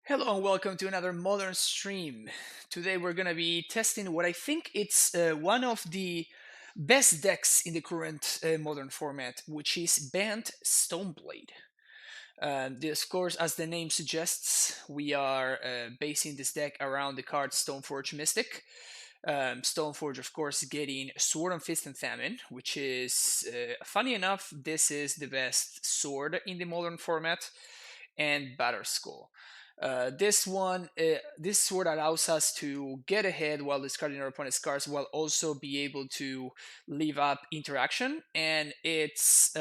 Hello and welcome to another modern stream. Today we're gonna be testing what I think it's one of the best decks in the current modern format, which is Bant Stoneblade. This, of course, as the name suggests, we are basing this deck around the card Stoneforge Mystic. Stoneforge, of course, getting Sword and Fist and Famine, which is, funny enough, this is the best sword in the modern format, and Batterskull. This sword allows us to get ahead while discarding our opponent's cards, while also be able to leave up interaction, and it's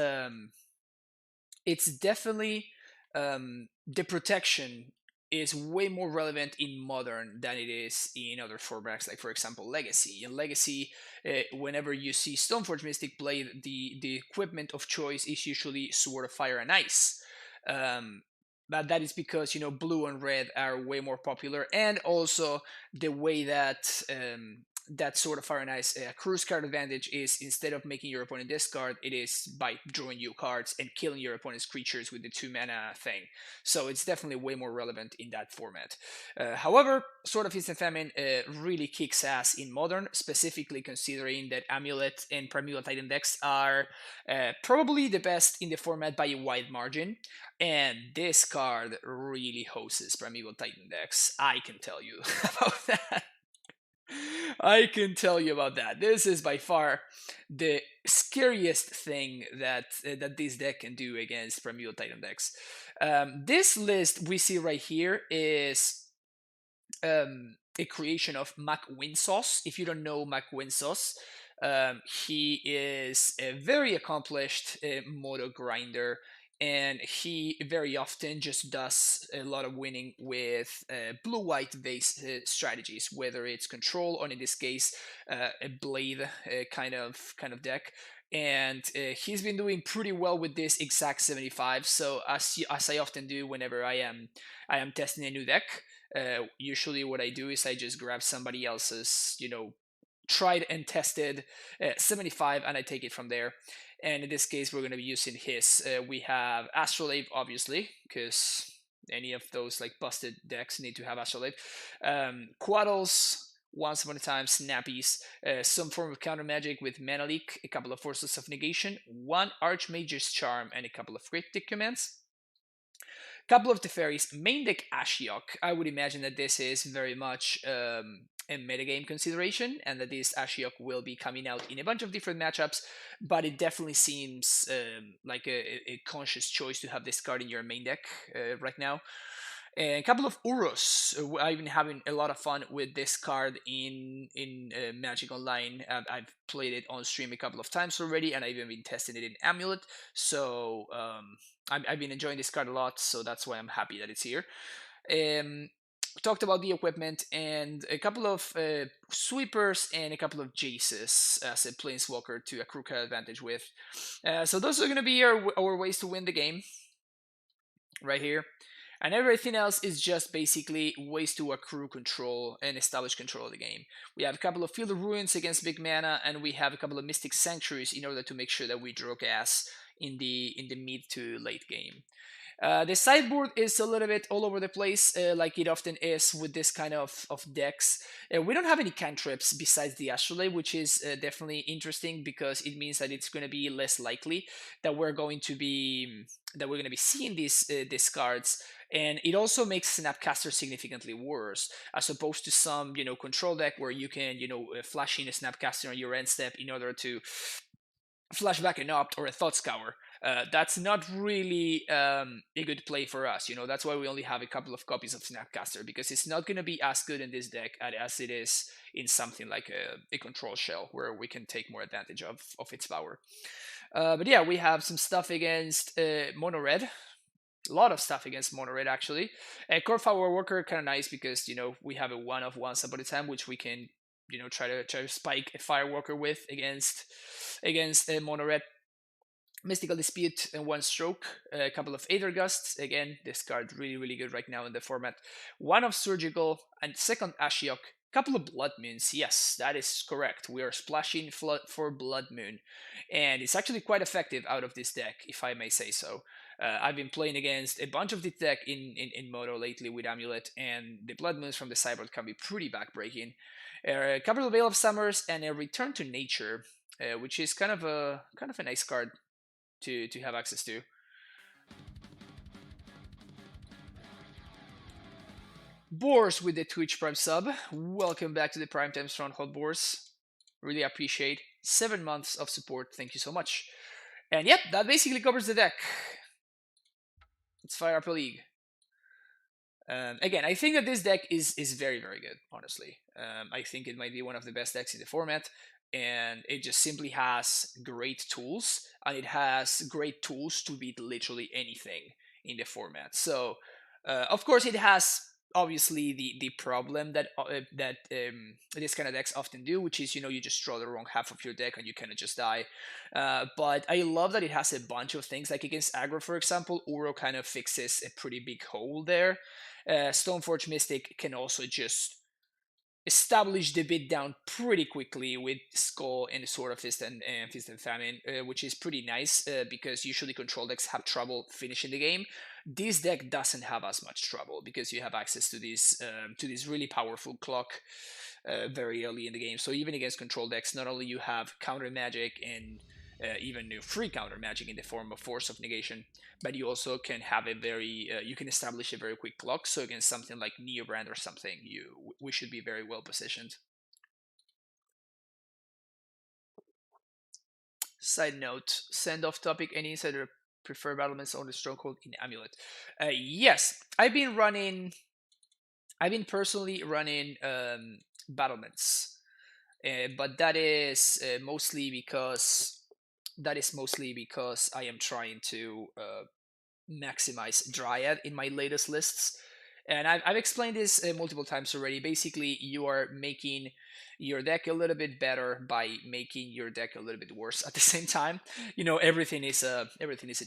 definitely the protection is way more relevant in modern than it is in other formats, like for example Legacy. In Legacy, whenever you see Stoneforge Mystic played, the equipment of choice is usually Sword of Fire and Ice. Um, but that is because blue and red are way more popular, and also the way that that sort of Fire and Ice cruise card advantage is, instead of making your opponent discard, it is by drawing you cards and killing your opponent's creatures with the 2 mana thing. So it's definitely way more relevant in that format. However, Sword of Feast and Famine really kicks ass in modern, specifically considering that Amulet and Primeval Titan decks are probably the best in the format by a wide margin. And this card really hosts Primeval Titan decks. I can tell you about that. I can tell you about that. This is by far the scariest thing that this deck can do against Primeval Titan decks. This list we see right here is a creation of Mac Winsauce. If you don't know Mac Winsauce, he is a very accomplished moto grinder, and he very often just does a lot of winning with blue-white based strategies, whether it's control or in this case a blade kind of deck. And he's been doing pretty well with this exact 75. So as I often do whenever I am testing a new deck, usually what I do is I just grab somebody else's tried and tested 75, and I take it from there. And in this case, we're going to be using his. We have Astrolabe, obviously, because any of those like busted decks need to have Astrolabe. Quaddles, once upon a time, Snappies, some form of counter magic with Mana Leak, a couple of Forces of Negation, one Archmage's Charm, and a couple of Cryptic Commands. Couple of Teferis, main deck Ashiok. I would imagine that this is very much a metagame consideration, and that this Ashiok will be coming out in a bunch of different matchups, but it definitely seems like a conscious choice to have this card in your main deck right now. And a couple of Urus. I've been having a lot of fun with this card in Magic Online. I've played it on stream a couple of times already, and I've even been testing it in Amulet. So I've been enjoying this card a lot, so that's why I'm happy that it's here. Talked about the equipment and a couple of sweepers and a couple of Jaces as a planeswalker to accrue card advantage with. So those are going to be our ways to win the game right here. And everything else is just basically ways to accrue control and establish control of the game. We have a couple of Field of Ruins against big mana, and we have a couple of Mystic Sanctuaries in order to make sure that we draw gas in the mid to late game. The sideboard is a little bit all over the place, like it often is with this kind of decks. We don't have any cantrips besides the Astrolabe, which is definitely interesting because it means that it's going to be less likely that we're going to be seeing these cards. And it also makes Snapcaster significantly worse, as opposed to some control deck where you can flash in a Snapcaster on your end step in order to flash back an Opt or a Thought Scour. That's not really a good play for us. That's why we only have a couple of copies of Snapcaster, because it's not going to be as good in this deck as it is in something like a Control Shell, where we can take more advantage of its power. But yeah, we have some stuff against Mono Red. A lot of stuff against Mono Red, actually. Core Fireworker, kind of nice because we have a one of once upon a time, which we can try to spike a Firewalker with against Mono Red. Mystical Dispute and one stroke, a couple of Aether Gusts. Again, this card really, really good right now in the format. One of Surgical and second Ashiok. Couple of Blood Moons. Yes, that is correct. We are splashing for Blood Moon, and it's actually quite effective out of this deck, if I may say so. I've been playing against a bunch of the deck in Moto lately with Amulet, and the Blood Moons from the sideboard can be pretty backbreaking. Capital Veil of Summers and a Return to Nature, which is kind of a nice card to have access to. Boars with the Twitch Prime sub. Welcome back to the Primetime Stronghold, Boars. Really appreciate 7 months of support. Thank you so much. And yep, that basically covers the deck. Let's fire up a league. Again, I think that this deck is very, very good, honestly. I think it might be one of the best decks in the format, and it just simply has great tools, and it has great tools to beat literally anything in the format. So, of course, it has obviously the problem that this kind of decks often do, which is you just draw the wrong half of your deck and you kind of just die. But I love that it has a bunch of things, like against aggro, for example. Uro kind of fixes a pretty big hole there. Stoneforge Mystic can also just establish the bid down pretty quickly with Skull and Sword of Fist and Fist and Famine, which is pretty nice because usually control decks have trouble finishing the game. This deck doesn't have as much trouble because you have access to this really powerful clock very early in the game. So even against control decks, not only you have counter magic and even new free counter magic in the form of Force of Negation, but you also can have you can establish a very quick clock. So against something like Neobrand or something, we should be very well positioned. Side note: send off topic. Any insider prefer battlements on the Stronghold in Amulet? Yes, I've been personally running battlements, but that is mostly because I am trying to maximize Dryad in my latest lists. And I've explained this multiple times already. Basically, you are making your deck a little bit better by making your deck a little bit worse at the same time. Everything is a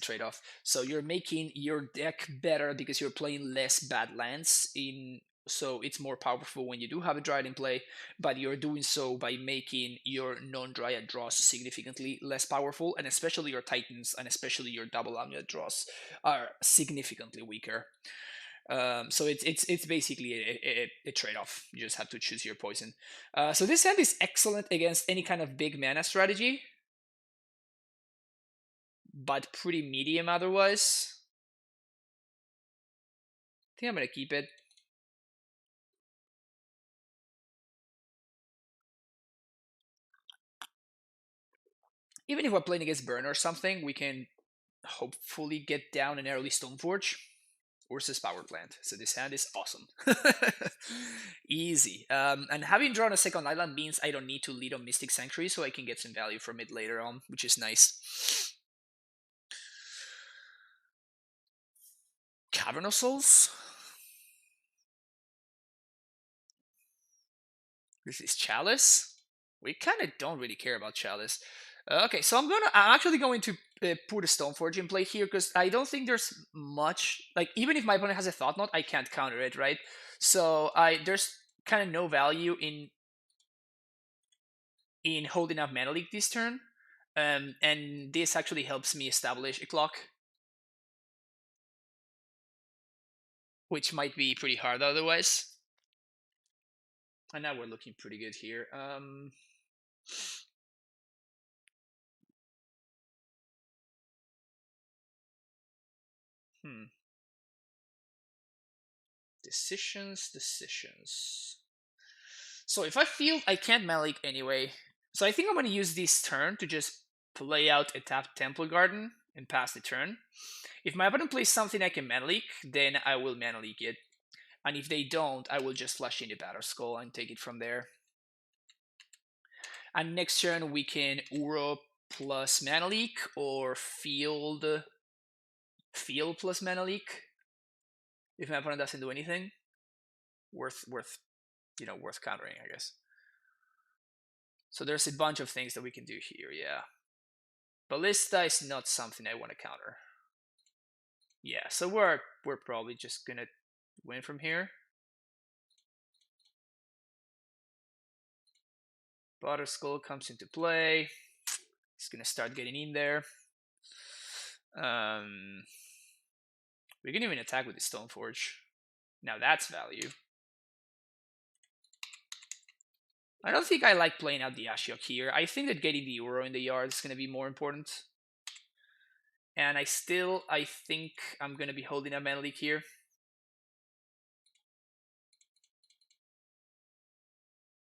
trade-off. So you're making your deck better because you're playing less bad lands in. So it's more powerful when you do have a Dryad in play, but you're doing so by making your non-Dryad draws significantly less powerful, and especially your Titans and especially your double Amulet draws are significantly weaker. So it's basically a trade-off. You just have to choose your poison. So this hand is excellent against any kind of big mana strategy, but pretty medium otherwise. I think I'm gonna keep it. Even if we're playing against Burn or something, we can hopefully get down an early Stoneforge. Ursa's Power Plant. So this hand is awesome. Easy. And having drawn a second island means I don't need to lead on Mystic Sanctuary, so I can get some value from it later on, which is nice. Cavern of Souls? This is Chalice? We kind of don't really care about Chalice. Okay, so I'm actually going to put a Stoneforge in play here because I don't think there's much, like, even if my opponent has a Thought Knot, I can't counter it, right? So there's kind of no value in holding up Mana Leak this turn, and this actually helps me establish a clock, which might be pretty hard otherwise. And now we're looking pretty good here. Decisions. So if I feel I can't Malik anyway, so I think I'm going to use this turn to just play out a tapped Temple Garden and pass the turn. If my opponent plays something I can Mana Leak, then I will Mana Leak it. And if they don't, I will just flash in the Battle Skull and take it from there. And next turn we can Uro plus Mana Leak or Field plus Mana Leak. If my opponent doesn't do anything, worth countering, I guess. So there's a bunch of things that we can do here, yeah. Ballista is not something I want to counter. Yeah, so we're probably just gonna win from here. Butter Skull comes into play. It's gonna start getting in there. We can even attack with the Stoneforge. Now that's value. I don't think I like playing out the Ashiok here. I think that getting the Euro in the yard is going to be more important. And I think I'm going to be holding a Mana Leak here.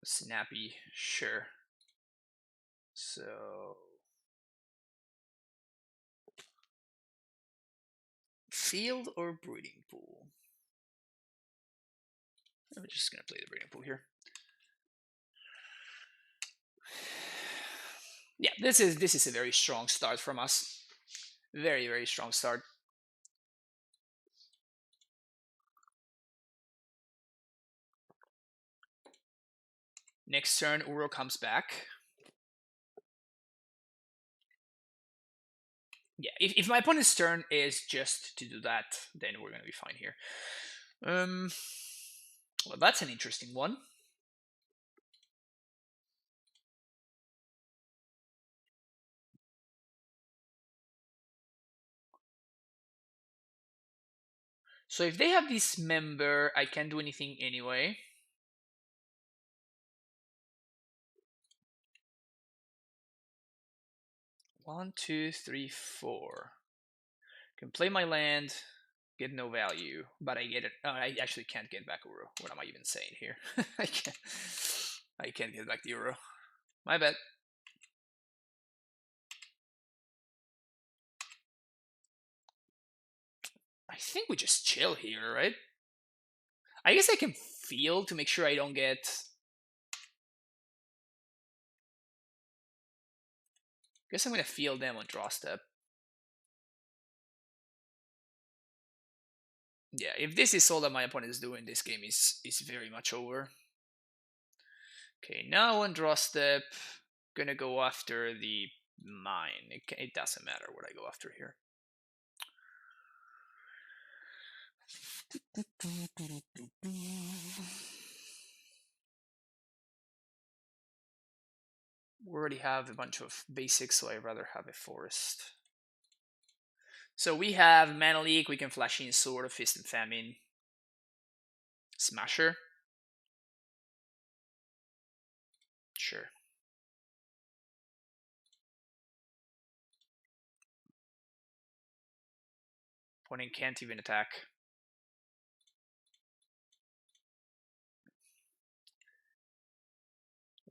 Snappy, sure. So... Field or Breeding Pool? I'm just going to play the Breeding Pool here. Yeah, this is a very strong start from us. Very, very strong start. Next turn, Uro comes back. Yeah, if my opponent's turn is just to do that, then we're gonna be fine here. Well, that's an interesting one. So if they have this member, I can't do anything anyway. One, two, three, four. Can play my land, get no value, but I get it. Oh, I actually can't get back Uro. What am I even saying here? I can't get back the Uro. My bad. I think we just chill here, right? I guess I can feel to make sure I don't get... Guess I'm gonna feel them on draw step. Yeah, if this is all that my opponent is doing, this game is very much over. Okay, now on draw step, gonna go after the mine. It doesn't matter what I go after here. We already have a bunch of basics, so I'd rather have a forest. So we have Mana Leak, we can flash in Sword of Fist and Famine. Smasher. Sure. Opponent can't even attack.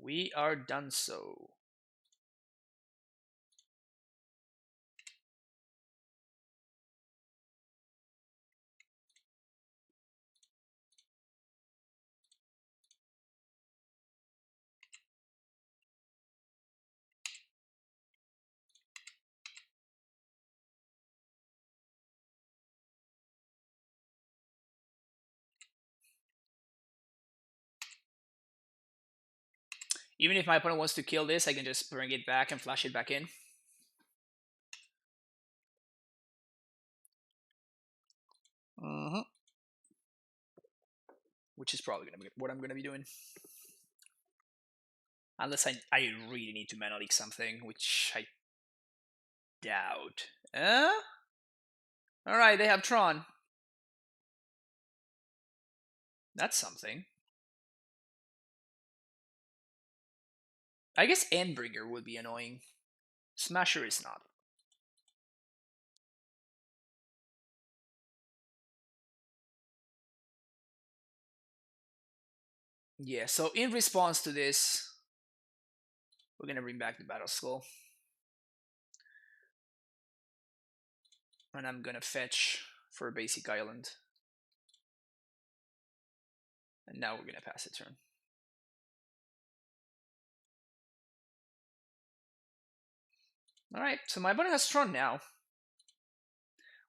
We are done so. Even if my opponent wants to kill this, I can just bring it back and flash it back in. Which is probably gonna be what I'm gonna be doing. Unless I really need to Mana Leak something, which I doubt. Alright, they have Tron. That's something. I guess Endbringer would be annoying. Smasher is not. Yeah, so in response to this, we're gonna bring back the Battle Skull. And I'm gonna fetch for a basic island. And now we're gonna pass a turn. Alright, so my opponent has Tron now.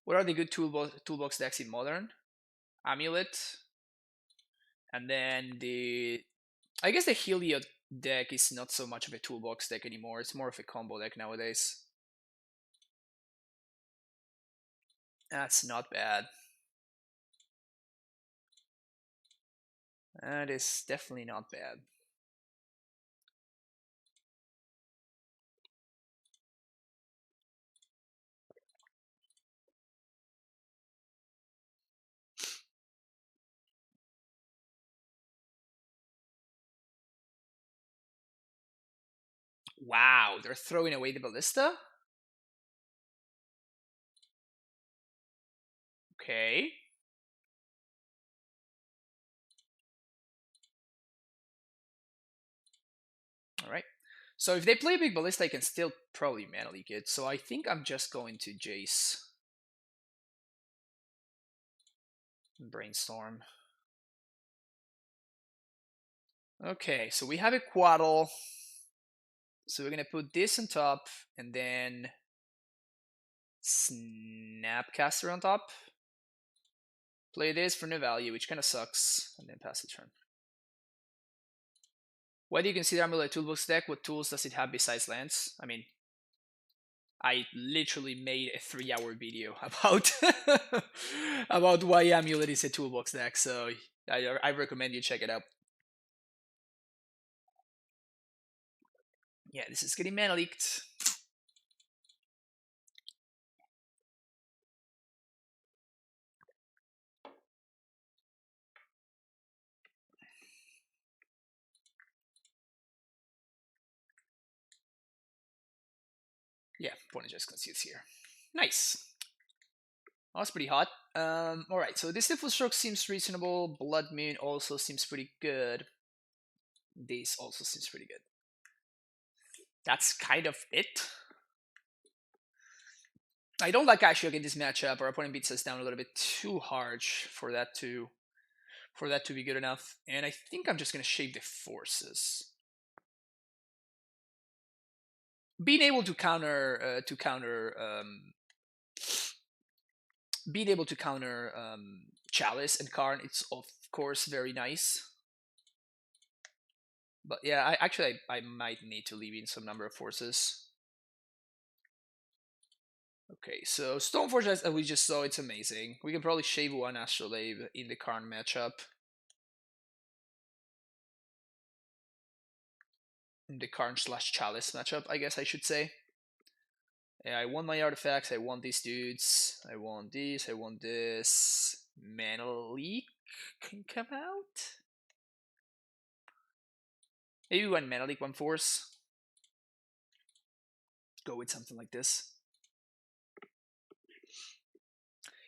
What are the good toolbox decks in Modern? Amulet. And then I guess the Heliod deck is not so much of a toolbox deck anymore. It's more of a combo deck nowadays. That's not bad. That is definitely not bad. Wow, they're throwing away the ballista? Okay. Alright. So if they play a big ballista, I can still probably mana leak it. So I think I'm just going to Jace. Brainstorm. Okay, so we have a Quaddle. So we're gonna put this on top, and then Snapcaster on top. Play this for no value, which kind of sucks, and then pass the turn. Why do you consider Amulet a toolbox deck? What tools does it have besides lands? I mean, I literally made a 3-hour video about about why Amulet is a toolbox deck, so I recommend you check it out. Yeah, this is getting mana leaked. Yeah, opponent just concedes here. Nice. That was pretty hot. Alright, so this Diffus Stroke seems reasonable. Blood Moon also seems pretty good. This also seems pretty good. That's kind of it. I don't like actually against this matchup. Our opponent beats us down a little bit too harsh for that to be good enough. And I think I'm just gonna shave the forces. Being able to counter Chalice and Karn, it's of course very nice. But yeah, I might need to leave in some number of forces. Okay, so Stoneforge, as we just saw, it's amazing. We can probably shave one Astrolabe in the Karn matchup. In the Karn/Chalice matchup, I guess I should say. Yeah, I want my artifacts, I want these dudes, I want these, I want this. Mana Leak can come out? Maybe one Mana Leak, one Force. Go with something like this.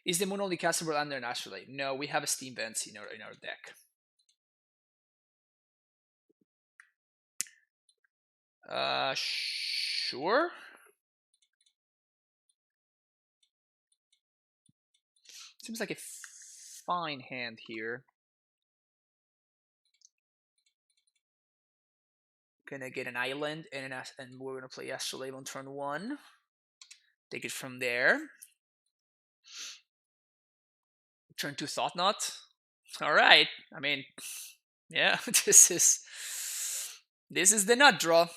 Is the moon only castable under an Astrolabe? No, we have a Steam Vents in our deck. Sure. Seems like a fine hand here. Gonna get an island and we're gonna play Astrolabe on turn 1. Take it from there. Turn 2 Thought Knot. Alright. I mean, yeah, this is the nut draw.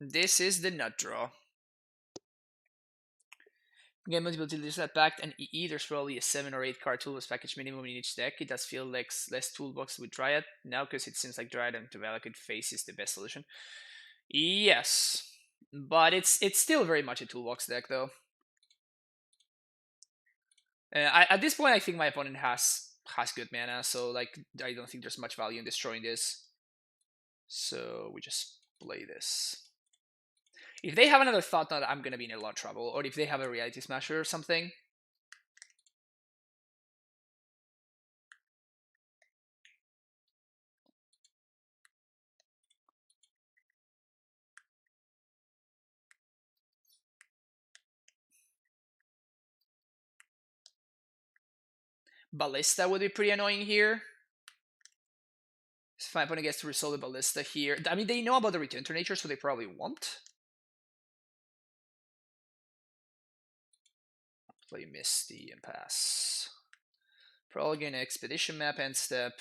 This is the nut draw. Get multiple utilities that packed and EE. There's probably a 7 or 8 card toolbox package minimum in each deck. It does feel like less toolbox with Dryad now because it seems like Dryad and Valakut face is the best solution. Yes, but it's still very much a toolbox deck though. At this point, I think my opponent has good mana, so like I don't think there's much value in destroying this. So we just play this. If they have another Thought Knot, I'm gonna be in a lot of trouble. Or if they have a Reality Smasher or something. Ballista would be pretty annoying here. If my opponent gets to resolve the Ballista here. I mean, they know about the Return to Nature, so they probably won't. Play Misty and pass. Probably gonna Expedition Map end step.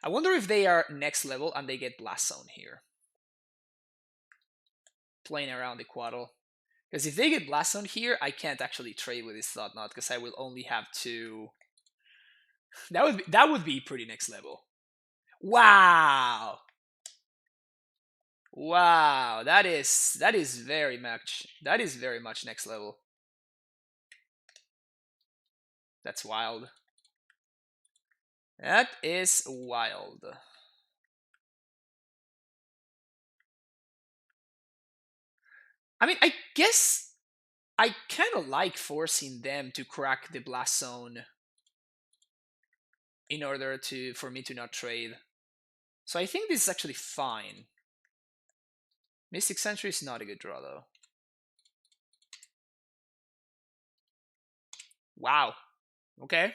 I wonder if they are next level and they get Blast Zone here. Playing around the Quaddle. Because if they get Blast Zone here, I can't actually trade with this Thought Knot because I will only have to. That would be pretty next level. Wow. Wow, that is very much next level. That's wild. That is wild. I mean, I guess I kind of like forcing them to crack the blast zone in order for me to not trade. So I think this is actually fine. Mystic Sentry is not a good draw though. Wow. Okay.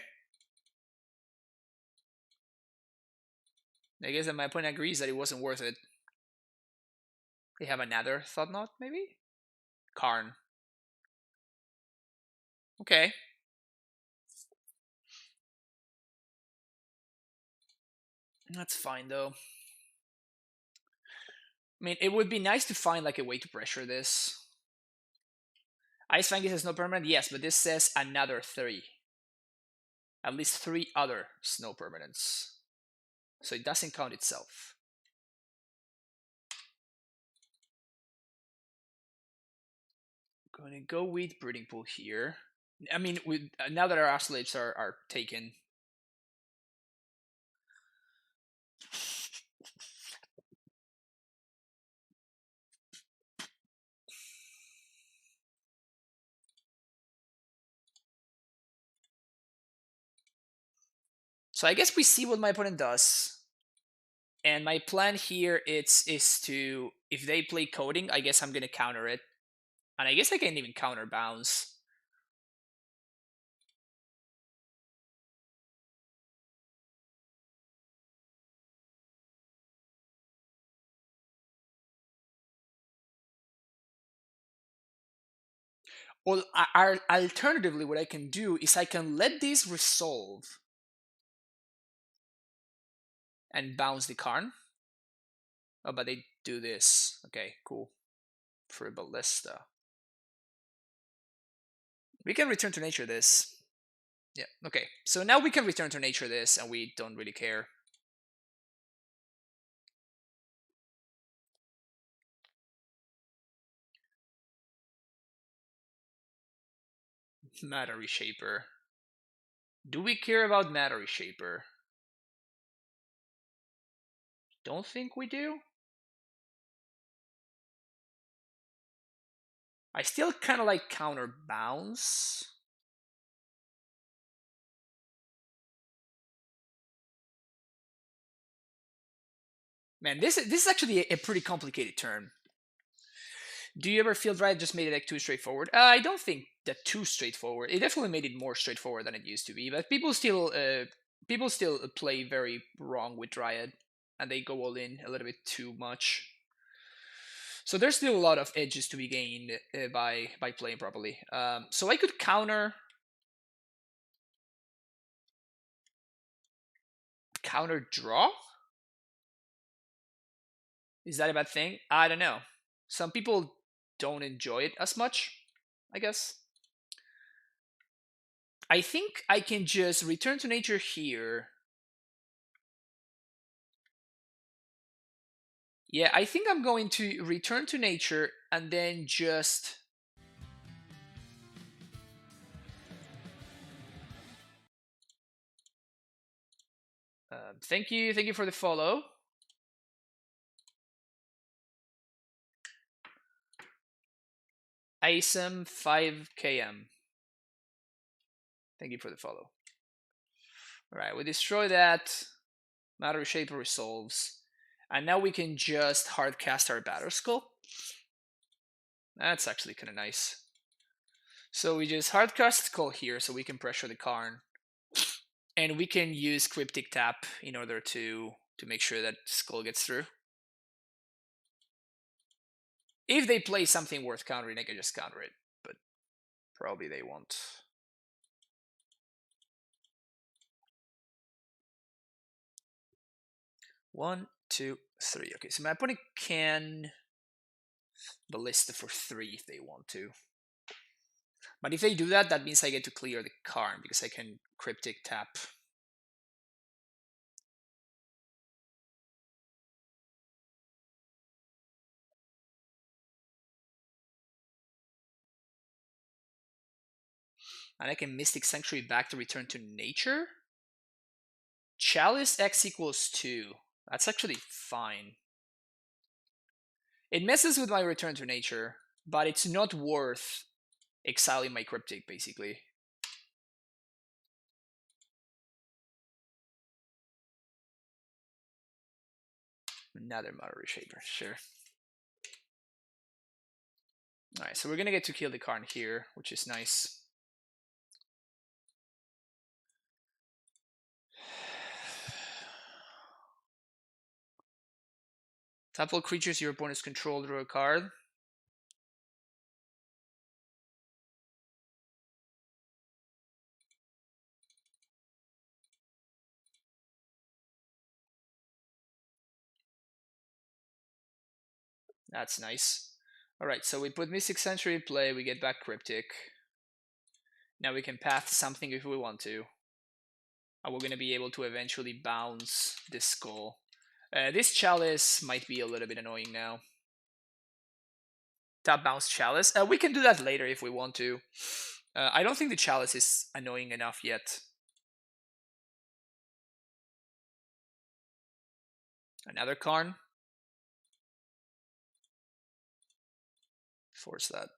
I guess that my opponent agrees that it wasn't worth it. They have another Thought Knot, maybe? Karn. Okay. That's fine though. I mean, it would be nice to find like a way to pressure this. Ice Fang is snow permanent, yes, but this says another 3. At least 3 other snow permanents. So it doesn't count itself. Gonna go with Breeding Pool here. I mean, now that our slaves are taken. So I guess we see what my opponent does. And my plan here is to, if they play Coding, I guess I'm gonna counter it. And I guess I can even counter Bounce. Well, alternatively, what I can do is I can let this resolve and bounce the Karn. Oh, but they do this. Okay, cool. For a Ballista. We can return to nature this. Yeah, okay. So now we can return to nature this, and we don't really care. Matter Reshaper. Do we care about Matter Reshaper? Don't think we do. I still kind of like counter bounce. Man, this is actually a pretty complicated turn. Do you ever feel Dredge just made it like too straightforward? I don't think that too straightforward. It definitely made it more straightforward than it used to be, but people still play very wrong with Dryad, and they go all in a little bit too much. So there's still a lot of edges to be gained by playing properly. So I could counter draw. Is that a bad thing? I don't know. Some people don't enjoy it as much, I guess. I think I can just return to nature here. Yeah, I think I'm going to return to nature and then just... thank you for the follow. ISM 5KM. Thank you for the follow. Alright, we destroy that. Matter Shaper resolves. And now we can just hardcast our Batter Skull. That's actually kind of nice. So we just hardcast Skull here so we can pressure the Karn. And we can use Cryptic Tap in order to make sure that Skull gets through. If they play something worth countering, I can just counter it. But probably they won't. One, two, three. Okay, so my opponent can Ballista for 3 if they want to. But if they do that, that means I get to clear the Karn because I can Cryptic Tap. And I can Mystic Sanctuary back to return to nature. Chalice X equals 2. That's actually fine. It messes with my return to nature, but it's not worth exiling my Cryptic, basically. Another Matter Reshaper, sure. Alright, so we're gonna get to kill the card here, which is nice. Tap all creatures your opponents control, draw a card. That's nice. Alright, so we put Mystic Sanctuary in play, we get back Cryptic. Now we can path something if we want to. And we're going to be able to eventually bounce this skull. This Chalice might be a little bit annoying now. Tap bounce Chalice. We can do that later if we want to. I don't think the Chalice is annoying enough yet. Another Karn. Force that.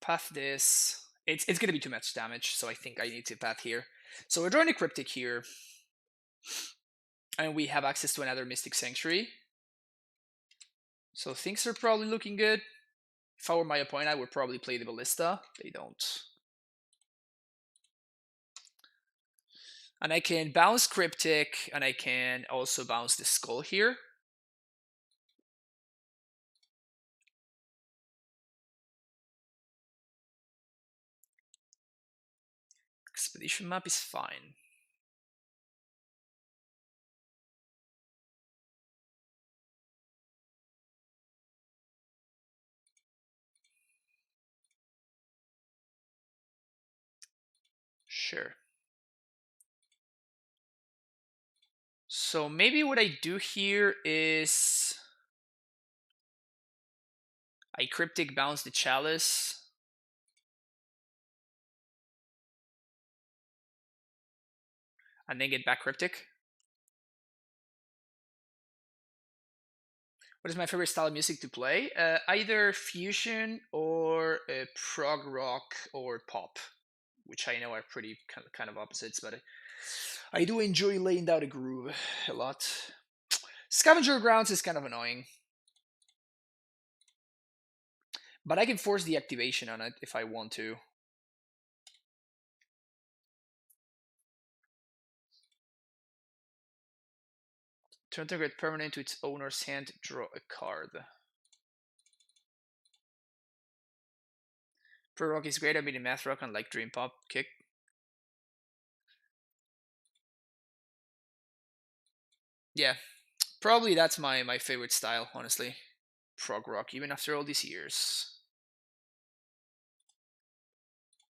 Path this. It's going to be too much damage, so I think I need to path here. So we're drawing a Cryptic here. And we have access to another Mystic Sanctuary. So things are probably looking good. If I were my opponent, I would probably play the Ballista. They don't. And I can bounce Cryptic, and I can also bounce the Skull here. Expedition map is fine. Sure. So maybe what I do here is I Cryptic bounce the Chalice. And then get back Cryptic. What is my favorite style of music to play? Either fusion or prog rock or pop, which I know are pretty kind of opposites, but I do enjoy laying down a groove a lot. Scavenger Grounds is kind of annoying, but I can force the activation on it if I want to. Turn target permanent to its owner's hand, draw a card. Pro Rock is great at beating Math Rock, unlike Dream Pop Kick. Yeah, probably that's my favorite style, honestly. Prog Rock, even after all these years.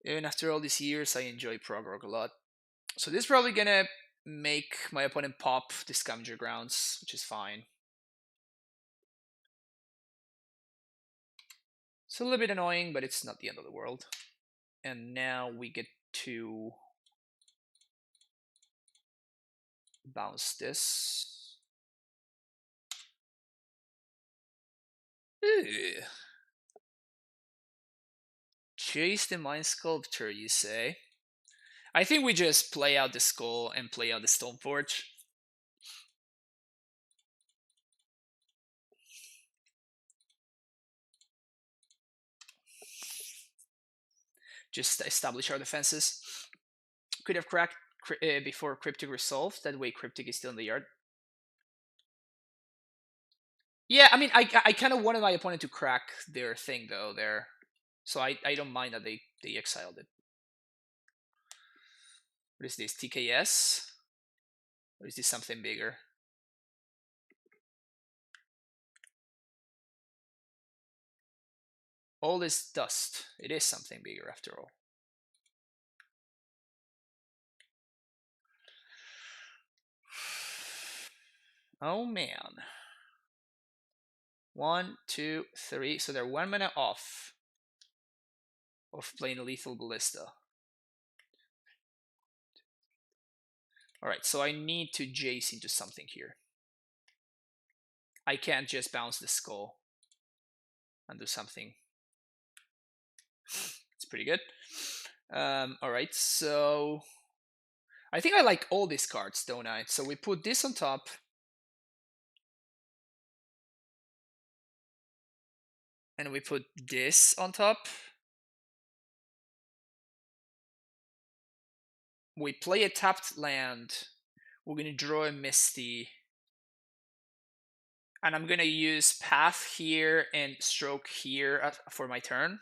Even after all these years, I enjoy Prog Rock a lot. So this is probably gonna make my opponent pop the Scavenger Grounds, which is fine. It's a little bit annoying, but it's not the end of the world. And now we get to bounce this. Ew. Chase the Mind Sculptor, you say? I think we just play out the Skull and play out the Stoneforge. Just establish our defenses. Could have cracked before Cryptic resolved. That way Cryptic is still in the yard. Yeah, I mean, I kind of wanted my opponent to crack their thing, though, there. So I don't mind that they exiled it. What is this, TKS? Or is this something bigger? All this dust. It is something bigger, after all. Oh, man. 1, 2, 3. So they're 1 mana off of playing a lethal ballista. Alright, so I need to Jace into something here. I can't just bounce the skull and do something. It's pretty good. Alright, so I think I like all these cards, don't I? So we put this on top. And we put this on top. We play a tapped land. We're going to draw a Misty. And I'm going to use Path here and Stroke here for my turn.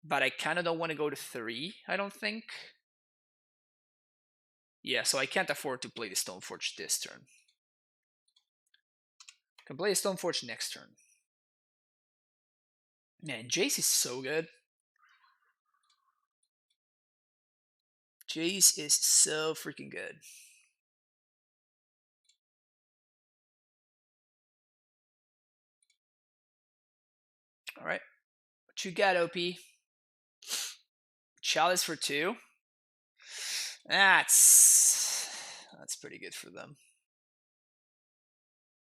But I kind of don't want to go to 3, I don't think. Yeah, so I can't afford to play the Stoneforge this turn. I can play a Stoneforge next turn. Man, Jace is so good. Jace is so freaking good. Alright. What you got, OP? Chalice for 2. That's pretty good for them.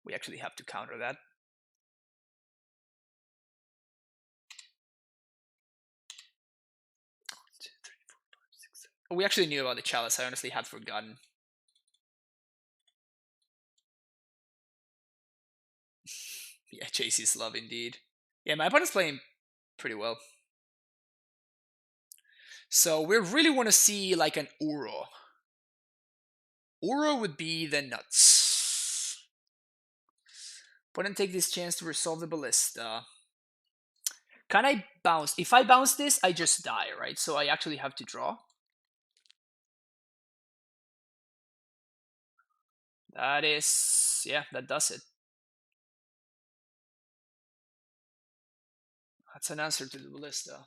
We actually have to counter that. We actually knew about the Chalice. I honestly had forgotten. Yeah, JC's love indeed. Yeah, my opponent's playing pretty well. So we really want to see like an Uro. Uro would be the nuts. Opponent take this chance to resolve the Ballista. Can I bounce? If I bounce this, I just die, right? So I actually have to draw. That is, yeah, that does it. That's an answer to the Ballista.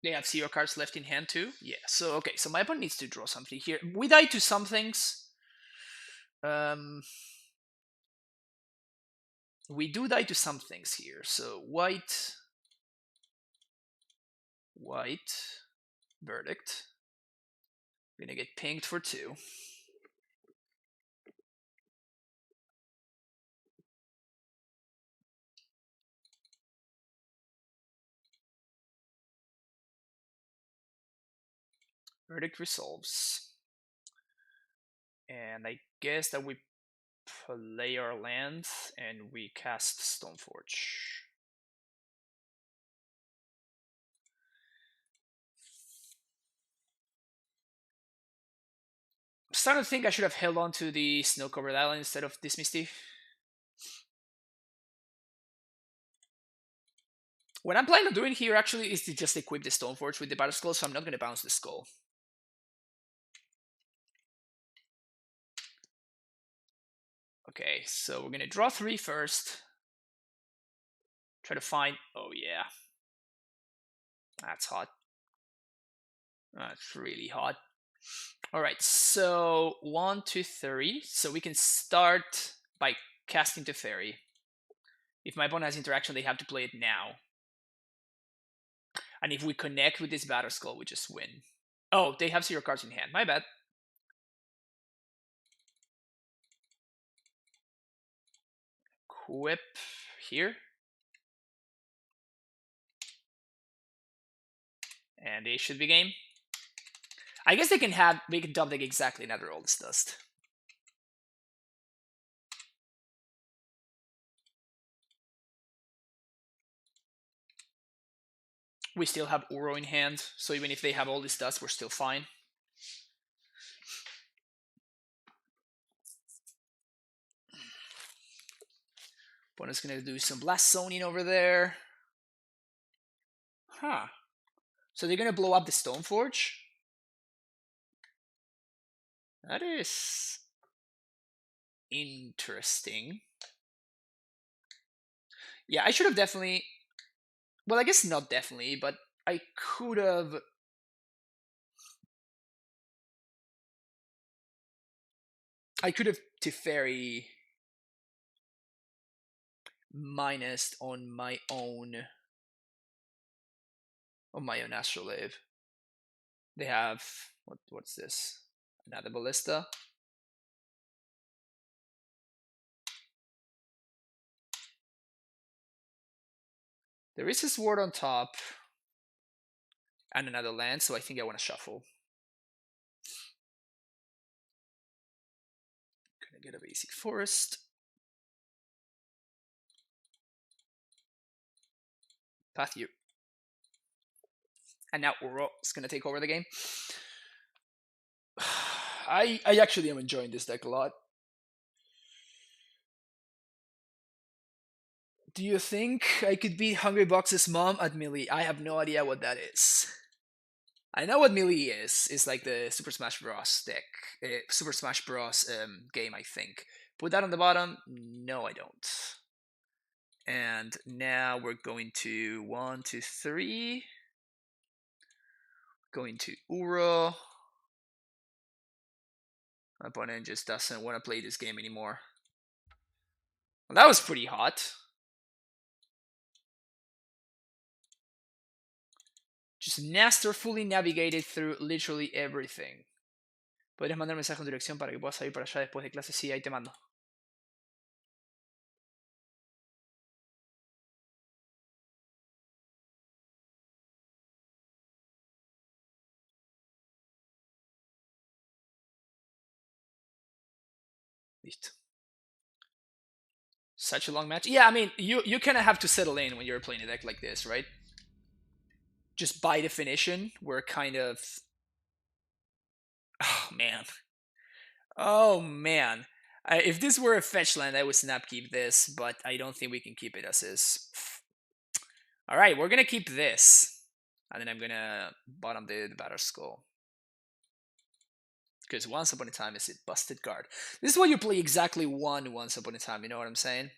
They have 0 cards left in hand too? Yeah, so okay, so my opponent needs to draw something here. We die to some things. We do die to some things here. So white, verdict. We're gonna get pinged for 2. Verdict resolves. And I guess that we play our land and we cast Stoneforge. I'm starting to think I should have held on to the Snow-Covered Island instead of this Misty. What I'm planning on doing here actually is to just equip the Stoneforge with the Battle Skull, so I'm not going to bounce the Skull. Okay, so we're going to draw 3 first. Try to find... Oh, yeah. That's hot. That's really hot. Alright, so 1, 2, 3. So we can start by casting to Fairy. If my opponent has interaction, they have to play it now. And if we connect with this Battle Skull, we just win. Oh, they have 0 cards in hand. My bad. Equip here. And they should be game. I guess they can dump deck exactly another all this dust. We still have Uro in hand, so even if they have all this dust, we're still fine. Opponent's gonna do some Blast Zoning over there. Huh. So they're gonna blow up the Stoneforge? That is interesting. Yeah, I should have definitely... Well, I guess not definitely, but I could have I could have Teferi minus on my own astrolabe. They have what's this? Another ballista. There is a sword on top and another land, so I think I want to shuffle. Gonna get a basic forest. Path you. And now Uro is gonna take over the game. I actually am enjoying this deck a lot. Do you think I could beat Hungry Box's mom at Melee? I have no idea what that is. I know what Melee is. It's like the Super Smash Bros. Deck. Super Smash Bros. Game, I think. Put that on the bottom? No, I don't. And now we're going to 1, 2, 3. Going to Uro. My opponent just doesn't want to play this game anymore. Well, that was pretty hot. Just masterfully navigated through literally everything. Podrías mandar mensaje en dirección para que puedas ir para allá después de clase. Sí, ahí te mando. Listo. Such a long match. Yeah, I mean, you kind of have to settle in when you're playing a deck like this, right? Just by definition, we're kind of... Oh, man. Oh, man. If this were a fetch land, I would snap keep this, but I don't think we can keep it as is. Alright, we're gonna keep this. And then I'm gonna bottom the Batter Skull. Because Once Upon a Time is a busted card. This is what you play exactly Once Upon a Time, you know what I'm saying?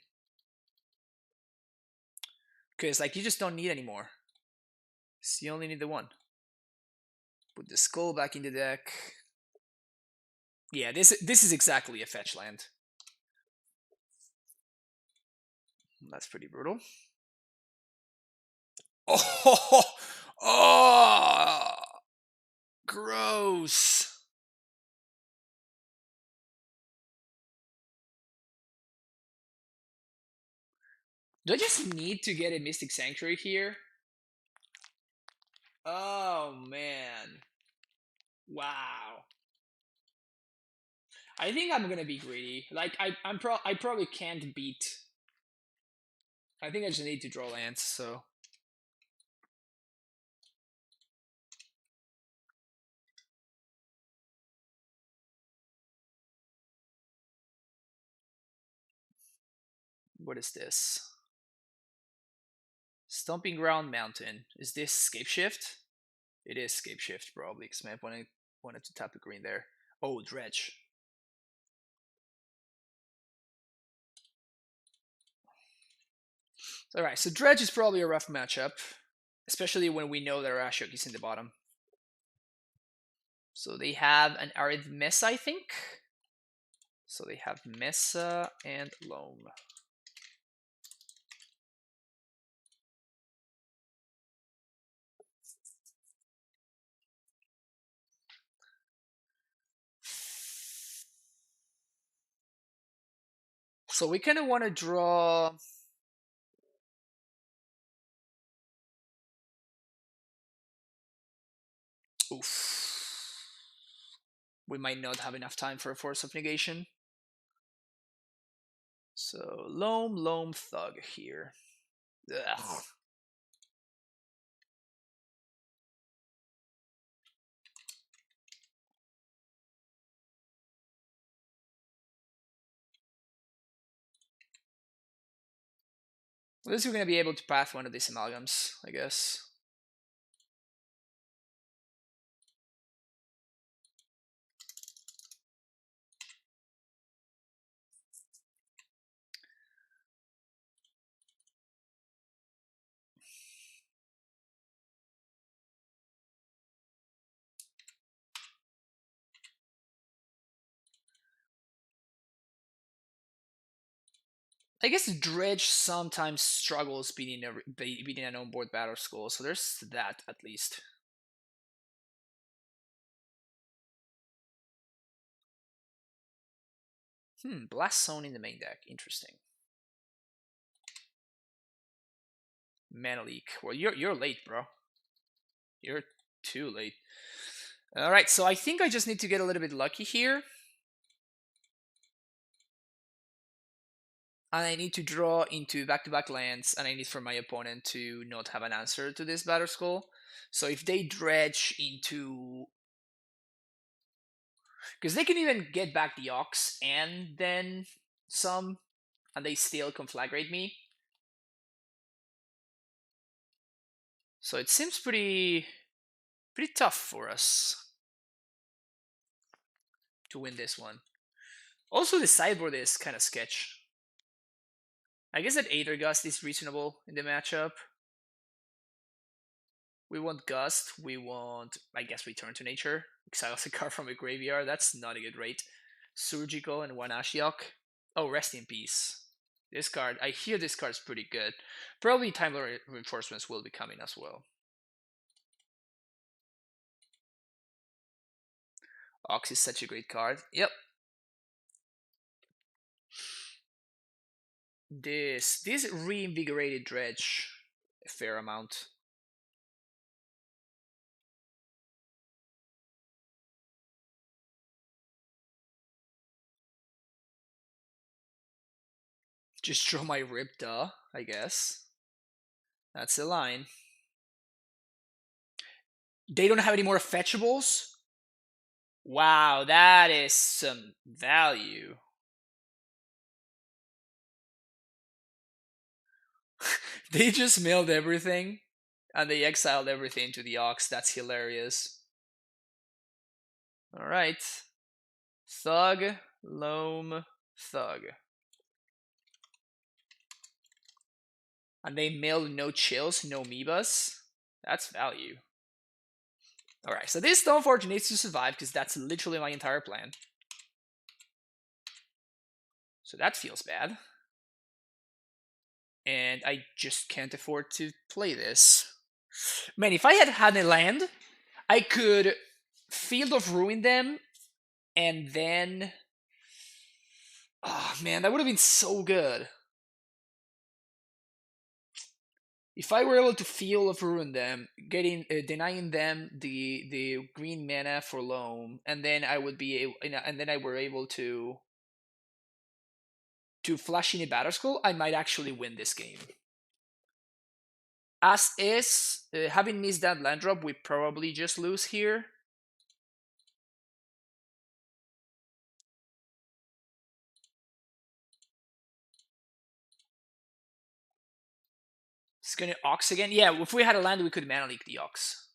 Because, like, you just don't need any more. So you only need the one. Put the skull back in the deck. Yeah, this is exactly a fetch land. That's pretty brutal. Oh, oh, gross. Do I just need to get a Mystic Sanctuary here? Oh, man. Wow. I think I'm gonna be greedy. Like, I probably can't beat... I think I just need to draw lands, so... What is this? Stomping Ground Mountain. Is this Scape Shift? It is Scape Shift, probably, because my opponent wanted to tap a green there. Oh, Dredge. Alright, so Dredge is probably a rough matchup, especially when we know that Rashok is in the bottom. So they have an Arid Mesa, I think. So they have Mesa and Loam. So we kind of want to draw... Oof. We might not have enough time for a Force of Negation. So Loam, Thug here. Ugh. At least we're going to be able to path one of these amalgams, I guess. I guess Dredge sometimes struggles beating an onboard battle skull, so there's that at least. Blast Zone in the main deck. Interesting. Mana Leak. Well, you're late, bro. You're too late. All right, so I think I just need to get a little bit lucky here. And I need to draw into back-to-back lands, and I need for my opponent to not have an answer to this Battle Skull. So if they dredge into... Because they can even get back the Ox and then some, and they still conflagrate me. So it seems pretty tough for us to win this one. Also, the sideboard is kind of sketch. I guess that Aether Gust is reasonable in the matchup. We want Gust, we want, I guess, Return to Nature. Exiles a card from a graveyard, that's not a good rate. Surgical and one Ashiok. Oh, Rest in Peace. This card, I hear this card's pretty good. Probably Time Lord Reinforcements will be coming as well. Ox is such a great card. Yep. This reinvigorated Dredge a fair amount. Just draw my Rip, duh, I guess. That's the line. They don't have any more fetchables? Wow, that is some value. They just milled everything, and they exiled everything to the Ox. That's hilarious. Alright. Thug, Loam, Thug. And they milled no chills, no Meebas. That's value. Alright, so this Stoneforge needs to survive because that's literally my entire plan. So that feels bad. And I just can't afford to play this. Man, if I had had a land, I could Field of Ruin them, and then... Oh man, that would have been so good. If I were able to Field of Ruin them, denying them the green mana for Loam, and then I would be able, and then I were able to flash in a Battle Skull, I might actually win this game. As is, having missed that land drop, we probably just lose here. It's gonna Ox again. Yeah, if we had a land, we could Mana Leak the Ox.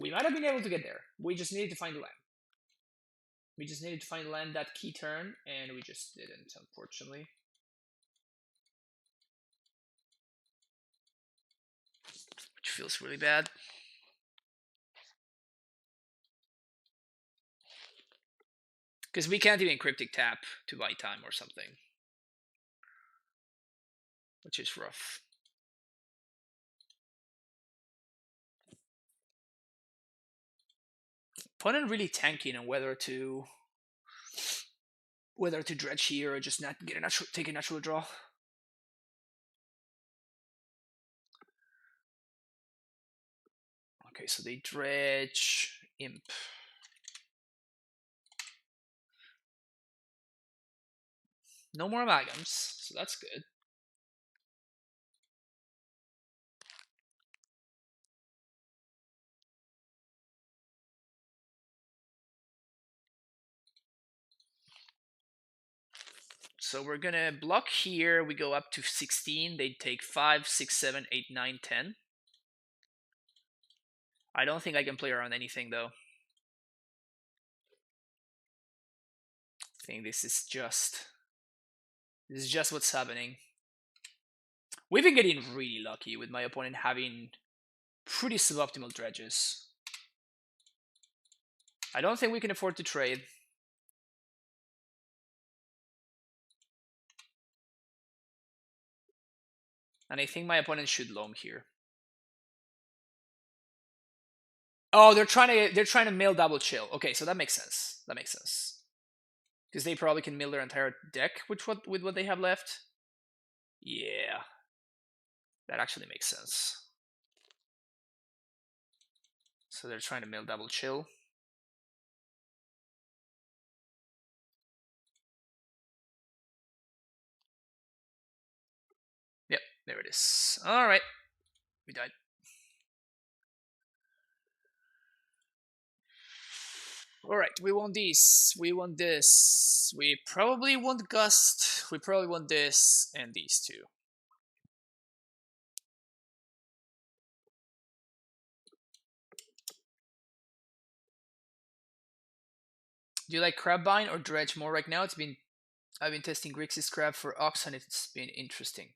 We might have been able to get there. We just needed to find the land. We just needed to find land that key turn, and we just didn't, unfortunately. Which feels really bad. Because we can't even Cryptic Tap to buy time or something. Which is rough. Opponent really tanking on whether to dredge here or just not get take a natural draw. Okay, so they dredge Imp. No more amalgams, so that's good. So we're gonna block here, we go up to 16, they take 5, 6, 7, 8, 9, 10. I don't think I can play around anything though. I think this is just what's happening. We've been getting really lucky with my opponent having pretty suboptimal dredges. I don't think we can afford to trade. And I think my opponent should loam here. Oh, they're trying to mill double chill. Okay, so that makes sense. That makes sense. Because they probably can mill their entire deck with what they have left. Yeah. That actually makes sense. So they're trying to mill double chill. Yep, there it is. Alright. We died. Alright, we want these. We want this. We probably want Gust. We probably want this and these two. Do you like Crabbine or Dredge more right now? I've been testing Grixis Crab for Ox and it's been interesting.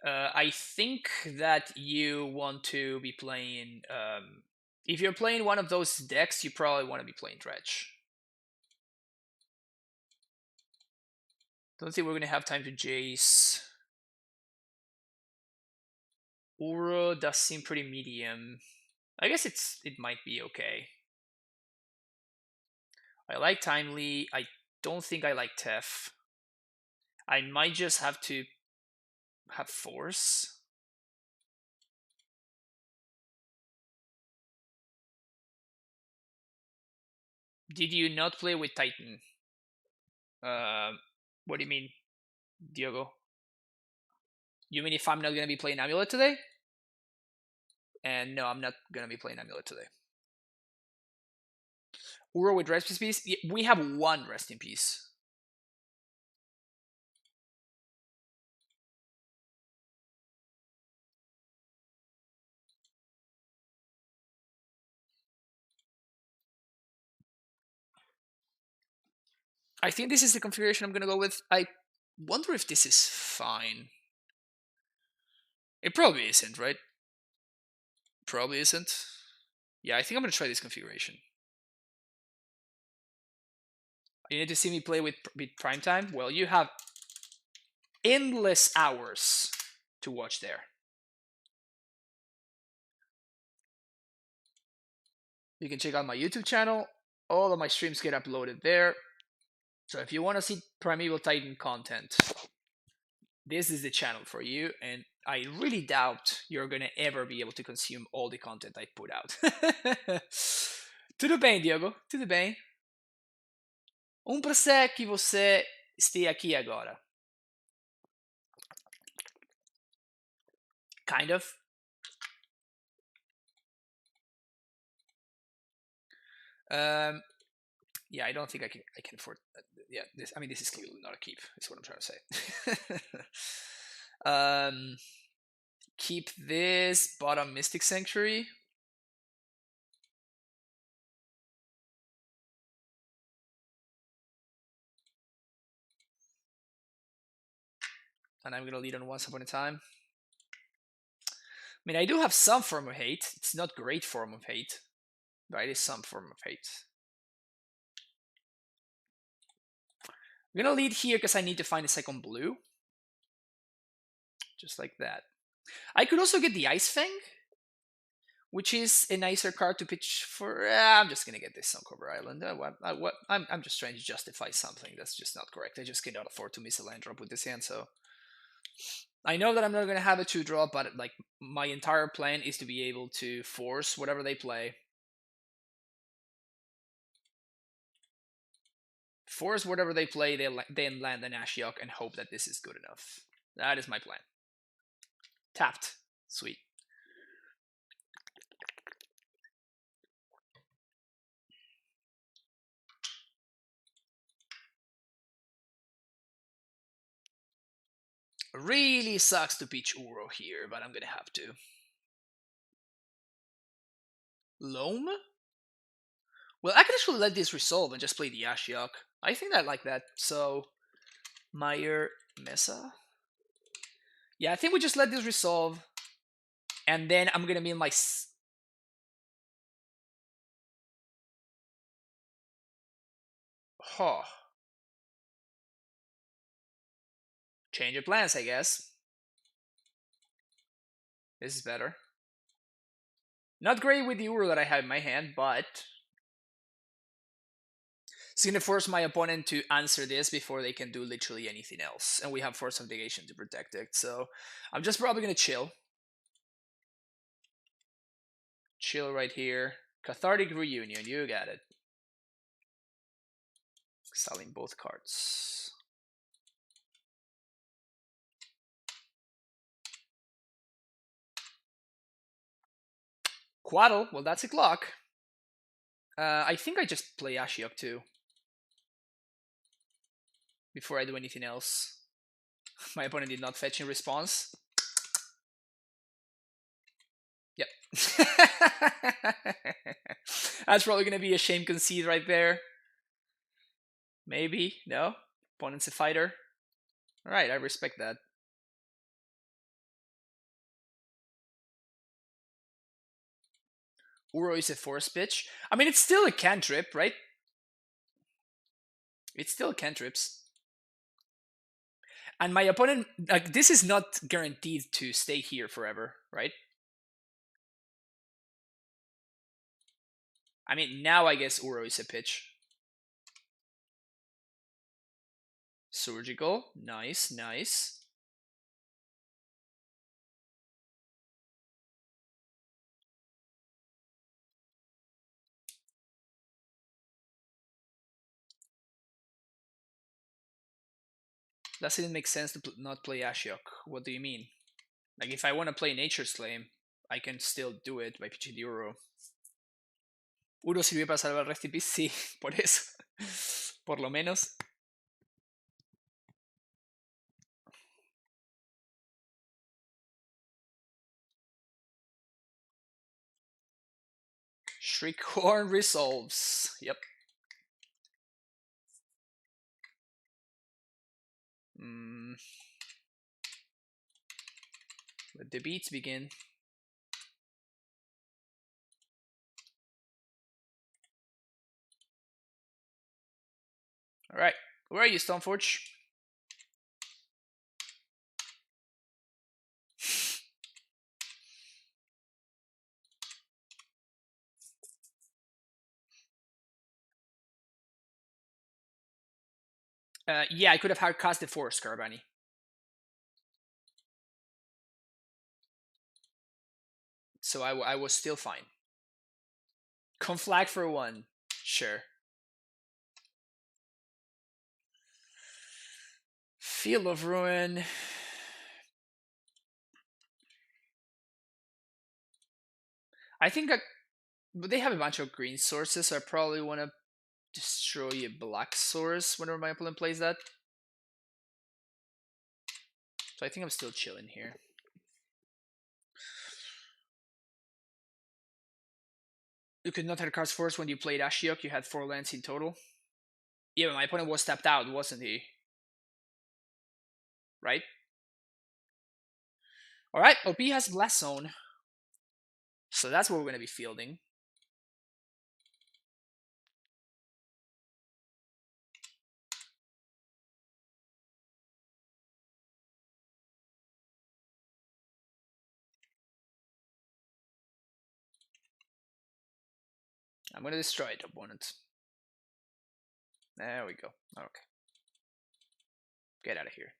I think that you want to be playing. If you're playing one of those decks, you probably want to be playing Dredge. Don't think we're gonna have time to Jace. Uro does seem pretty medium. I guess it might be okay. I like Timely. I don't think I like Tef. I might just have to have Force. Did you not play with Titan? What do you mean, Diogo? You mean if I'm not gonna be playing Amulet today? And no, I'm not gonna be playing Amulet today. Uro with Rest in Peace? We have one Rest in Peace. I think this is the configuration I'm gonna go with. I wonder if this is fine. It probably isn't, right? Probably isn't. Yeah, I think I'm gonna try this configuration. You need to see me play with Primetime? Well, you have endless hours to watch there. You can check out my YouTube channel. All of my streams get uploaded there. So if you want to see Primeval Titan content, this is the channel for you. And I really doubt you're going to ever be able to consume all the content I put out. Tudo bem, Diogo? Tudo bem? Prazer que você esteja aqui agora. Kind of. Yeah, I don't think I can afford. Yeah, this. I mean, this is clearly not a keep. Is what I'm trying to say. Keep this bottom Mystic Sanctuary. And I'm gonna lead on Once Upon a Time. I mean, I do have some form of hate. It's not great form of hate, but it is some form of hate. I'm gonna lead here because I need to find a second blue. Just like that. I could also get the Ice Fang, which is a nicer card to pitch for. I'm just gonna get this Suncover Island. I'm just trying to justify something that's just not correct. I just cannot afford to miss a land drop with this hand, so I know that I'm not gonna have a 2-drop, but like my entire plan is to be able to force whatever they play. Force whatever they play, then land an Ashiok and hope that this is good enough. That is my plan. Tapped. Sweet. Really sucks to pitch Uro here, but I'm gonna have to. Loam? Well, I could actually let this resolve and just play the Ashiok. I think I like that. So, Meyer Mesa. Yeah, I think we just let this resolve. And then I'm gonna be in my... Huh. Change of plans, I guess. This is better. Not great with the Uro that I have in my hand, but it's gonna force my opponent to answer this before they can do literally anything else. And we have Force of Negation to protect it, so I'm just probably gonna chill. Chill right here. Cathartic Reunion, you got it. Selling both cards. Quaddle, well that's a clock. I think I just play Ashiok too. Before I do anything else. My opponent did not fetch in response. Yep. That's probably going to be a shame concede right there. Maybe. No? Opponent's a fighter. Alright, I respect that. Uro is a force pitch. I mean, it's still a cantrip, right? It's still cantrips. And my opponent, like, this is not guaranteed to stay here forever, right? I mean, now I guess Uro is a pitch. Surgical. Nice, nice. Does it make sense to not play Ashiok? What do you mean? Like, if I want to play Nature's Claim, I can still do it by pitching the Uro. Uro sirvió para salvar Rest in Peace, sí, por eso. Por lo menos. Shriekhorn resolves. Yep. Let the beats begin. Alright. Where are you, Stoneforge? Yeah, I could have hard cast the Force, Carbani. So I was still fine. Conflag for one. Sure. Field of Ruin. I think but they have a bunch of green sources, so I probably want to destroy a black source whenever my opponent plays that. So I think I'm still chilling here. You could not have cards force when you played Ashiok, you had 4 lands in total. Yeah, but my opponent was tapped out, wasn't he? Right? Alright, OP has Blast Zone. So that's what we're going to be fielding. I'm going to destroy it, opponent. There we go. Okay. Get out of here.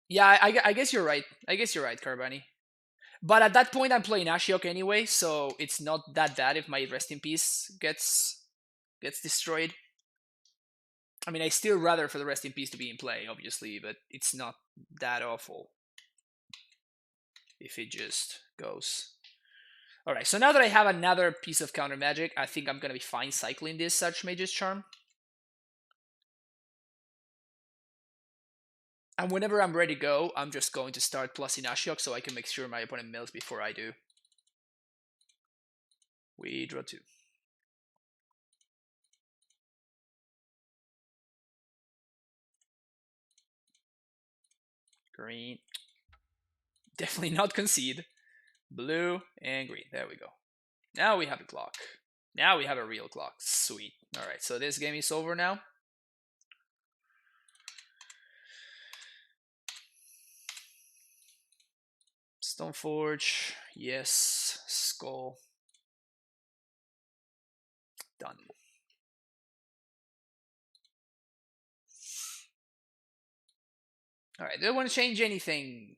Yeah, I guess you're right. I guess you're right, Carbani. But at that point, I'm playing Ashiok anyway, so it's not that bad if my Rest in Peace gets destroyed. I mean, I still rather for the Rest in Peace to be in play, obviously, but it's not that awful if it just goes. Alright, so now that I have another piece of counter magic, I think I'm gonna be fine cycling this Such Mage's Charm. And whenever I'm ready to go, I'm just going to start plussing Ashiok so I can make sure my opponent mills before I do. We draw 2. Green. Definitely not concede. Blue and green. There we go. Now we have a clock. Now we have a real clock. Sweet. Alright, so this game is over now. Stoneforge. Yes. Skull. Done. Alright, do I want to change anything?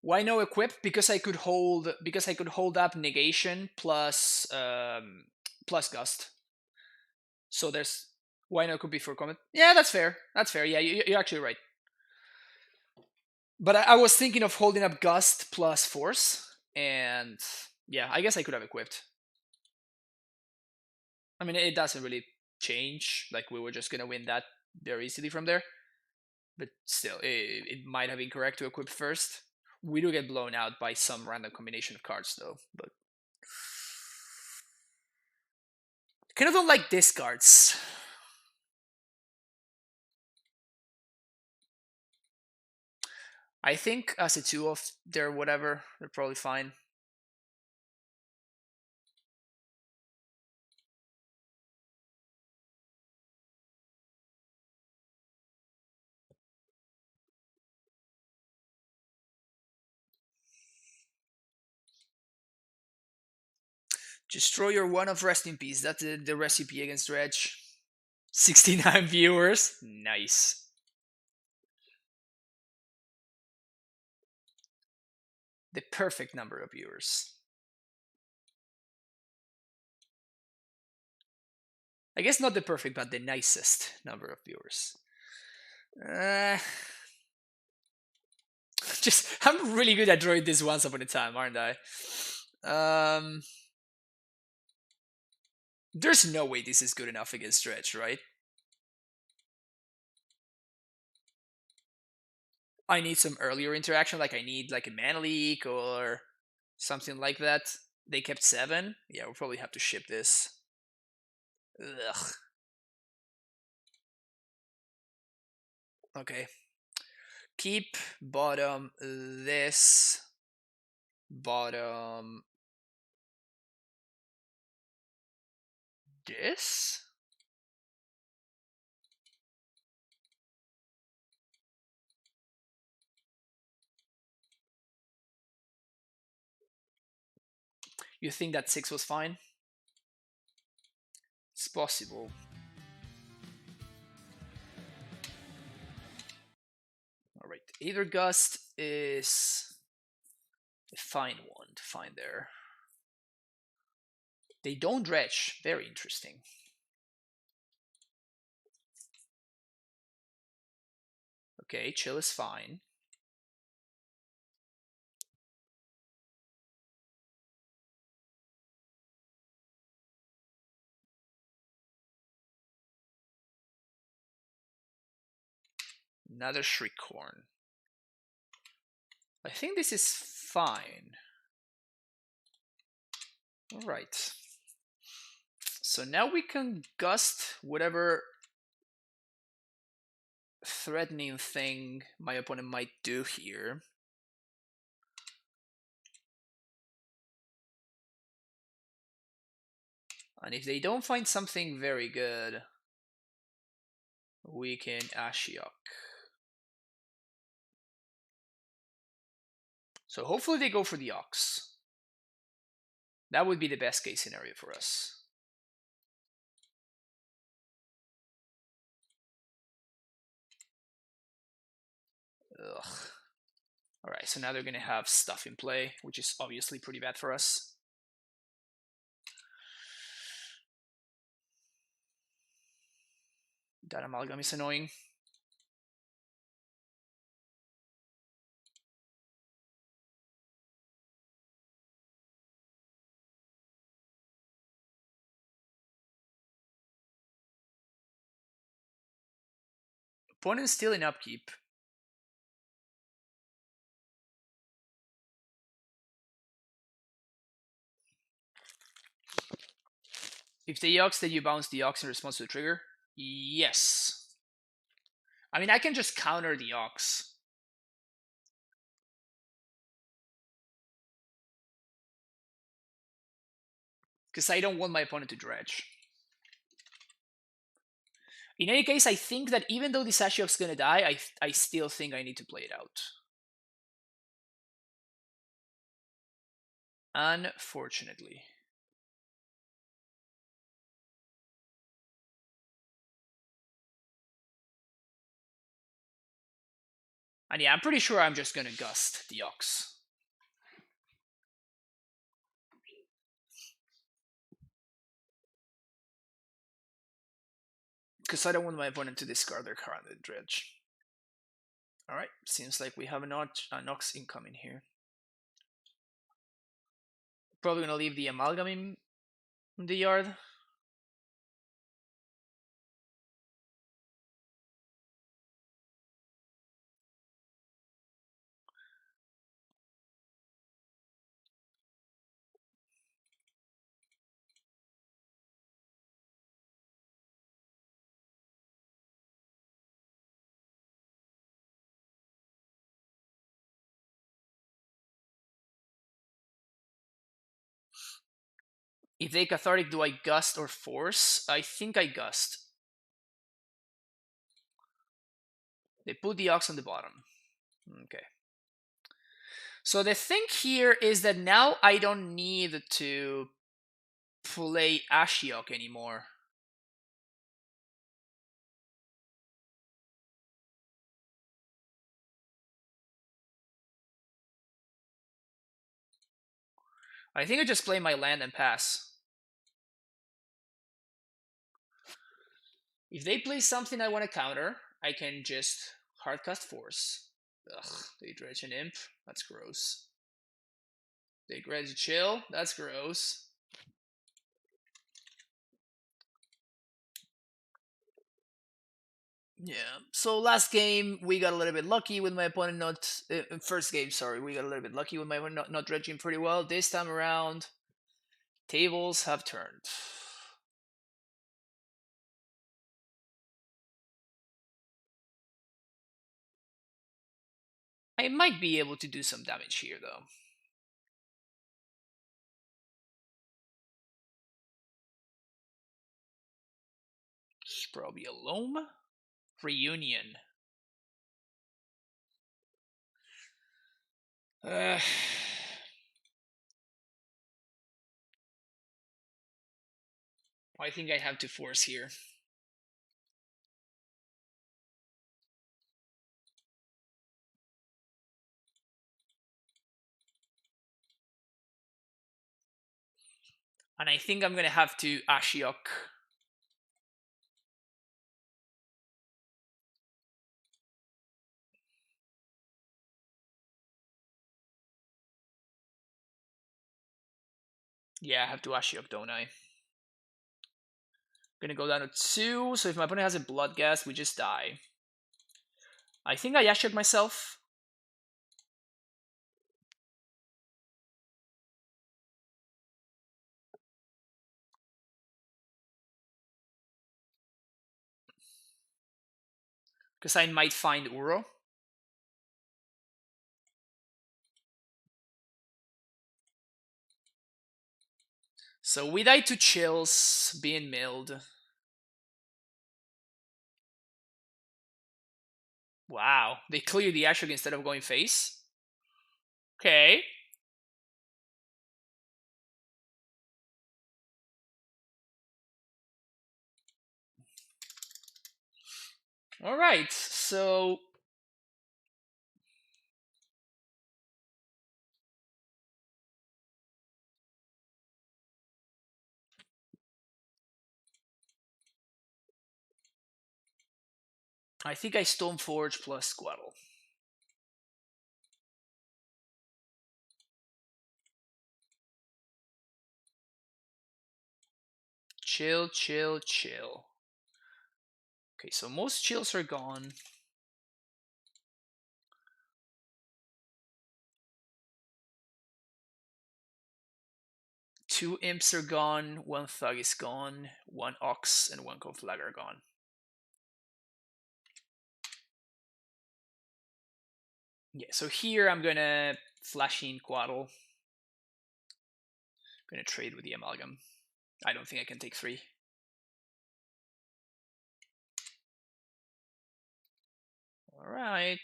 Why no equip? Because I could hold up negation plus plus gust. So there's why no could be for comment. Yeah, that's fair. That's fair. Yeah, you're actually right. But I was thinking of holding up gust plus force, and yeah, I guess I could have equipped. I mean, it doesn't really change. Like we were just gonna win that very easily from there. But still, it might have been correct to equip first. We do get blown out by some random combination of cards, though. But kind of don't like discards. I think as a 2 of their whatever, they're probably fine. Just throw your 1 of rest in peace. That's the recipe against Dredge. 69 viewers. Nice. The perfect number of viewers. I guess not the perfect, but the nicest number of viewers. I'm really good at drawing this once upon a time, aren't I? There's no way this is good enough against Dredge, right? I need some earlier interaction, like I need like a mana leak or something like that. They kept 7. Yeah, we'll probably have to ship this. Ugh. Okay. Keep bottom this. Bottom this? You think that 6 was fine? It's possible. Alright, Aether Gust is a fine one to find there. They don't dredge. Very interesting. Okay, chill is fine. Another Shriekhorn. I think this is fine. Alright. So now we can gust whatever threatening thing my opponent might do here. And if they don't find something very good, we can Ashiok. So hopefully they go for the Ox. That would be the best case scenario for us. Ugh. Alright, so now they're gonna have stuff in play, which is obviously pretty bad for us. That amalgam is annoying. Opponent's still in upkeep. If they Ox, then you bounce the Ox in response to the trigger? Yes. I mean, I can just counter the Ox. Because I don't want my opponent to dredge. In any case, I think that even though this Ashiok's gonna die, I still think I need to play it out. Unfortunately. And yeah, I'm pretty sure I'm just gonna Gust the Ox. Because I don't want my opponent to discard their card on the Dredge. Alright, seems like we have an Ox incoming here. Probably gonna leave the Amalgam in the yard. If they Cathartic, do I Gust or Force? I think I Gust. They put the Ox on the bottom. Okay. So the thing here is that now I don't need to play Ashiok anymore. I think I just play my land and pass. If they play something I want to counter, I can just Hardcast Force. Ugh, they Dredge an Imp. That's gross. They Dredge Chill. That's gross. Yeah. So last game we got a little bit lucky with my opponent not. First game, sorry, we got a little bit lucky with my opponent not dredging pretty well. This time around, tables have turned. I might be able to do some damage here though. It's probably a Loam. Reunion. I think I have to force here. And I think I'm gonna have to Ashiok. Yeah, I have to Ashiok, don't I? Gonna go down to 2, so if my opponent has a Blood Gas, we just die. I think I Ashiok myself. Because I might find Uro. So we die to Chills, being milled. Wow, they clear the Ashiok instead of going face? Okay. Alright, so I think I Stoneforge plus Squaddle. Chill, chill, chill. Okay, so most chills are gone. Two imps are gone, one thug is gone, one ox and one conflag are gone. Yeah, so here I'm gonna flash in Quaddle. Gonna trade with the Amalgam. I don't think I can take 3. Alright.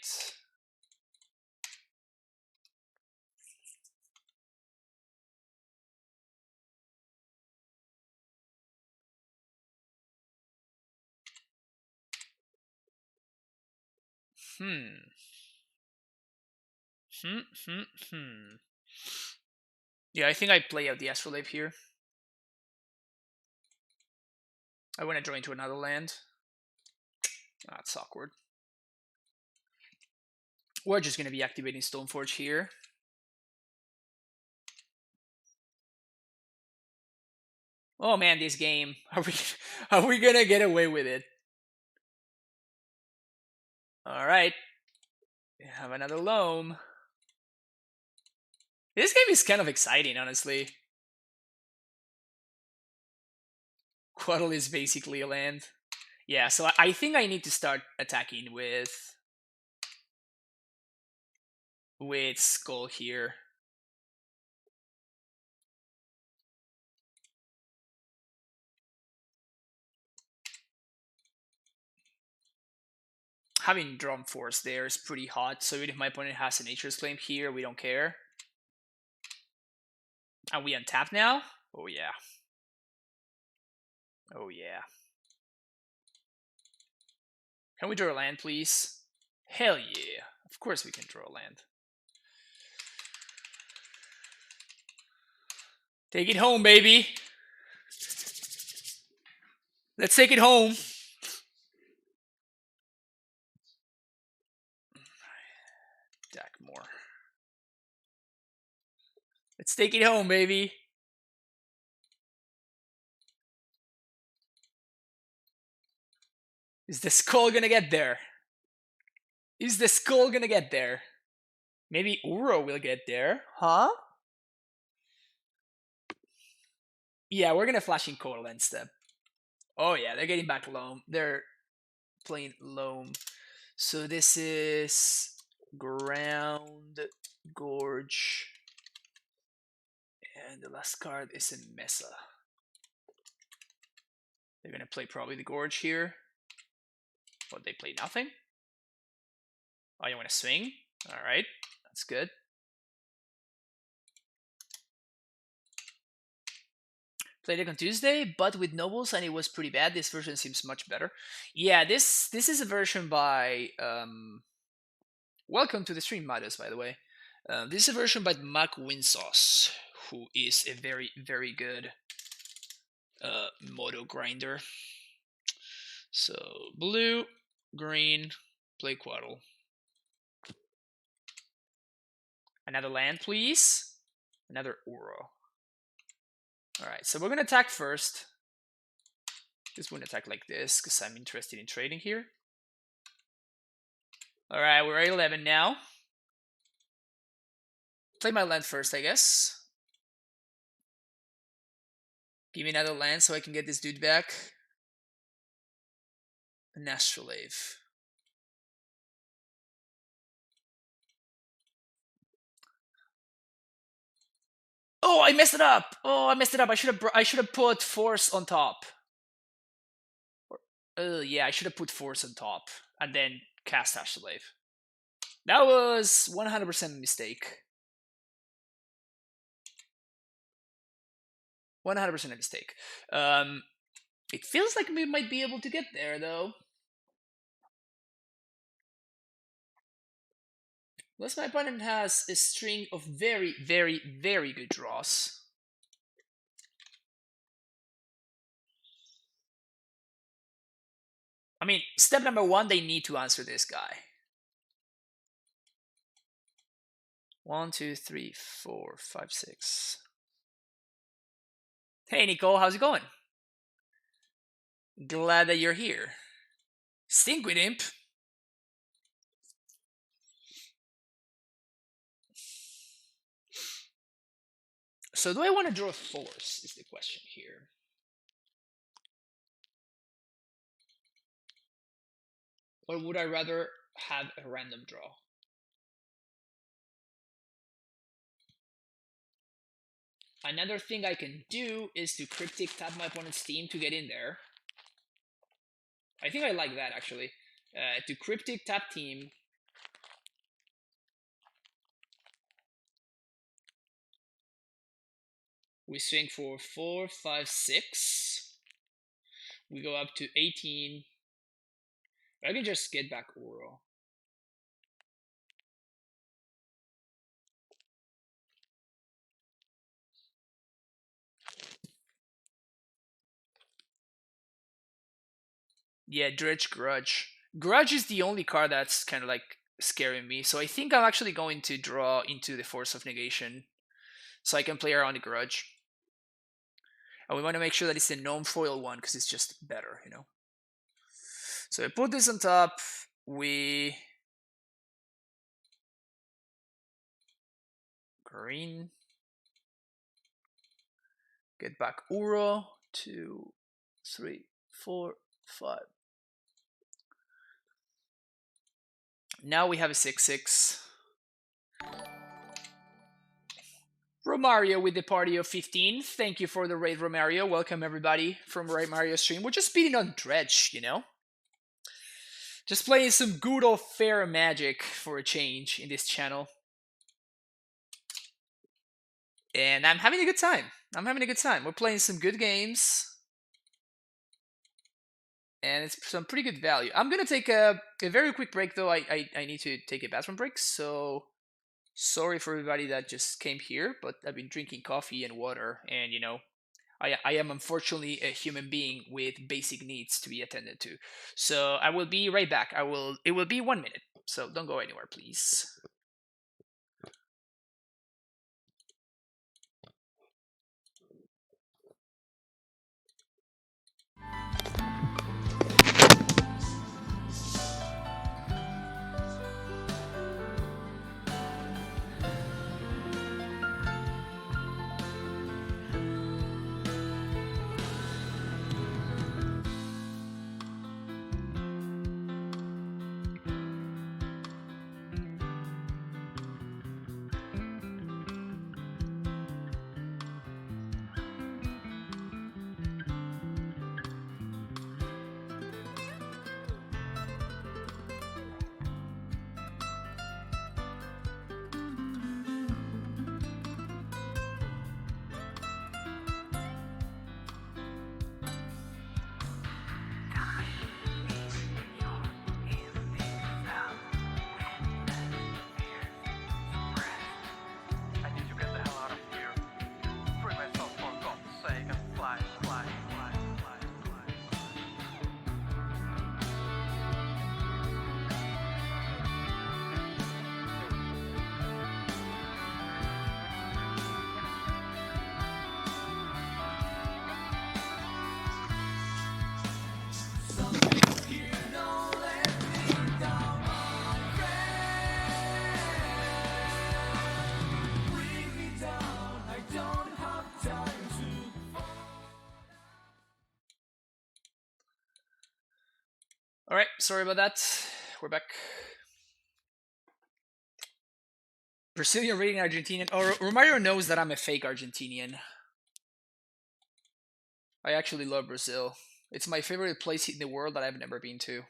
Yeah, I think I play out the Astrolabe here. I want to draw into another land. That's awkward. We're just going to be activating Stoneforge here. Oh man, this game. Are we going to get away with it? Alright. We have another Loam. This game is kind of exciting, honestly. Quaddle is basically a land. Yeah, so I think I need to start attacking with Skull here. Having Drum Force there is pretty hot, so even if my opponent has a Nature's Claim here, we don't care. And we untap now? Oh yeah. Oh yeah. Can we draw a land, please? Hell yeah. Of course we can draw a land. Take it home, baby. Let's take it home. Deck more. Let's take it home, baby. Is the skull gonna get there? Is the skull gonna get there? Maybe Uro will get there. Huh? Yeah, we're gonna flash in Coral instead. Oh yeah, they're getting back Loam. They're playing Loam. So this is Ground, Gorge, and the last card is a Mesa. They're gonna play probably the Gorge here. What, they play nothing? Oh, you want to swing? Alright, that's good. Played it on Tuesday, but with nobles, and it was pretty bad. This version seems much better. Yeah, this is a version by welcome to the stream, Midas, by the way. This is a version by Mac Winsauce, who is a very, very good moto grinder. So blue, green, play Quaddle. Another land, please. Another Uro. Alright, so we're gonna attack first. Just want to attack like this because I'm interested in trading here. Alright, we're at 11 now. Play my land first, I guess. Give me another land so I can get this dude back. An Astrolabe. Oh, I messed it up! Oh, I messed it up. I should have put Force on top. Yeah, I should have put Force on top and then cast Astrolabe. That was 100% a mistake. 100% a mistake. It feels like we might be able to get there, though. Unless my opponent has a string of very, very, very good draws. I mean, step number 1, they need to answer this guy. 1, 2, 3, 4, 5, 6. Hey, Nicole, how's it going? Glad that you're here. Stinkweed Imp. So do I want to draw a force is the question here. Or would I rather have a random draw? Another thing I can do is to Cryptic tap my opponent's team to get in there. I think I like that actually. To Cryptic tap team. We swing for 4, 5, 6. We go up to 18. I can just get back Uro. Yeah, Dredge Grudge. Grudge is the only card that's kind of like scaring me. So I think I'm actually going to draw into the Force of Negation. So I can play around the Grudge. And we want to make sure that it's the non-foil one because it's just better, you know. So I put this on top. We green. Get back Uro. 2, 3, 4, 5. Now we have a 6/6. Romario with the party of 15. Thank you for the raid, Romario. Welcome everybody from Romario stream. We're just beating on Dredge, you know? Just playing some good old fair magic for a change in this channel. And I'm having a good time. We're playing some good games. And it's some pretty good value. I'm going to take a very quick break, though. I need to take a bathroom break. So sorry for everybody that just came here. But I've been drinking coffee and water. And, you know, I am unfortunately a human being with basic needs to be attended to. So I will be right back. It will be 1 minute. So don't go anywhere, please. All right, sorry about that. We're back. Brazilian rating Argentinian. Oh, Romario knows that I'm a fake Argentinian. I actually love Brazil. It's my favorite place in the world that I've never been to.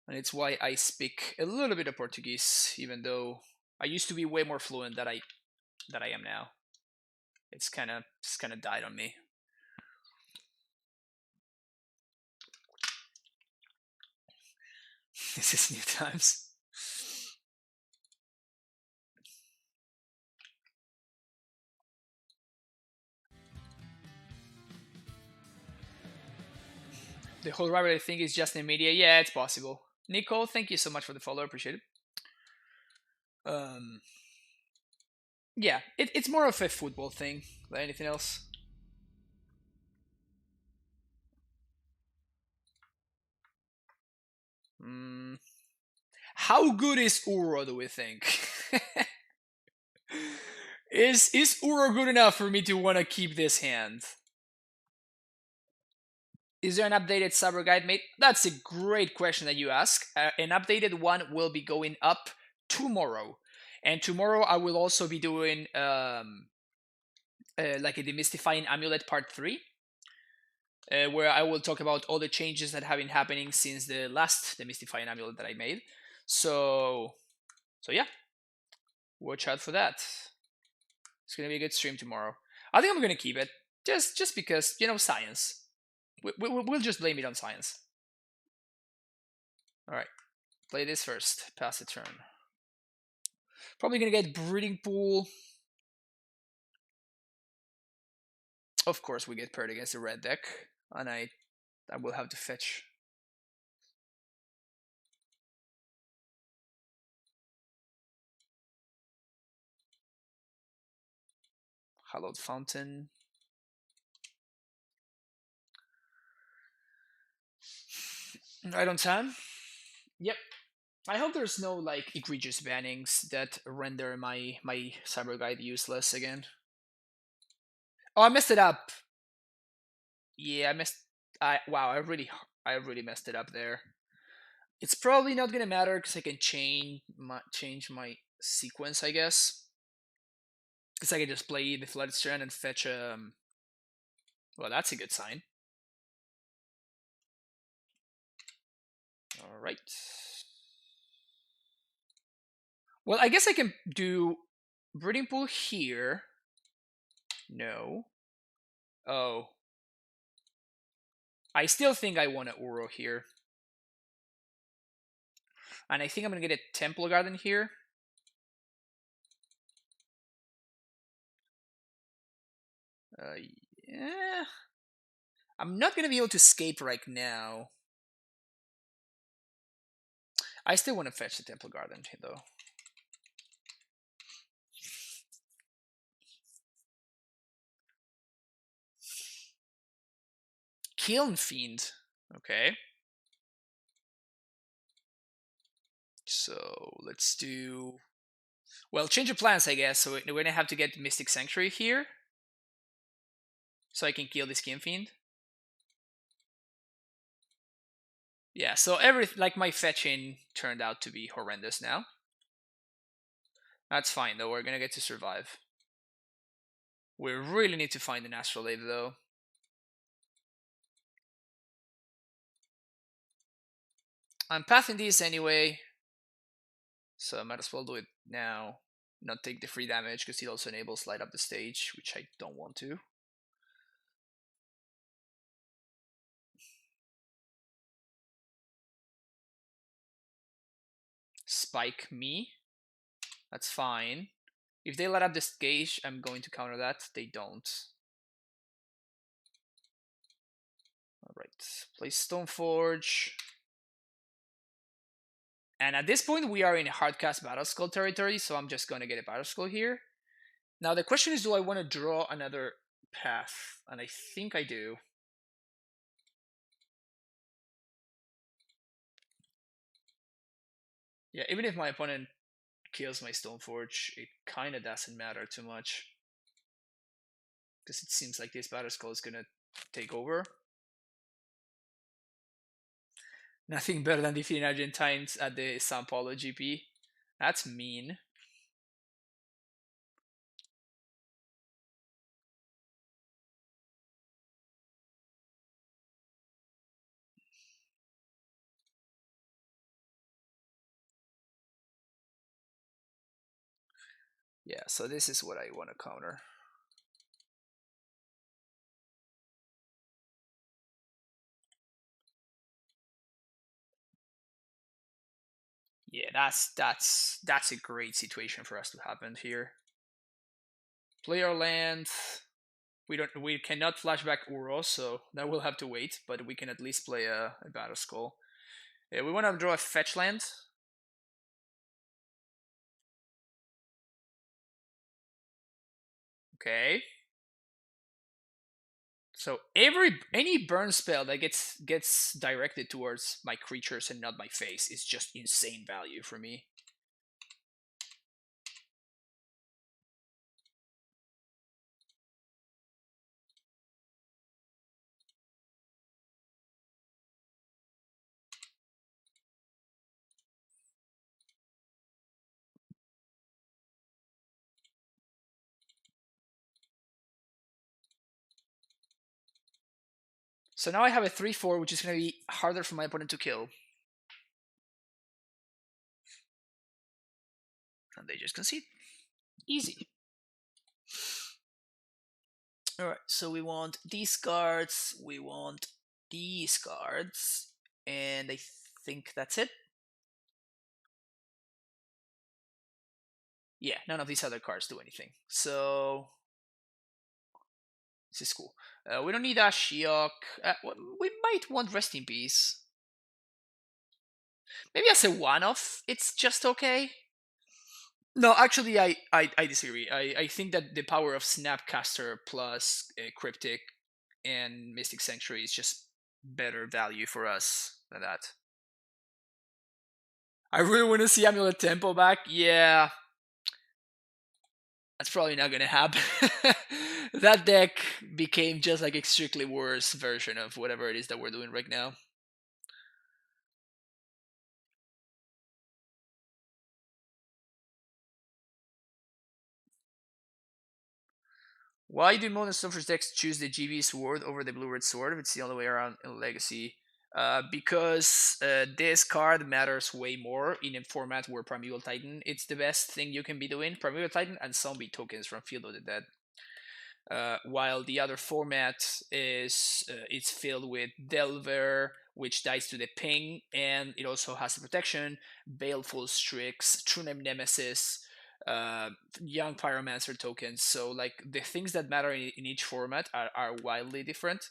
And it's why I speak a little bit of Portuguese, even though I used to be way more fluent than I am now. It's kind of died on me. This is new times. The whole rabbit I think is just in media. Yeah, it's possible. Nico, thank you so much for the follow. Appreciate it. Yeah, it's more of a football thing than anything else. How good is Uro, do we think? Is Uro good enough for me to want to keep this hand? Is there an updated Cyber Guide made? That's a great question that you ask. An updated one will be going up tomorrow. And tomorrow I will also be doing like a Demystifying Amulet Part 3. Where I will talk about all the changes that have been happening since the last Demystifying Amulet that I made. So yeah, watch out for that. It's gonna be a good stream tomorrow. I think I'm gonna keep it just because science. We'll just blame it on science. All right, play this first. Pass the turn. Probably gonna get Breeding Pool. Of course, we get paired against the red deck, and I will have to fetch. Hallowed Fountain. Right on time. Yep. I hope there's no like egregious bannings that render my Cyber Guide useless again. Oh, I messed it up. Yeah, I messed. Wow, I really messed it up there. It's probably not gonna matter because I can change my sequence, I guess. Because I can just play the Flooded Strand and fetch Well, that's a good sign. All right. Well, I guess I can do Breeding Pool here. No. Oh. I still think I want to Uro here. And I think I'm going to get a Temple Garden here. Yeah. I'm not going to be able to escape right now. I still want to fetch the Temple Garden, though. Kiln Fiend. Okay. So let's do... Well, change of plans, I guess. So we're going to have to get Mystic Sanctuary here. So I can kill this Kiln Fiend. Yeah, so like my fetching turned out to be horrendous now. That's fine, though. We're going to get to survive. We really need to find an Astrolabe, though. I'm pathing these anyway, so I might as well do it now. Not take the free damage, because it also enables light up the stage, which I don't want to. Spike me. That's fine. If they light up this gauge, I'm going to counter that. They don't. Alright, play Stoneforge. And at this point, we are in hardcast Battle Skull territory, so I'm just going to get a Battle Skull here. Now, the question is, do I want to draw another path? And I think I do. Yeah, even if my opponent kills my Stoneforge, it kind of doesn't matter too much. Because it seems like this Battle Skull is going to take over. Nothing better than defeating Argentines at the Sao Paulo GP. That's mean. Yeah, so this is what I want to counter. Yeah, that's a great situation for us to happen here. Play our land. We cannot flashback Uro, so that will have to wait, but we can at least play a Battle Skull. Yeah, we want to draw a fetch land. Okay. So any burn spell that gets directed towards my creatures and not my face is just insane value for me. So now I have a 3/4, which is going to be harder for my opponent to kill. And they just concede. Easy. Alright, so we want these cards, we want these cards, and I think that's it. Yeah, none of these other cards do anything. So this is cool. We don't need Ashiok. We might want Rest in Peace. Maybe as a one-off, it's just okay. No, actually, I disagree. I think that the power of Snapcaster plus Cryptic and Mystic Sanctuary is just better value for us than that. I really want to see Amulet Tempo back. Yeah, that's probably not gonna happen. That deck became just like a strictly worse version of whatever it is that we're doing right now. Why do Modern Stoneforge decks choose the GB Sword over the Blue Red Sword if it's the only way around in Legacy? Because this card matters way more in a format where Primeval Titan it's the best thing you can be doing. Primeval Titan and zombie tokens from Field of the Dead. While the other format is it's filled with Delver, which dies to the ping, and it also has the protection, Baleful Strix, True Name Nemesis, Young Pyromancer tokens. So like the things that matter in each format are wildly different,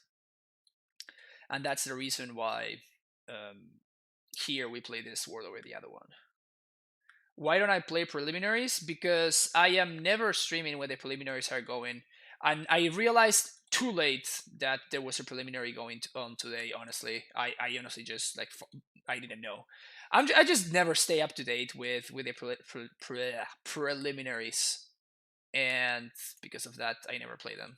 and that's the reason why here we play this word over the other one. Why don't I play preliminaries? Because I am never streaming when the preliminaries are going. And I realized too late that there was a preliminary going on today. Honestly, I honestly just like I didn't know. I just never stay up to date with the preliminaries, and because of that, I never play them.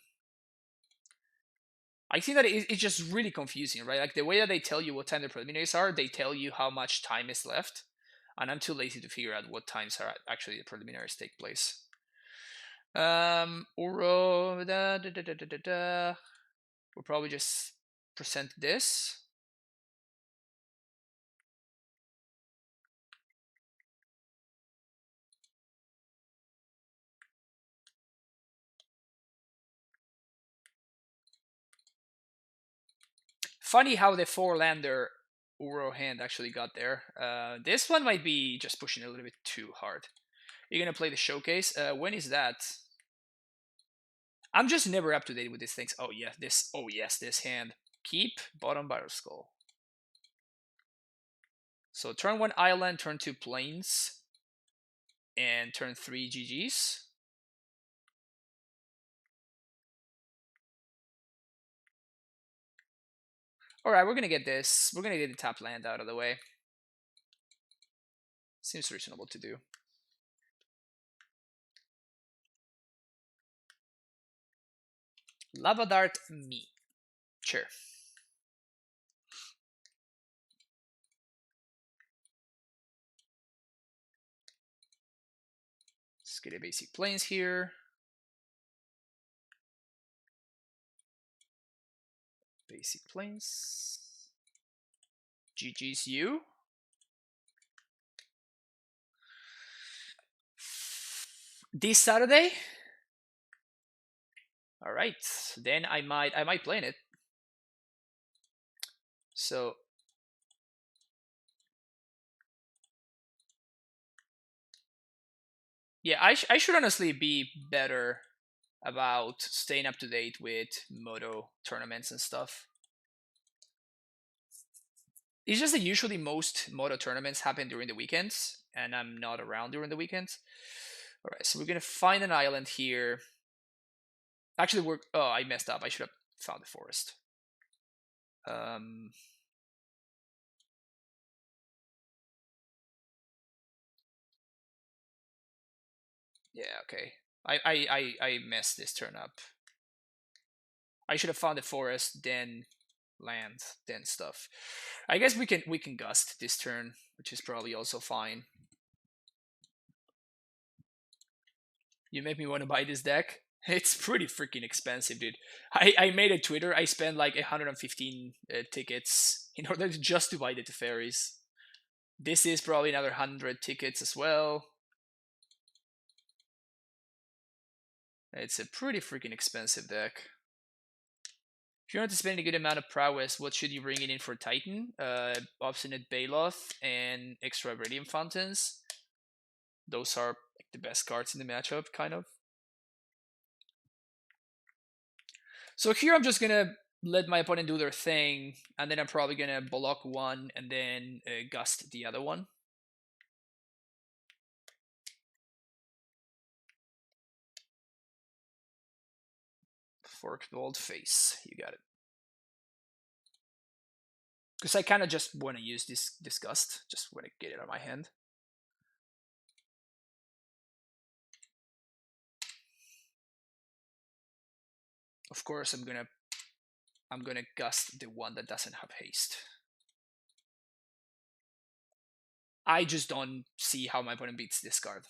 I think that it's just really confusing, right? Like the way that they tell you what time the preliminaries are, they tell you how much time is left, and I'm too lazy to figure out what times are actually the preliminaries take place. Uro, we'll probably just present this. Funny how the 4-lander Uro hand actually got there. This one might be just pushing a little bit too hard. You're gonna play the showcase. When is that? I'm just never up to date with these things. Oh yeah, this. Oh yes, this hand. Keep bottom Battle Skull. So turn 1 island, turn 2 plains, and turn 3 GGs. Alright, we're gonna get this. We're gonna get the top land out of the way. Seems reasonable to do. Lava Dart me. Sure. Let's get a basic plains here. Basic plains. GG's you. This Saturday? Alright. Then I might play in it. So yeah, I should honestly be better about staying up to date with Moto tournaments and stuff. It's just that usually most Moto tournaments happen during the weekends, and I'm not around during the weekends. Alright, so we're gonna find an island here. Actually, oh, I messed up. I should have found the forest. Yeah, okay. I messed this turn up. I should have found the forest, then land, then stuff. I guess we can gust this turn, which is probably also fine. You make me want to buy this deck. It's pretty freaking expensive, dude. I made a Twitter. I spent like 115 tickets in order to just to buy the Teferis. This is probably another 100 tickets as well. It's a pretty freaking expensive deck. If you want to spend a good amount of prowess, what should you bring it in for Titan? Obstinate Baloth and extra Radium Fountains. Those are like the best cards in the matchup, kind of. So here I'm just gonna let my opponent do their thing, and then I'm probably gonna block one and then gust the other one. Forked Bold Face, you got it. Because I kind of just want to use this gust, just want to get it out of my hand. Of course, I'm gonna gust the one that doesn't have haste. I just don't see how my opponent beats this card.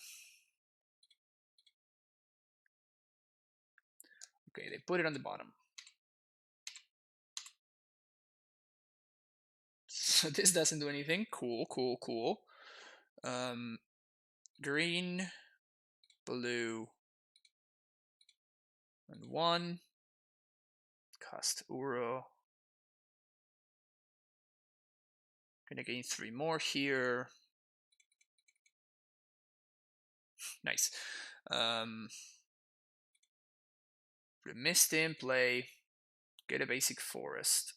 Okay, they put it on the bottom. So this doesn't do anything. Cool, cool, cool. Green, blue, and 1. Cast Uro. Gonna gain 3 more here. Nice. Mist in play. Get a basic forest.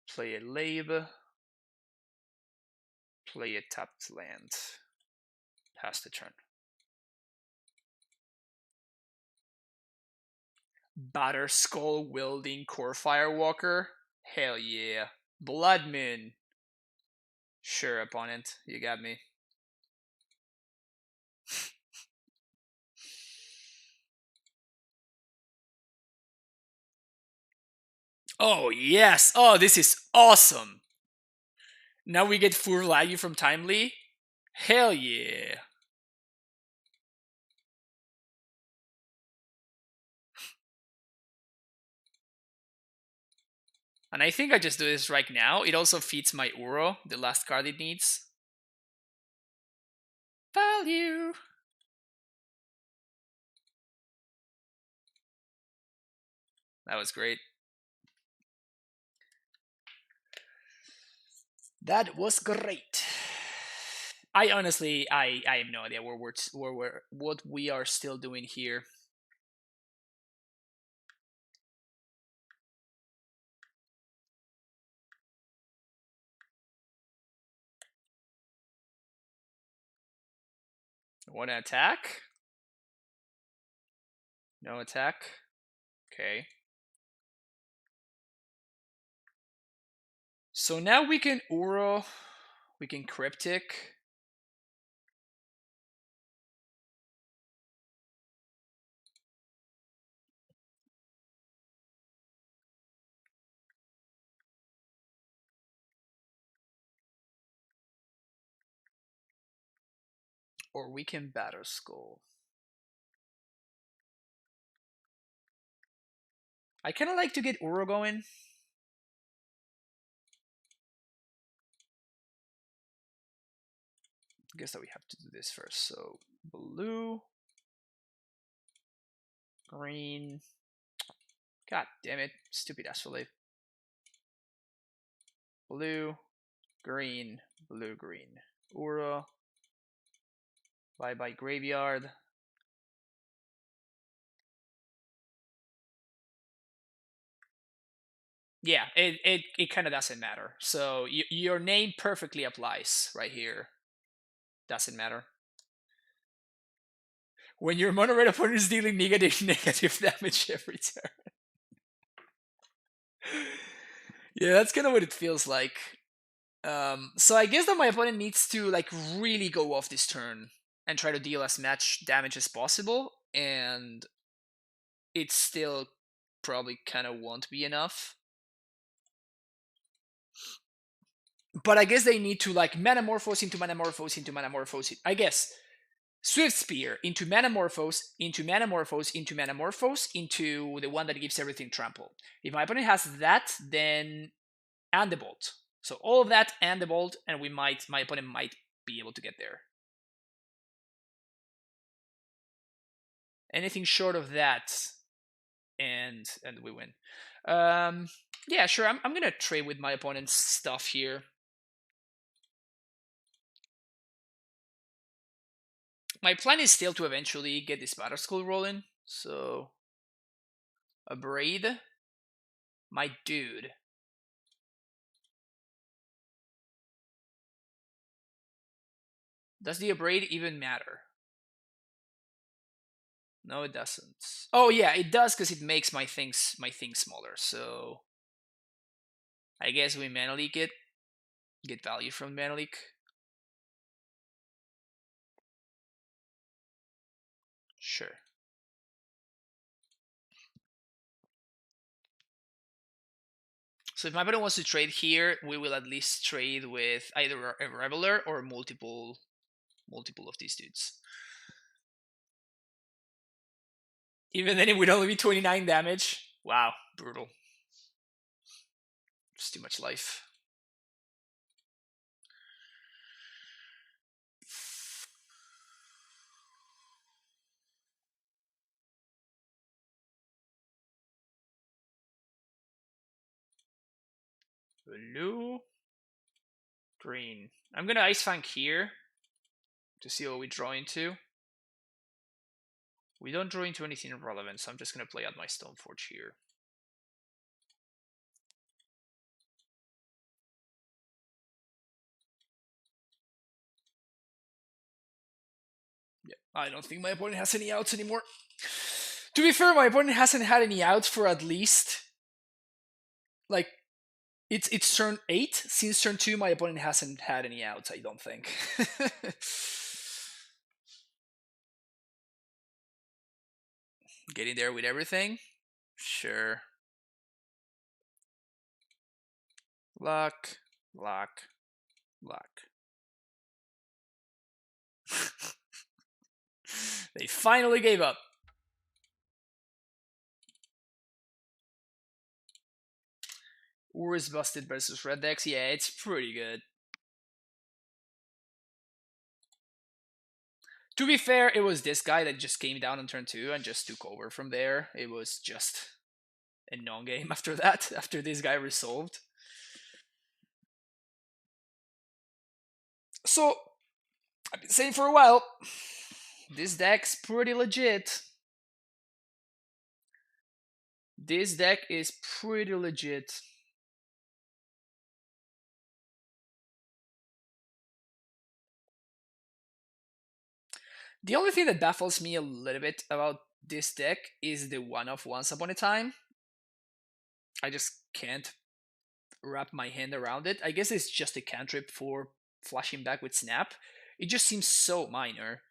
Play a lave. Play a tapped land. Pass the turn. Batterskull Wielding Core Firewalker. Hell yeah. Blood Moon. Sure, opponent. You got me. Oh, yes. Oh, this is awesome. Now we get full value from Timely. Hell yeah. And I think I just do this right now. It also feeds my Uro, the last card it needs. Value. That was great. That was great. I honestly, I have no idea what we are still doing here. Want to attack? No attack. Okay. So now we can Uro, we can Cryptic. Or we can Batterskull. I kind of like to get Uro going. I guess that we have to do this first. So blue, green. God damn it, stupid astrolabe. Blue, green, blue, green. Uro. Bye bye graveyard. Yeah, it kind of doesn't matter. So your name perfectly applies right here. Doesn't matter. When your mono red opponent is dealing negative damage every turn. Yeah, that's kind of what it feels like. So I guess that my opponent needs to like really go off this turn and try to deal as much damage as possible, and it still probably kind of won't be enough. But I guess they need to like Manamorphose into Manamorphose into Manamorphose. I guess Swift Spear into Manamorphose into Manamorphose into Manamorphose into the one that gives everything trample. If my opponent has that, then and the bolt. So all of that and the bolt, and my opponent might be able to get there. Anything short of that, and we win. Yeah, sure. I'm gonna trade with my opponent's stuff here. My plan is still to eventually get this Battle Skull rolling. So, Abrade, my dude. Does the Abrade even matter? No, it doesn't. Oh yeah, it does because it makes my things smaller. So I guess we mana leak it, get value from mana leak. Sure. So if my opponent wants to trade here, we will at least trade with either a Reveler or multiple of these dudes. Even then, it would only be 29 damage. Wow, brutal. Just too much life. Blue, green. I'm gonna Ice Fang here to see what we draw into. We don't draw into anything relevant, so I'm just gonna play out my Stoneforge here. Yeah, I don't think my opponent has any outs anymore. To be fair, my opponent hasn't had any outs for at least like it's turn 8. Since turn 2, my opponent hasn't had any outs, I don't think. Getting there with everything? Sure. Luck, luck, luck. They finally gave up. Urus Busted versus Red Decks. Yeah, it's pretty good. To be fair, it was this guy that just came down on turn 2 and just took over from there. It was just a non-game after that, after this guy resolved. So, I've been saying for a while, this deck's pretty legit. This deck is pretty legit. The only thing that baffles me a little bit about this deck is the one of Once Upon a Time. I just can't wrap my hand around it. I guess it's just a cantrip for flashing back with Snap. It just seems so minor.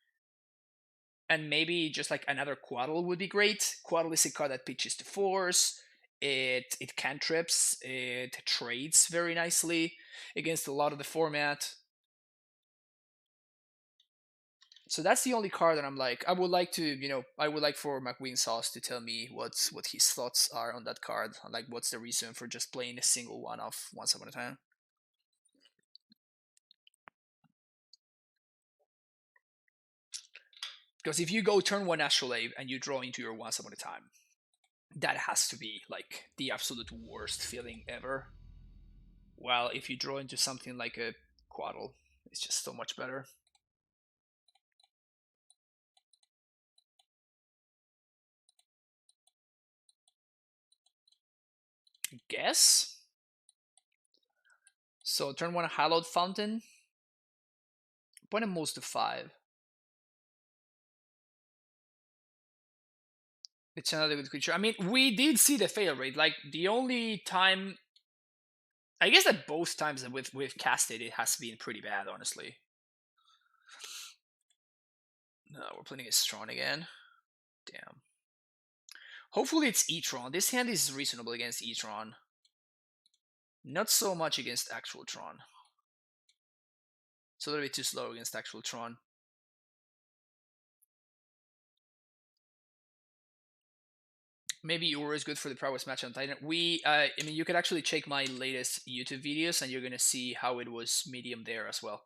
And maybe just like another Quaddle would be great. Quaddle is a card that pitches to force. It cantrips. It trades very nicely against a lot of the format. So that's the only card that I'm like, I would like to, I would like for McQueen Sauce to tell me what his thoughts are on that card. Like, what's the reason for just playing a single one of Once Upon a Time? Because if you go turn 1 Astrolabe and you draw into your Once Upon a Time, that has to be like the absolute worst feeling ever. While if you draw into something like a Quaddle, it's just so much better. Guess? So turn 1 Hallowed Fountain. Opponent moves to 5. It's another good creature. I mean, we did see the fail rate. Like, the only time, I guess that both times that we've casted it has been pretty bad, honestly. No, we're playing against Tron again. Damn. Hopefully it's E-Tron. This hand is reasonable against E-Tron. Not so much against actual Tron. It's a little bit too slow against actual Tron. Maybe Ur is good for the Prowess match on Titan. I mean, you could actually check my latest YouTube videos and you're gonna see how it was medium there as well.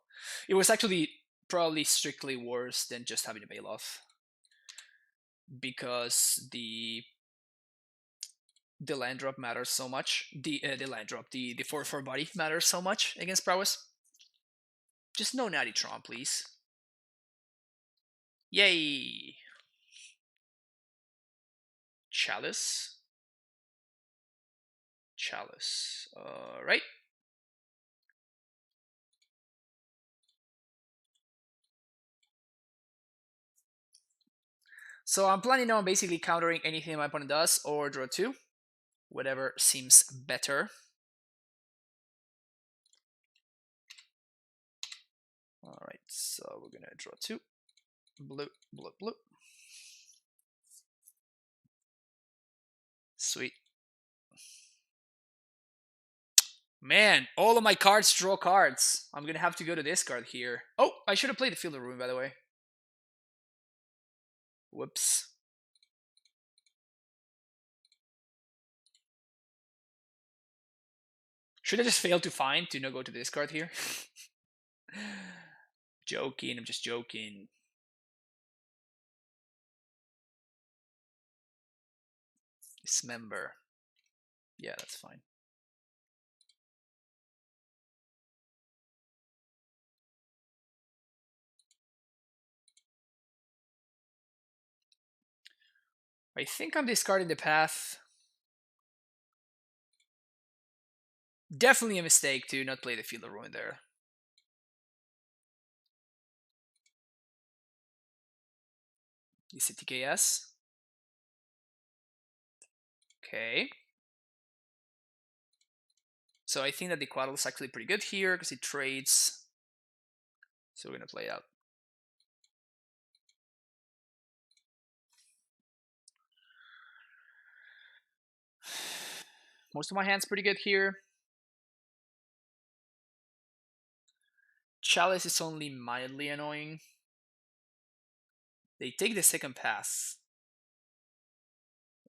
It was actually probably strictly worse than just having a Bailoff, because the land drop matters so much. The land drop, the 4/4 body matters so much against Prowess. Just no Natty Tron, please. Yay! Chalice. Alright. So I'm planning on basically countering anything my opponent does, or draw 2. Whatever seems better. Alright, so we're gonna draw 2. Blue, blue, blue. Sweet. Man, all of my cards draw cards. I'm gonna have to go to discard here. Oh, I should have played the Field of Ruin, by the way. Whoops. Should I just fail to find to not go to discard here? Joking, I'm just joking. Dismember. Yeah, that's fine. I think I'm discarding the path. Definitely a mistake to not play the Field of Ruin there. Is it TKS? Okay. So I think that the Quaddle is actually pretty good here because it trades. So we're gonna play it out. Most of my hand's pretty good here. Chalice is only mildly annoying. They take the second pass.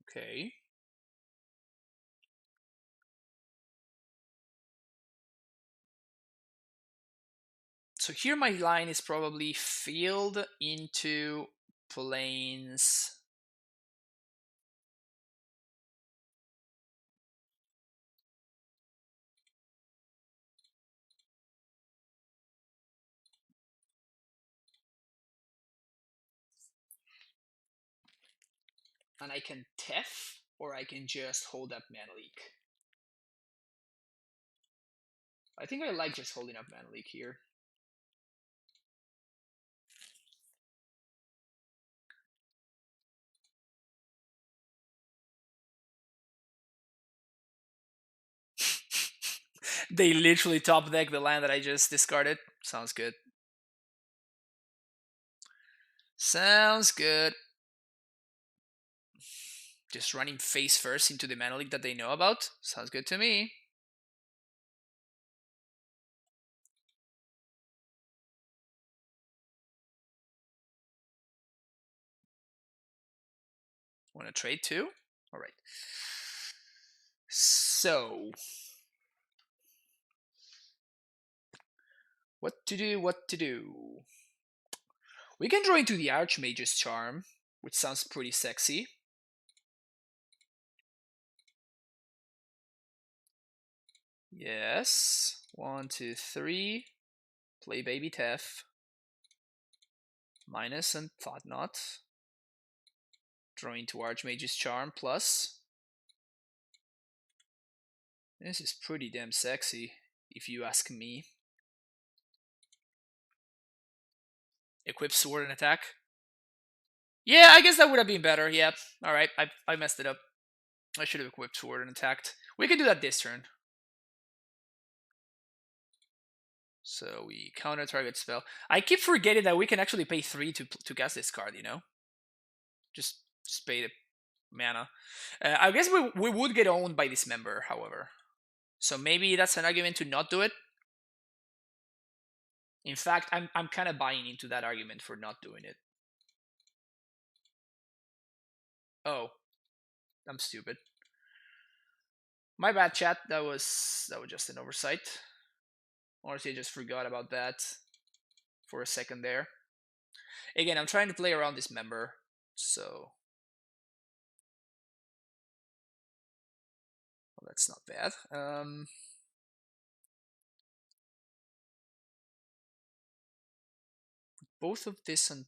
Okay. So here my line is probably field into plains. And I can Tef, or I can just hold up Mana Leak. I think I like just holding up Mana Leak here. They literally top deck the land that I just discarded. Sounds good. Sounds good. Just running face first into the Mana Leak that they know about. Sounds good to me. Want to trade too? All right. So, what to do? We can draw into the Archmage's Charm, which sounds pretty sexy. Yes. 1, 2, 3. Play Baby Tef. Minus and Thought Knot. Draw into Archmage's Charm plus. This is pretty damn sexy, if you ask me. Equip Sword and attack. Yeah, I guess that would have been better. Yeah. All right, I messed it up. I should have equipped Sword and attacked. We can do that this turn. So we counter target spell. I keep forgetting that we can actually pay 3 to cast this card, you know? Just pay the mana. I guess we would get owned by this member, however. So maybe that's an argument to not do it. In fact, I'm kind of buying into that argument for not doing it. Oh, I'm stupid. My bad, chat. That was just an oversight. Honestly, I just forgot about that for a second there. Again, I'm trying to play around this member, so well, that's not bad. Both of this on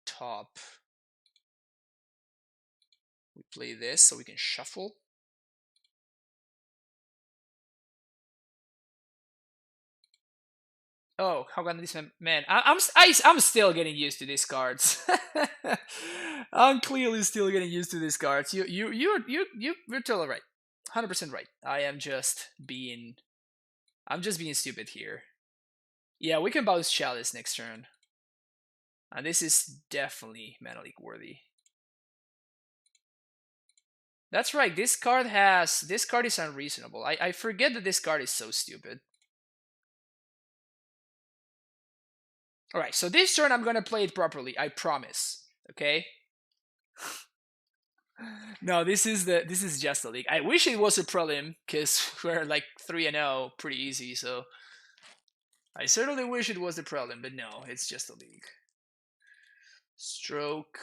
top. We play this so we can shuffle. Oh, how can this man? I'm still getting used to these cards. I'm clearly still getting used to these cards. You're totally right. 100% right. I'm just being stupid here. Yeah, we can bounce Chalice next turn. And this is definitely Mana Leak worthy. That's right. This card is unreasonable. I forget that this card is so stupid. All right, so this turn I'm gonna play it properly. I promise. Okay. No, this is just a league. I wish it was a prelim because we're like 3-0, pretty easy. So I certainly wish it was a prelim, but no, it's just a league. Stroke.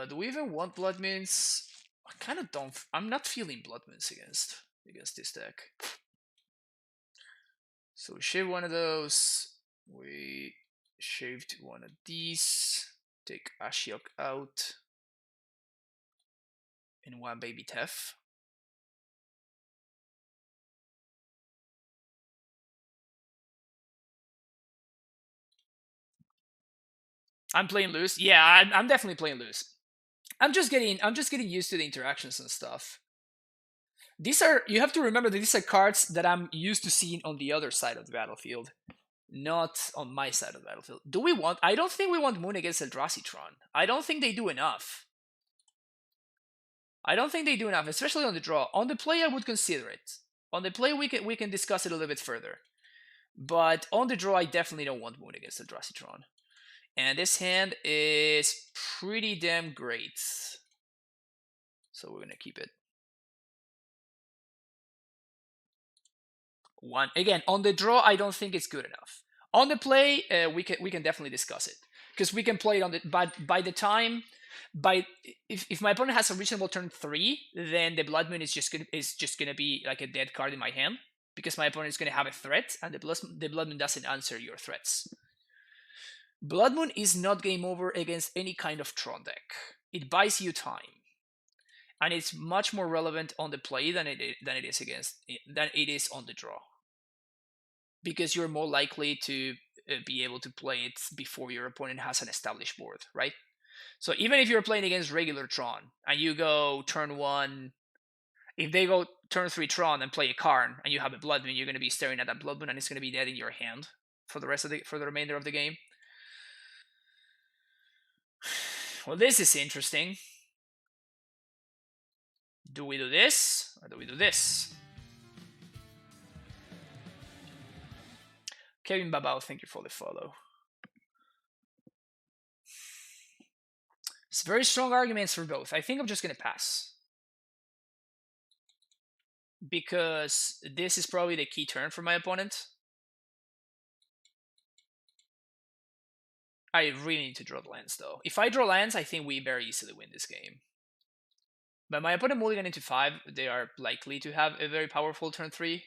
Do we even want Blood Moons? I kind of don't. I'm not feeling Blood Moons against this deck. So we shave one of those. We shaved one of these. Take Ashiok out. And one Baby Tef. I'm playing loose. Yeah, I'm definitely playing loose. I'm just getting used to the interactions and stuff. You have to remember that these are cards that I'm used to seeing on the other side of the battlefield, not on my side of the battlefield. I don't think we want Moon against Eldrazi Tron. I don't think they do enough. Especially on the draw. On the play, I would consider it. On the play, we can discuss it a little bit further. But on the draw, I definitely don't want Moon against Eldrazi Tron. And this hand is pretty damn great. So we're gonna keep it. One again on the draw. I don't think it's good enough. On the play, we can definitely discuss it because we can play it on the. But by the time, if my opponent has a reasonable turn 3, then the Blood Moon is just gonna be like a dead card in my hand because my opponent is gonna have a threat and the Blood Moon doesn't answer your threats. Blood Moon is not game over against any kind of Tron deck. It buys you time, and it's much more relevant on the play than it is on the draw, because you're more likely to be able to play it before your opponent has an established board, right? So even if you're playing against regular Tron and you go turn 1, if they go turn 3 Tron and play a Karn and you have a Blood Moon, you're going to be staring at that Blood Moon and it's going to be dead in your hand for the remainder of the game. Well, this is interesting. Do we do this or do we do this? Kevin Babao, thank you for the follow. It's very strong arguments for both. I think I'm just going to pass, because this is probably the key turn for my opponent. I really need to draw the lands, though. If I draw lands, I think we very easily win this game. But my opponent mulligan into 5, they are likely to have a very powerful turn 3.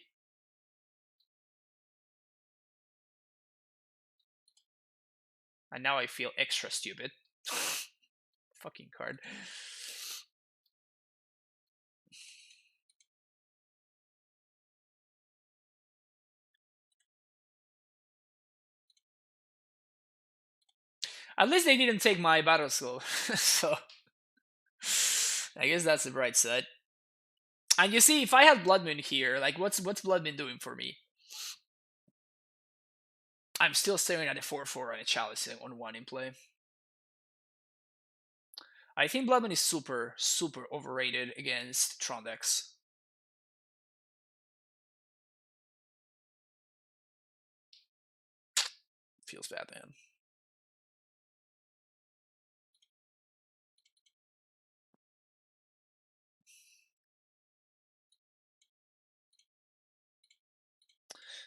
And now I feel extra stupid. Fucking card. At least they didn't take my battle skill, so I guess that's the bright side. And you see, if I had Blood Moon here, like what's Blood Moon doing for me? I'm still staring at a 4/4 and a Chalice on 1 in play. I think Blood Moon is super overrated against Tron decks. Feels bad, man.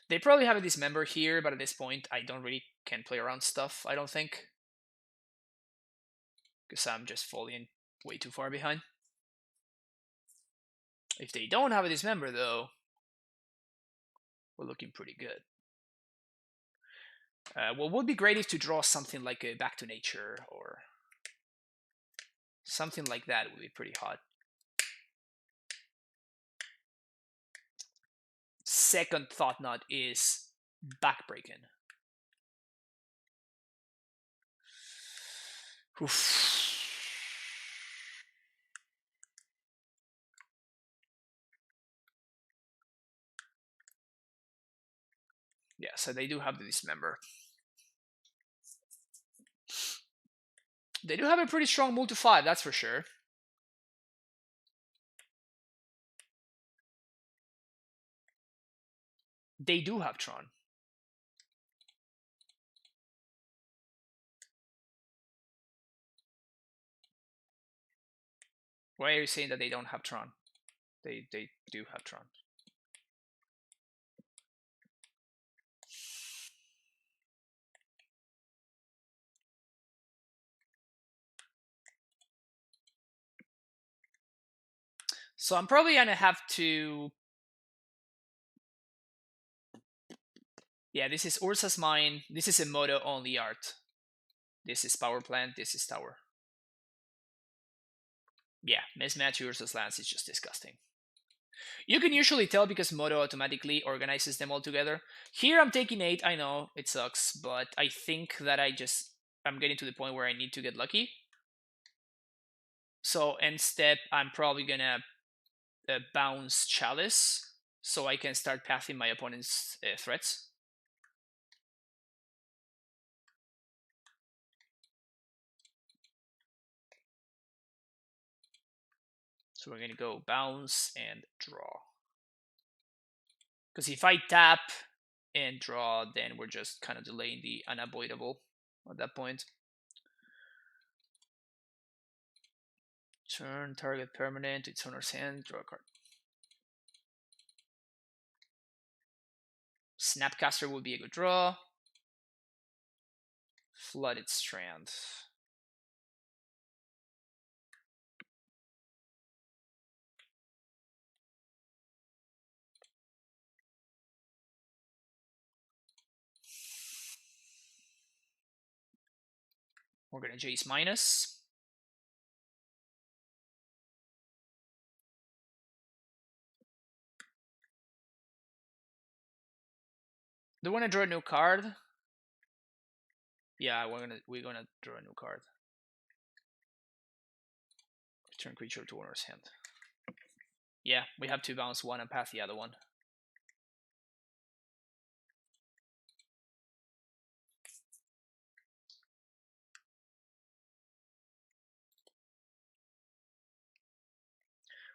They probably have a Dismember here, but at this point, I don't really can play around stuff, I don't think. Because I'm just falling way too far behind. If they don't have a Dismember, though, we're looking pretty good. What would be great is to draw something like a Back to Nature, or something like that would be pretty hot. Second Thought Knot is backbreaking. Oof. Yeah, so they do have the Dismember. They do have a pretty strong move to 5, that's for sure. They do have Tron. Why are you saying that they don't have Tron? They do have Tron. So I'm probably gonna have to... Yeah, this is Ursa's Mine. This is a Moto only art. This is Power Plant. This is Tower. Yeah, mismatch Ursa's lands is just disgusting. You can usually tell because Moto automatically organizes them all together. Here I'm taking 8, I know, it sucks, but I think that I'm getting to the point where I need to get lucky. So end step, I'm probably gonna bounce Chalice, so I can start pathing my opponent's threats. So we're gonna go bounce and draw. Because if I tap and draw, then we're just kind of delaying the unavoidable at that point. Turn target permanent, it's owner's hand, draw a card. Snapcaster would be a good draw. Flooded Strand. We're gonna Jace minus. Do we want to draw a new card? Yeah, we're gonna draw a new card. Return creature to owner's hand. Yeah, we have to bounce one and path the other one.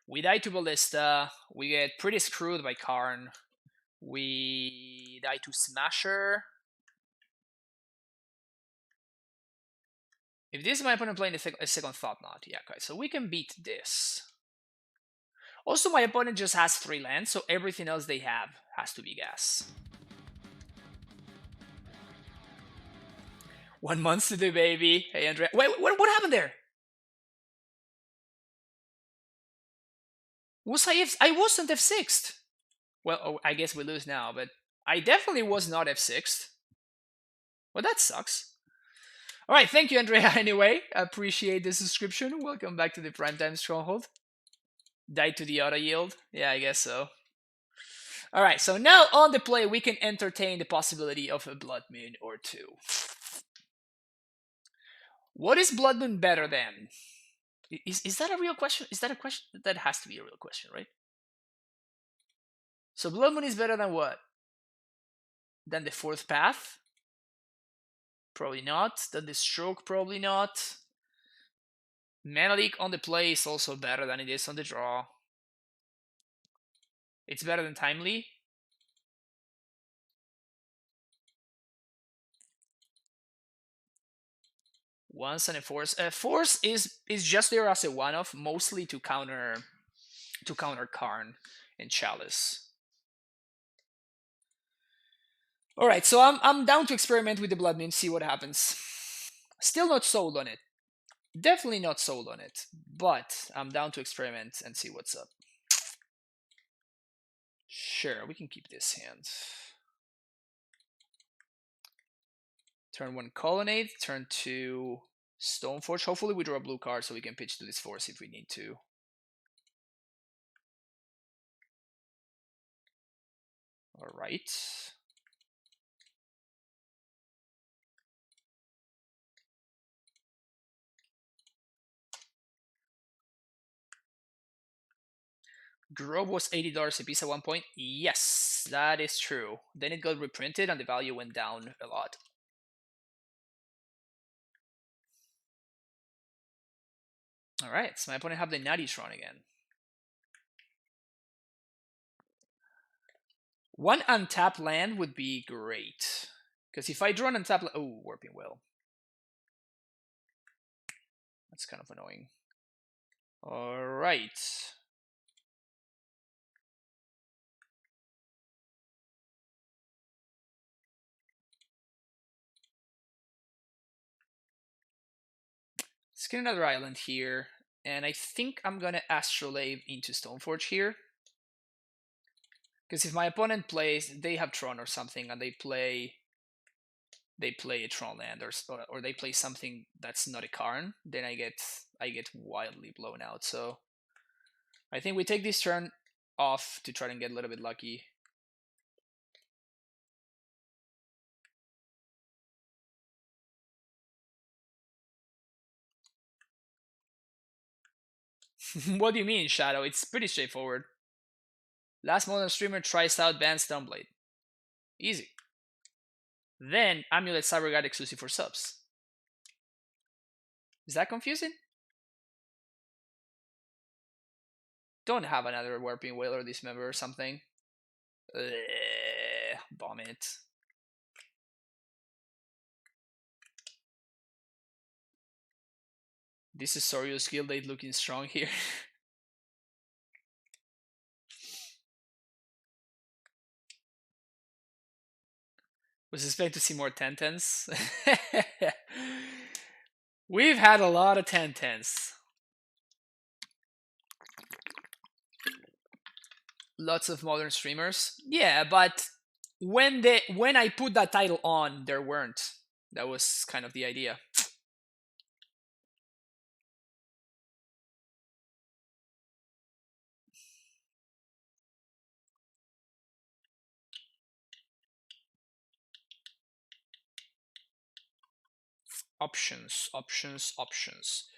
We die to Ballista. We get pretty screwed by Karn. We die to Smasher. If this is my opponent playing a second Thought Knot, yeah, okay, so we can beat this. Also, my opponent just has 3 lands, so everything else they have has to be gas. 1 month to do, baby. Hey, Andrea. Wait, what happened there? I wasn't F6'd. Well, oh, I guess we lose now, but I definitely was not F6'd. Well, that sucks. All right, thank you, Andrea, anyway. Appreciate the subscription. Welcome back to the Primetime Stronghold. Died to the auto yield? Yeah, I guess so. All right, so now on the play, we can entertain the possibility of a Blood Moon or 2. What is Blood Moon better than? Is that a real question? Is that a question? That has to be a real question, right? So Blood Moon is better than what? Than the Fourth Path? Probably not. Than the Stroke? Probably not. Mana Leak on the play is also better than it is on the draw. It's better than Timely. Once and a Force. Force is just there as a one-off, mostly to counter Karn and Chalice. All right, so I'm down to experiment with the Blood Moon, see what happens. Still not sold on it. Definitely not sold on it, but I'm down to experiment and see what's up. Sure, we can keep this hand. Turn 1 Colonnade, turn 2 Stoneforge. Hopefully we draw a blue card so we can pitch to this Force if we need to. Alright. Grove was $80 a piece at one point. Yes, that is true. Then it got reprinted and the value went down a lot. Alright, so my opponent have the Natty Tron again. One untapped land would be great. Because if I draw an untapped land... Oh, Warping Will. That's kind of annoying. Alright. Let's get another island here. And I think I'm going to Astrolabe into Stoneforge here. Because if my opponent plays, they have Tron or something, and they play a Tron land, or they play something that's not a Karn, then I get wildly blown out. So I think we take this turn off to try and get a little bit lucky. What do you mean, Shadow? It's pretty straightforward. Last modern streamer tries out Bant Stoneblade. Easy. Then Amulet Cyberguide exclusive for subs. Is that confusing? Don't have another Warping Whale or Dismember or something. Bomb it. This is Sorio's Guild 8 looking strong here. Was expecting to see more 10-10s. We've had a lot of 10-10s. Lots of modern streamers. Yeah, but when I put that title on, there weren't. That was kind of the idea. Options, options, options.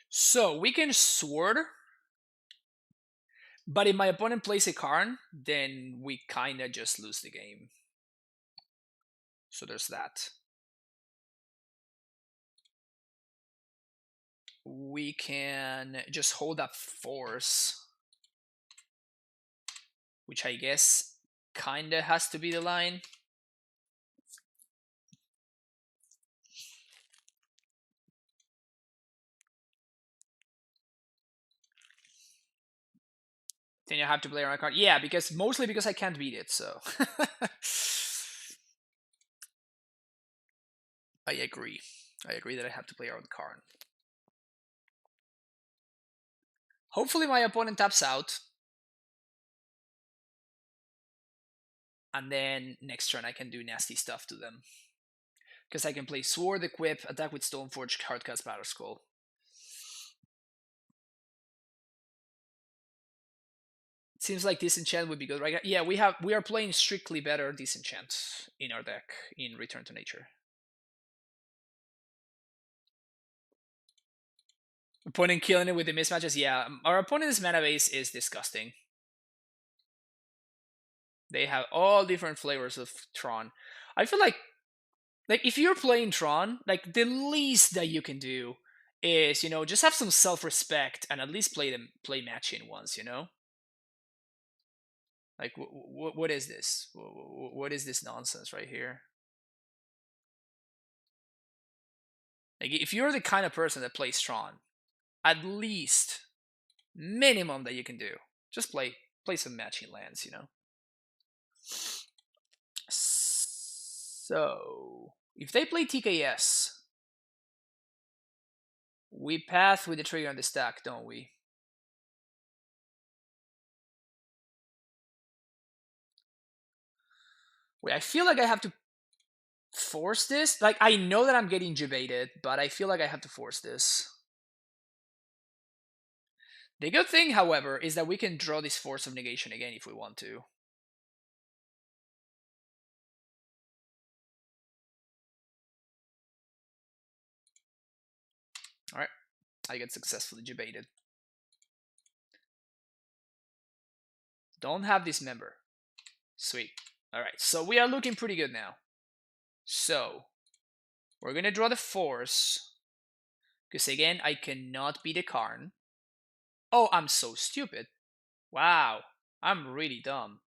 So we can Sword, but if my opponent plays a Karn, then we kind of just lose the game. So there's that. We can just hold up Force, which I guess kind of has to be the line. Then you have to play around card. Yeah, mostly because I can't beat it, so. I agree. I agree that I have to play around Karn. Hopefully my opponent taps out. And then next turn I can do nasty stuff to them. Because I can play Sword, Equip, attack with Stoneforge, Hardcast Batterskull. It seems like Disenchant would be good, right? Yeah, we are playing strictly better Disenchant in our deck in Return to Nature. Opponent killing it with the mismatches. Yeah, our opponent's mana base is disgusting. They have all different flavors of Tron. I feel like if you're playing Tron, like the least that you can do is just have some self-respect and at least play matching once. Like what is this? What is this nonsense right here? Like if you're the kind of person that plays Tron, at least minimum that you can do, just play some matching lands. So if they play TKS, we path with the trigger on the stack, don't we? Wait, I feel like I have to force this. Like I know that I'm getting debated, but I feel like I have to force this. The good thing, however, is that we can draw this Force of Negation again if we want to. Alright, I get successfully debated. Don't have this member. Sweet. Alright, so we are looking pretty good now. So, we're gonna draw the Force. Because again, I cannot be the Karn. Oh, I'm so stupid. Wow, I'm really dumb.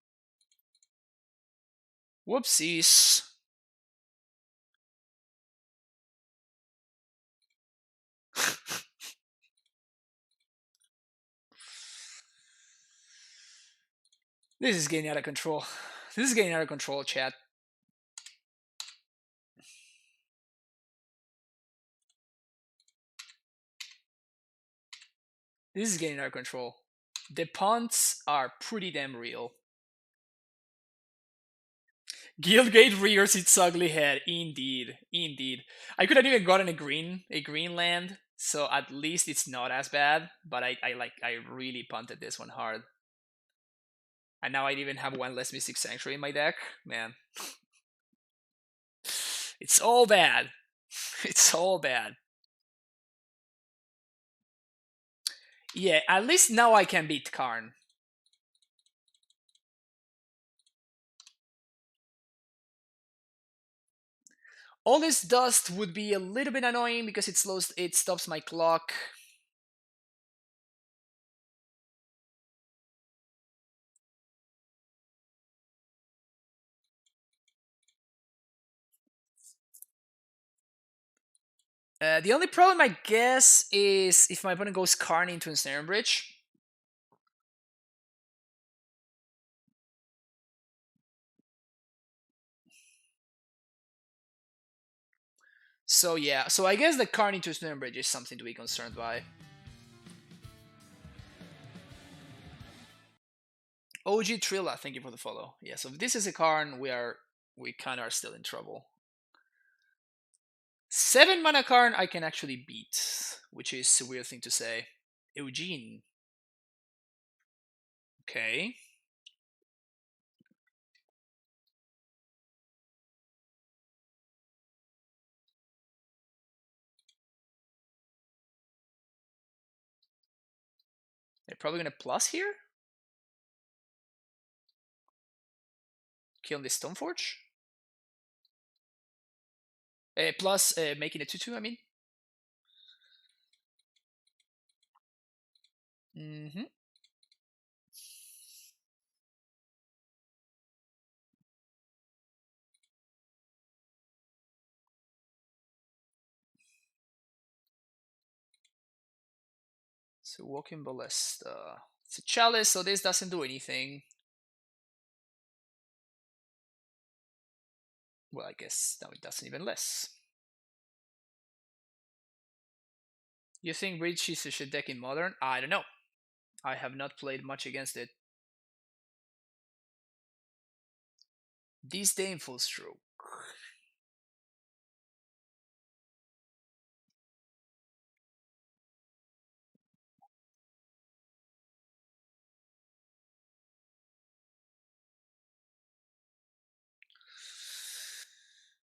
Whoopsies. This is getting out of control. This is getting out of control, chat. This is getting out of control. The punts are pretty damn real. Guildgate rears its ugly head. Indeed, indeed. I could have even gotten a green land, so at least it's not as bad. But I really punted this one hard. And now I even have one less Mystic Sanctuary in my deck. Man, it's all bad. It's all bad. Yeah, at least now I can beat Karn. All this dust would be a little bit annoying because it stops my clock. The only problem, I guess, is if my opponent goes Karn into Ensnare Bridge. So yeah, so I guess the Karn into Ensnare Bridge is something to be concerned by. OG Trilla, thank you for the follow. Yeah, so if this is a Karn, we kind of are still in trouble. 7 mana Karn I can actually beat, which is a weird thing to say. Eugene. Okay. They're probably gonna plus here? Killing this Stoneforge? Plus making it 2-2, I mean. Mm-hmm. So Walking Ballista. It's a Chalice, so this doesn't do anything. Well, I guess now it doesn't even less. You think Bridge is a deck in Modern? I don't know. I have not played much against it. Disdainful Stroke.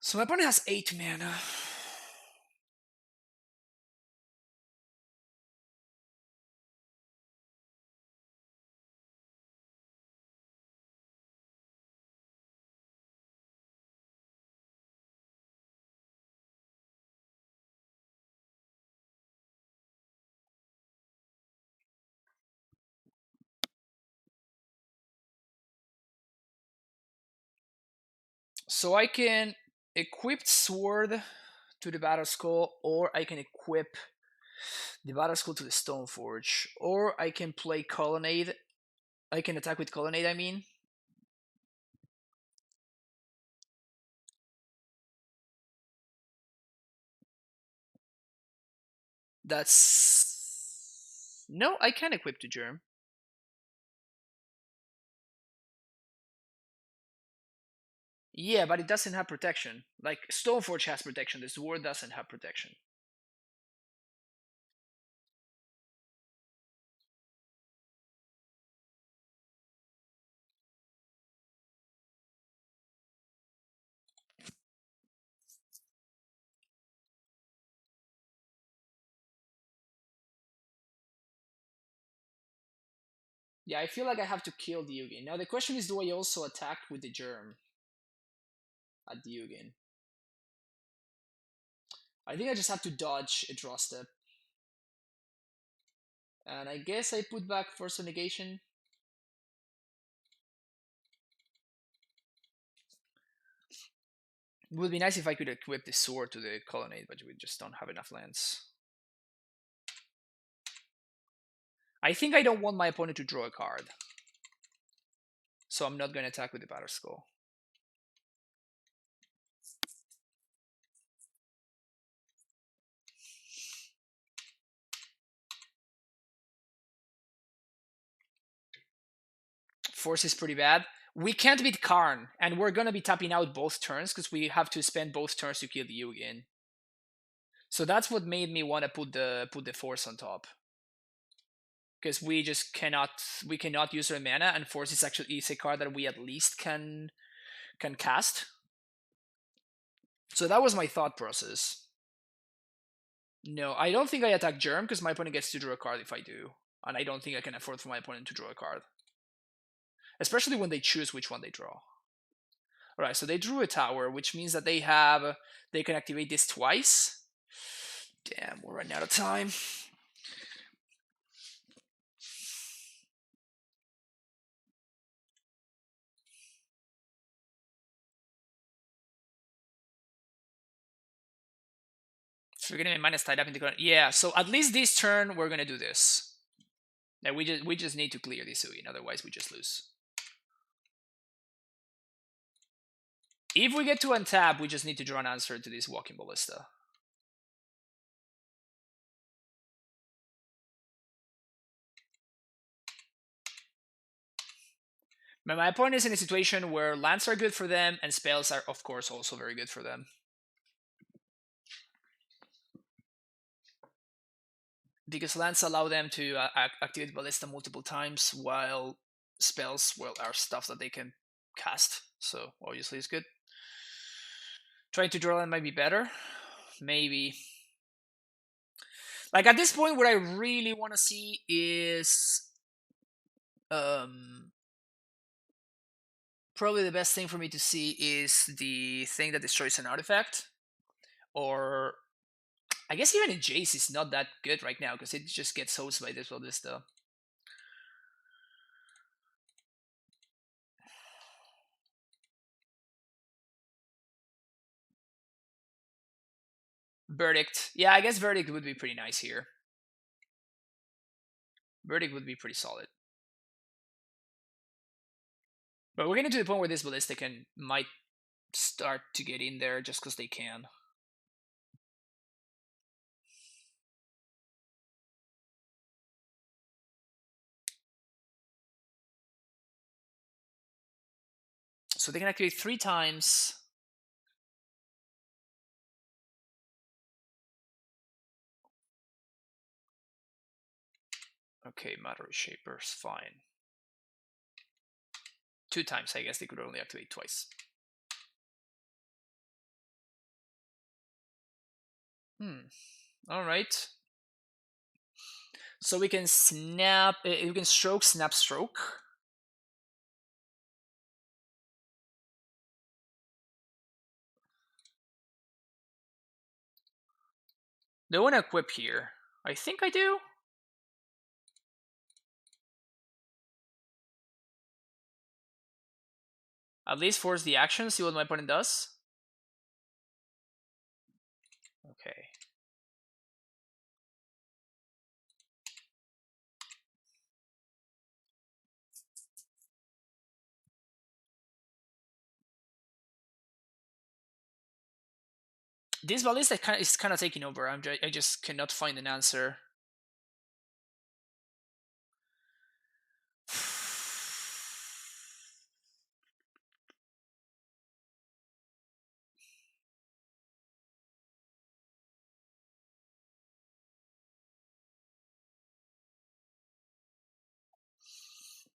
So my opponent has 8 mana. So I can equip Sword to the Battle Skull, or I can equip the Battle Skull to the Stoneforge, or I can play Colonnade. I can attack with Colonnade, I mean. That's... No, I can equip to Germ. Yeah, but it doesn't have protection. Like, Stoneforge has protection, the Sword doesn't have protection. Yeah, I feel like I have to kill the Yugi. Now the question is, do I also attack with the Germ at the Yugi? I think I just have to dodge a draw step. And I guess I put back Force of Negation. It would be nice if I could equip the sword to the colonnade, but we just don't have enough lands. I think I don't want my opponent to draw a card. So I'm not going to attack with the Battle Skull. Force is pretty bad. We can't beat Karn, and we're going to be tapping out both turns because we have to spend both turns to kill the Yugi. So that's what made me want to put the Force on top. Because we just cannot use our mana, and Force is a card that we at least can cast. So that was my thought process. No, I don't think I attack Germ because my opponent gets to draw a card if I do, and I don't think I can afford for my opponent to draw a card, especially when they choose which one they draw. All right, so they drew a tower, which means that they can activate this twice. Damn, we're running out of time. So we're gonna be minus tied up in the current. Yeah, so at least this turn we're gonna do this. Now we just need to clear this Ugin, otherwise we just lose. If we get to untap, we just need to draw an answer to this Walking Ballista. But my opponent is in a situation where lands are good for them, and spells are, of course, also very good for them. Because lands allow them to activate Ballista multiple times, while spells, well, are stuff that they can cast. So, obviously, it's good. Trying to draw land might be better. Maybe. Like, at this point, what I really want to see is... probably the best thing for me to see is the thing that destroys an artifact. Or... I guess even a Jace is not that good right now, because it just gets hosed by this Ballista. Verdict. Yeah, I guess Verdict would be pretty nice here. Verdict would be pretty solid. But we're getting to the point where this Ballista might start to get in there just because they can. So they can activate 3 times. Okay, Matter Shapers, fine. 2 times, I guess they could only activate twice. Alright. So we can snap, we can stroke, snap, stroke. Do I want to equip here? I think I do. At least force the action, see what my opponent does. Okay. This ballista is kind of taking over. I just cannot find an answer.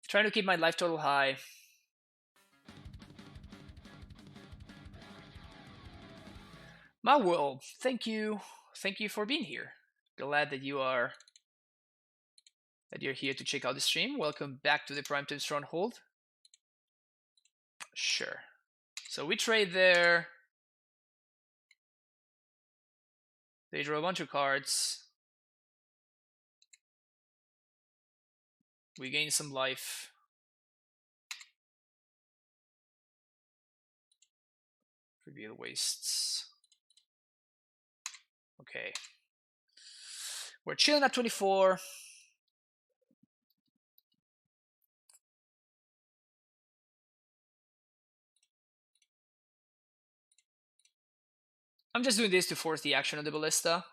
Trying to keep my life total high. My will, thank you for being here. Glad that you're here to check out the stream. Welcome back to the Primetime Stronghold. Sure. So we trade there. They draw a bunch of cards. We gain some life. Reveal wastes. Okay. We're chilling at 24. I'm just doing this to force the action of the ballista.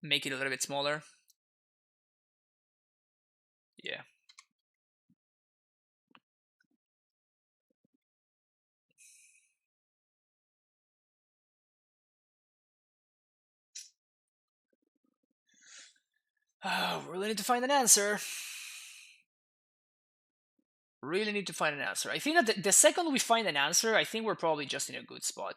Make it a little bit smaller. Yeah. Oh, really need to find an answer. Really need to find an answer. I think that the second we find an answer, I think we're probably just in a good spot.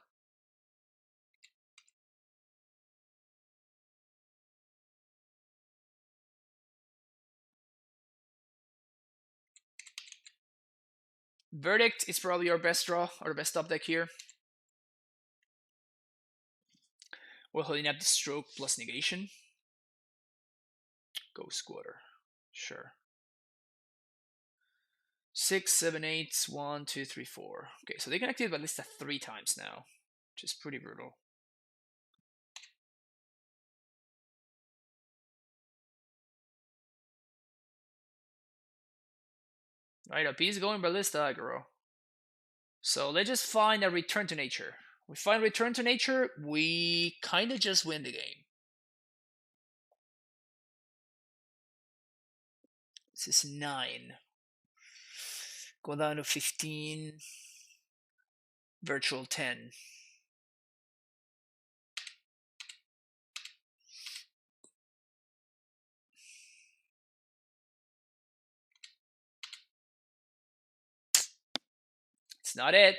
Verdict is probably our best draw, our best top deck here. We're holding up the stroke plus negation. Go squatter. Sure. 6, 7, 8, 1, 2, 3, 4. Okay, so they can activate Ballista 3 times now, which is pretty brutal. Right, a piece going Ballista aggro. So let's just find a return to nature. We find return to nature, we kind of just win the game. This is 9. Go down to 15. Virtual 10. It's not it.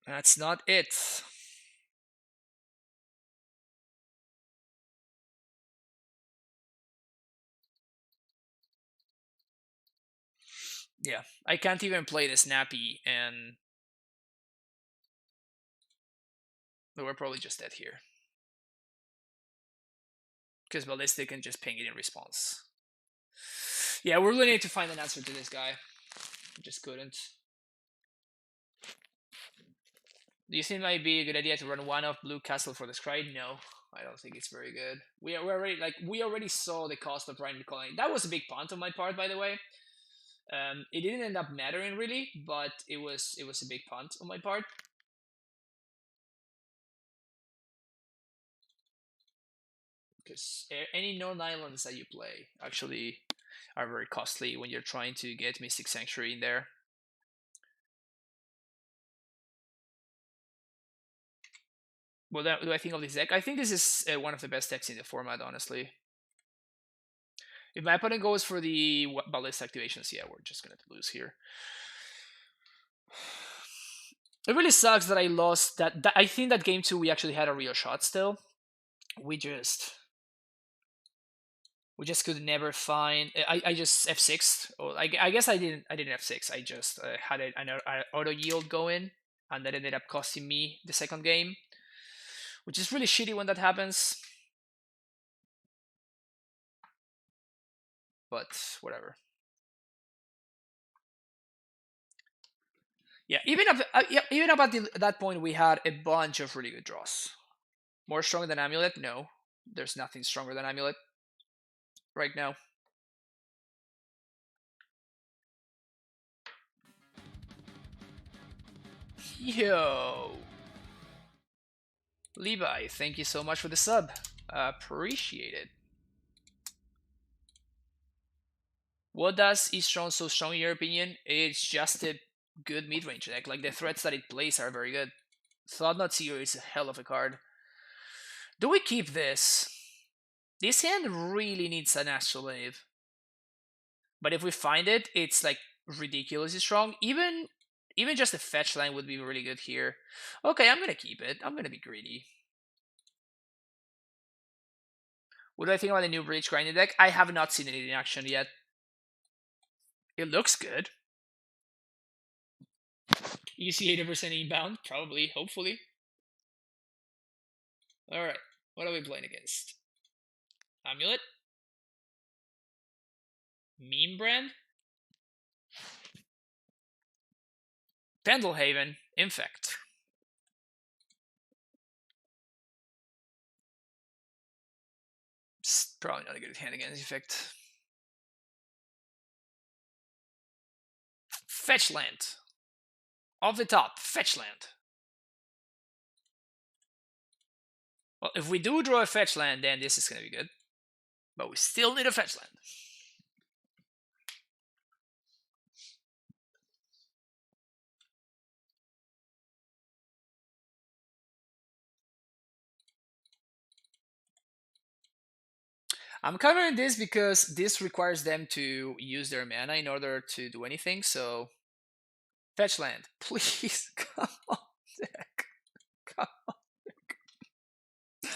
That's not it. Yeah, I can't even play the snappy, and we're probably just dead here. Because Ballistic can just ping it in response. Yeah, we're really need to find an answer to this guy. Just couldn't. Do you think it might be a good idea to run one off blue castle for the scry? No, I don't think it's very good. We already saw the cost of running the colony. That was a big punt on my part, by the way. It didn't end up mattering really, but it was a big punt on my part. Because any known islands that you play actually are very costly when you're trying to get Mystic Sanctuary in there. What do I think of this deck? I think this is one of the best decks in the format, honestly. If my opponent goes for the Ballista activations, yeah, we're just going to lose here. It really sucks that I lost that. I think that game 2 we actually had a real shot still. We just could never find. I just F6. Or I guess I didn't F6. I just had an auto yield going, and that ended up costing me the second game, which is really shitty when that happens. But whatever. Yeah, even up at that point, we had a bunch of really good draws. More stronger than Amulet? No, there's nothing stronger than Amulet right now. Yo, Levi, thank you so much for the sub. Appreciate it. What does East Tron so strong in your opinion? It's just a good mid-range deck. Like the threats that it plays are very good. Thought Not Seer is a hell of a card. Do we keep this? This hand really needs an Astrolabe. But if we find it, it's like ridiculously strong. Even just a fetch line would be really good here. Okay, I'm gonna keep it. I'm gonna be greedy. What do I think about the new Breach grinding deck? I have not seen it in action yet. It looks good. You see 80% inbound? Probably, hopefully. Alright, what are we playing against? Amulet? Meme Brand? Pendelhaven? Infect. It's probably not a good hand against Infect. Fetch land. Off the top, fetch land. Well, if we do draw a fetch land, then this is going to be good. But we still need a fetch land. I'm covering this because this requires them to use their mana in order to do anything, so... Fetch land. Please, come on, deck. Come on, deck.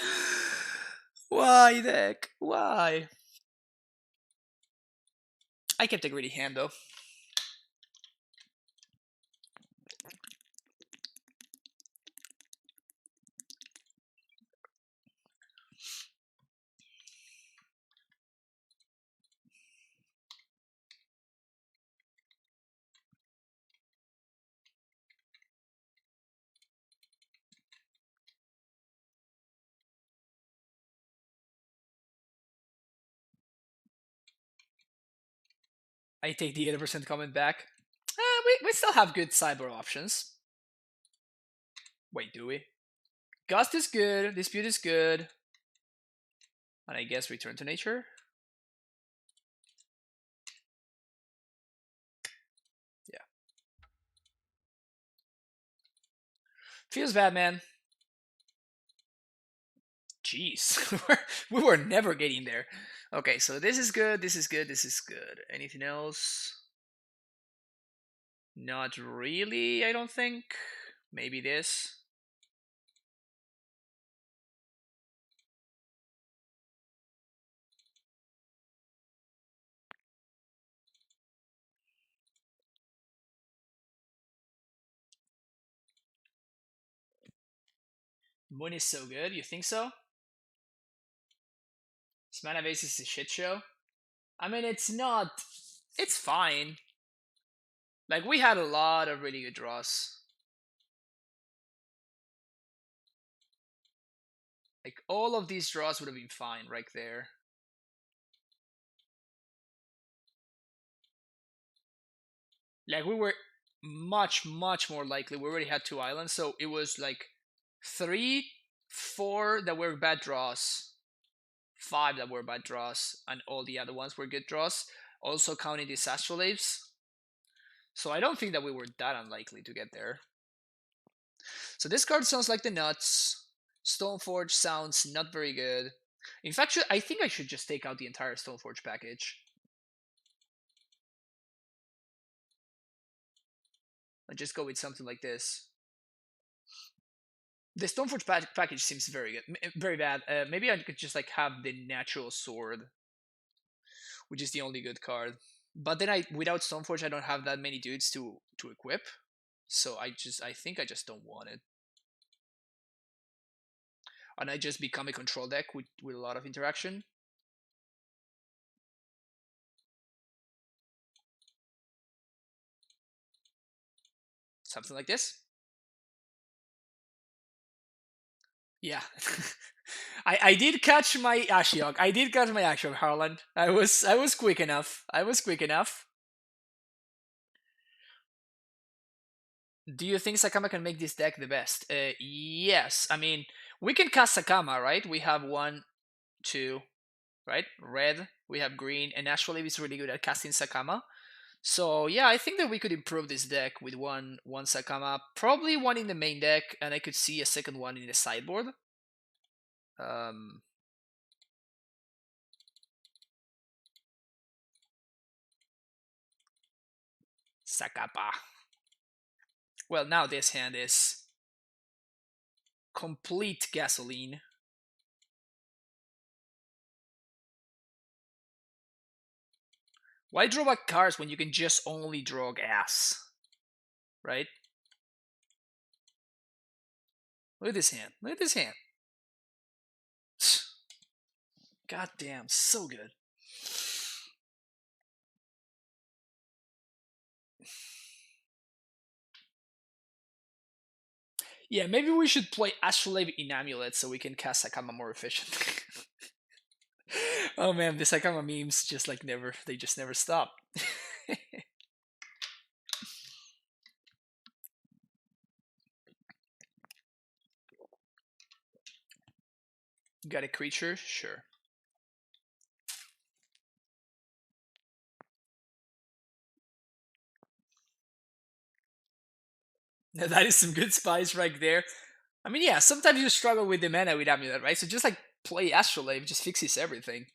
Why, deck? Why? I kept a greedy hand, though. I take the 80% comment back. We still have good cyber options. Wait, do we? Gust is good, Dispute is good. And I guess Return to Nature? Yeah. Feels bad, man. Jeez. We were never getting there. Okay, so this is good, this is good, this is good. Anything else? Not really, I don't think. Maybe this. Moon is so good, you think so? This mana base is a shit show. I mean, it's not. It's fine. Like, we had a lot of really good draws. Like, all of these draws would have been fine right there. Like, we were much, much more likely. We already had 2 islands, so it was like 3, 4 that were bad draws, 5 that were bad draws, and all the other ones were good draws. Also counting these Astrolabes. So I don't think that we were that unlikely to get there. So this card sounds like the nuts. Stoneforge sounds not very good. In fact, I think I should just take out the entire Stoneforge package. And just go with something like this. The Stoneforge package seems very good, very bad. Maybe I could just like have the natural sword, which is the only good card. But then without Stoneforge, I don't have that many dudes to equip. So I think I just don't want it. And I just become a control deck with a lot of interaction. Something like this. Yeah. I did catch my Ashiok. I did catch my Ashiok, Harlan. I was quick enough. I was quick enough. Do you think Sakama can make this deck the best? Yes. I mean, we can cast Sakama, right? We have one, two, right? Red. We have green, and Astrolabe is really good at casting Sakama. So yeah, I think that we could improve this deck with one Sakama, probably one in the main deck, and I could see a second one in the sideboard. Um, Sakapa. Well, now this hand is complete gasoline. Why draw back cards when you can just only draw gas? Right? Look at this hand. Look at this hand. God damn, so good. Yeah, maybe we should play Astrolabe in Amulet so we can cast Sakama more efficiently. Oh man, the Sakama memes just like never, they just never stop. Got a creature? Sure. That is some good spice right there. I mean, yeah, sometimes you struggle with the mana with Amulet, right? So just like play Astrolabe, just fixes everything.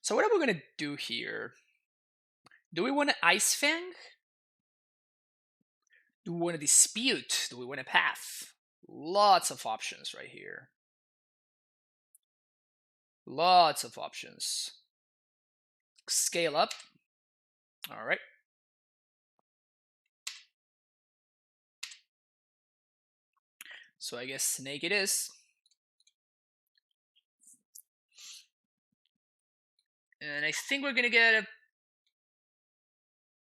So what are we gonna do here? Do we want to Ice Fang? Do we want to Dispute? Do we want to Path? Lots of options right here. Lots of options. Scale up. All right. So I guess Snake it is. And I think we're gonna get a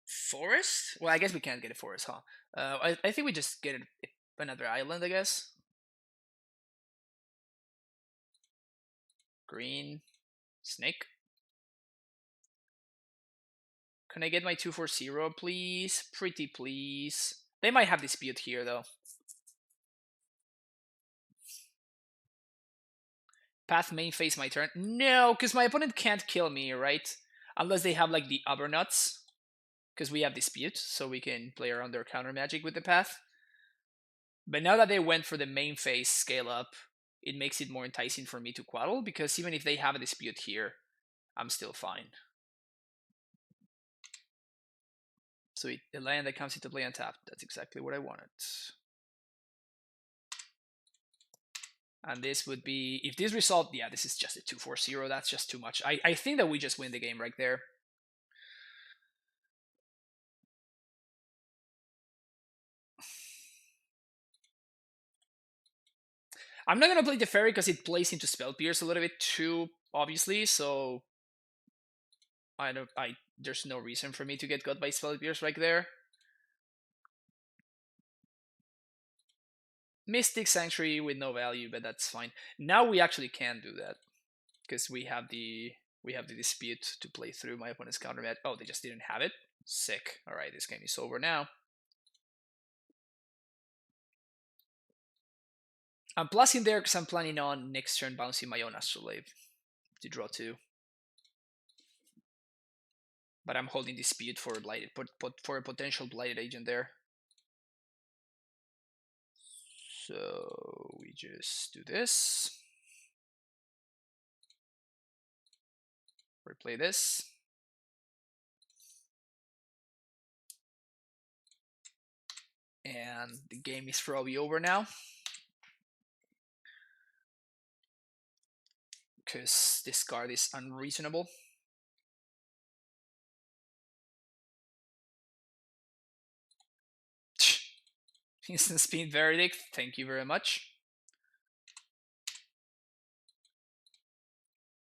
forest. Well, I guess we can't get a forest, huh? I think we just get another island, I guess. Green. Snake. Can I get my 2/4/0, please? Pretty please. They might have dispute here, though. Path main phase my turn. No, because my opponent can't kill me, right? Unless they have like the other nuts. Because we have dispute, so we can play around their counter magic with the path. But now that they went for the main phase scale up, it makes it more enticing for me to Quaddle, because even if they have a dispute here, I'm still fine. So a land that comes into play untapped. That's exactly what I wanted. And this would be, if this result, yeah, this is just a 2/4/0. That's just too much. I think that we just win the game right there. I'm not gonna play the fairy because it plays into Spell Pierce a little bit too obviously. So there's no reason for me to get got by Spell Pierce right there. Mystic Sanctuary with no value, but that's fine. Now we actually can do that because we have the dispute to play through my opponent's counter match. Oh, they just didn't have it. Sick. All right, this game is over now. I'm plussing there because I'm planning on next turn bouncing my own Astrolabe to draw 2. But I'm holding dispute for a blighted, for a potential blighted agent there. So we just do this. Replay this. And the game is probably over now. Because this card is unreasonable. Instant speed verdict, thank you very much.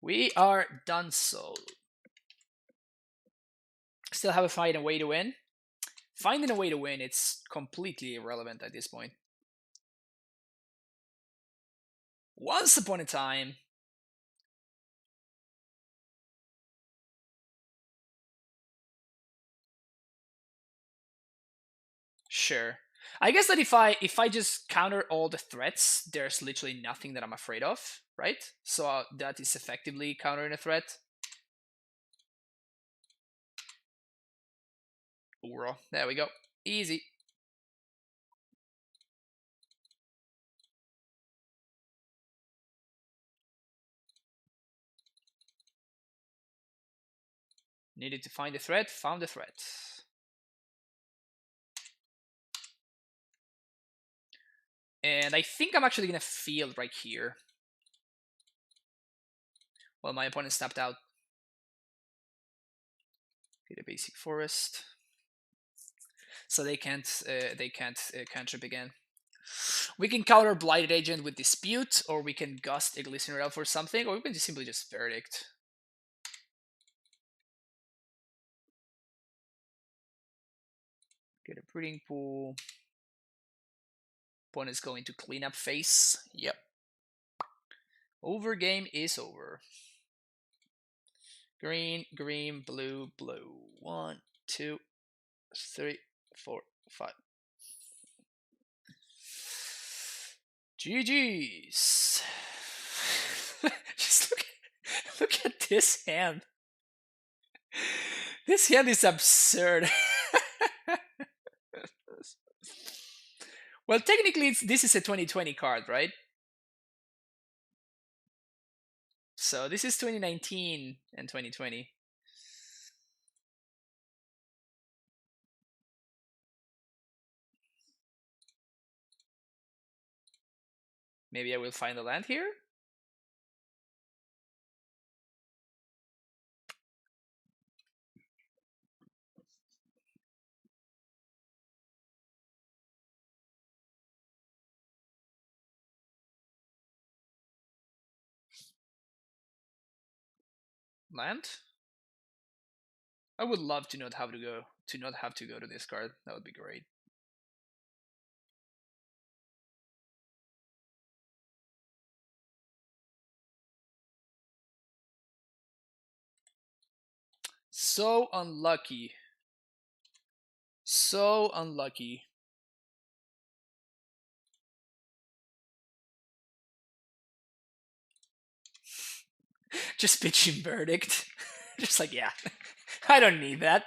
We are done so. Still have a fight and way to win. Finding a way to win, it's completely irrelevant at this point. Once upon a time. Sure. I guess that if I just counter all the threats, there's literally nothing that I'm afraid of, right? So that is effectively countering a threat. Uro. There we go. Easy. Needed to find the threat, found the threat. And I think I'm actually going to field right here. Well, my opponent snapped out. Get a basic forest. So they can't cantrip again. We can counter Blighted Agent with Dispute, or we can Gust Glistener Elf for something, or we can just simply just Verdict. Get a Breeding Pool. Opponent's going to clean up face. Yep. Over game is over. Green, green, blue, blue. 1, 2, 3, 4, 5. GG's. Just look at this hand. This hand is absurd. Well, technically, this is a 2020 card, right? So this is 2019 and 2020. Maybe I will find a land here. Land? I would love to not have to go to this card. That would be great. So unlucky. So unlucky. Just pitching Verdict. Just like, yeah. I don't need that.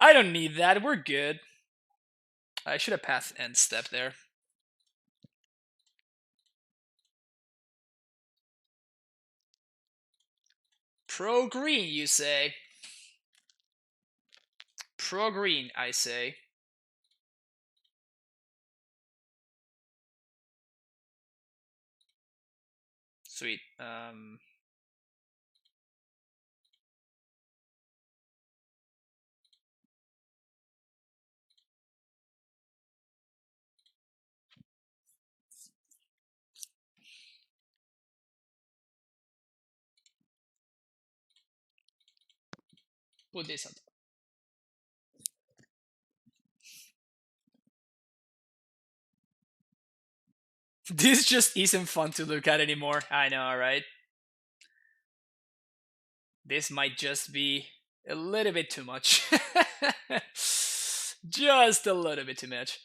I don't need that. We're good. I should have passed end step there. Pro green, you say? Pro green, I say. Sweet. Put this on top. This just isn't fun to look at anymore. I know, right? This might just be a little bit too much. Just a little bit too much.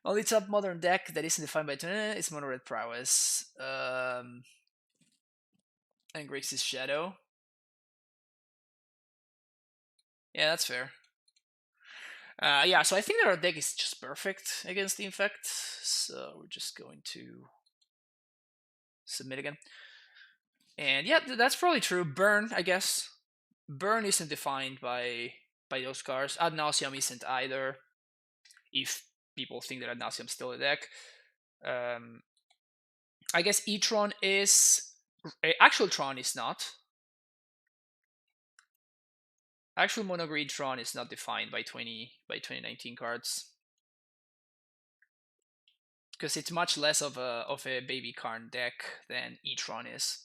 Only top modern deck that isn't defined by turn is mono red prowess. And Grixis Shadow. Yeah, that's fair. Yeah, so I think that our deck is just perfect against the Infect. So we're just going to submit again. And yeah, that's probably true. Burn, I guess. Burn isn't defined by those cards. Ad Nauseam isn't either. If people think that Ad Nauseam's still a deck. I guess E-Tron is... Actual Tron is not. Actual mono green Tron is not defined by 2019 cards. Because it's much less of a baby Karn deck than E-Tron is.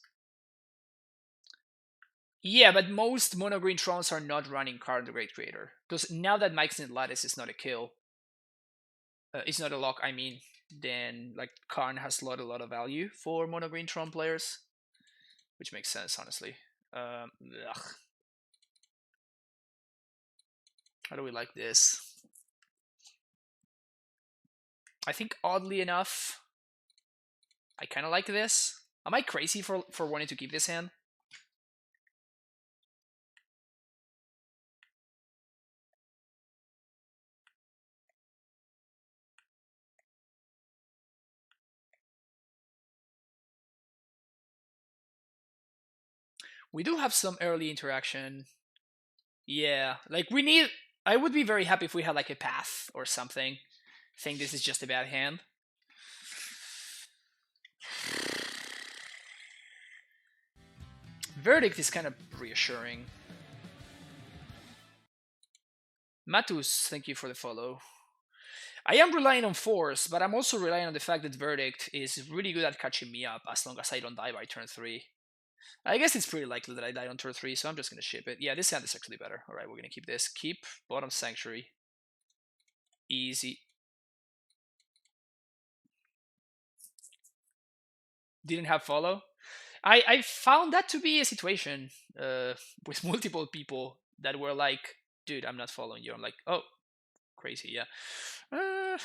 Yeah, but most mono green Trons are not running Karn the Great Creator. Because now that Mike's in Lattice is not a kill, it's not a lock, I mean, then like Karn has a lot of value for mono green Tron players, which makes sense, honestly. Ugh. How do we like this? I think oddly enough, I kind of like this. Am I crazy for wanting to keep this hand? We do have some early interaction. Yeah, like we need. I would be very happy if we had like a path or something. I think this is just a bad hand. Verdict is kind of reassuring. Matus, thank you for the follow. I am relying on Force, but I'm also relying on the fact that Verdict is really good at catching me up as long as I don't die by turn 3. I guess it's pretty likely that I die on turn 3, so I'm just going to ship it. Yeah, this hand is actually better. Alright, we're going to keep this. Keep bottom Sanctuary. Easy. Didn't have follow. I found that to be a situation with multiple people that were like, dude, I'm not following you. I'm like, oh, crazy, yeah. I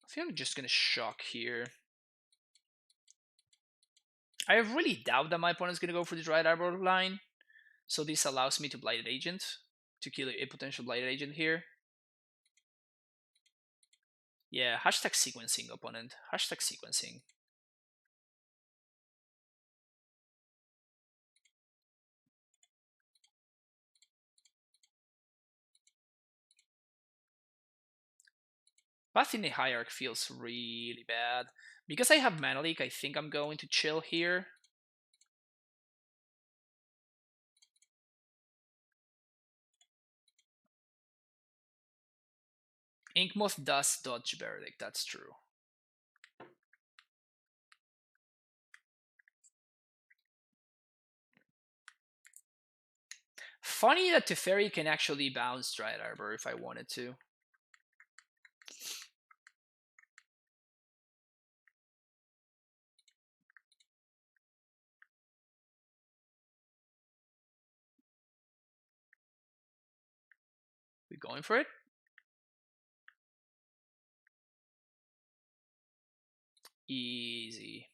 think I'm just gonna shock here. I really doubt that my opponent's gonna go for the Dried Arbor line, so this allows me to Blighted Agent, to kill a potential Blighted Agent here. Yeah, hashtag sequencing, opponent. Hashtag sequencing. Path in the Hierarch feels really bad. Because I have Mana Leak, I think I'm going to chill here. Inkmoth does dodge Verdict, that's true. Funny that Teferi can actually bounce Dryad Arbor if I wanted to. We going for it? Easy.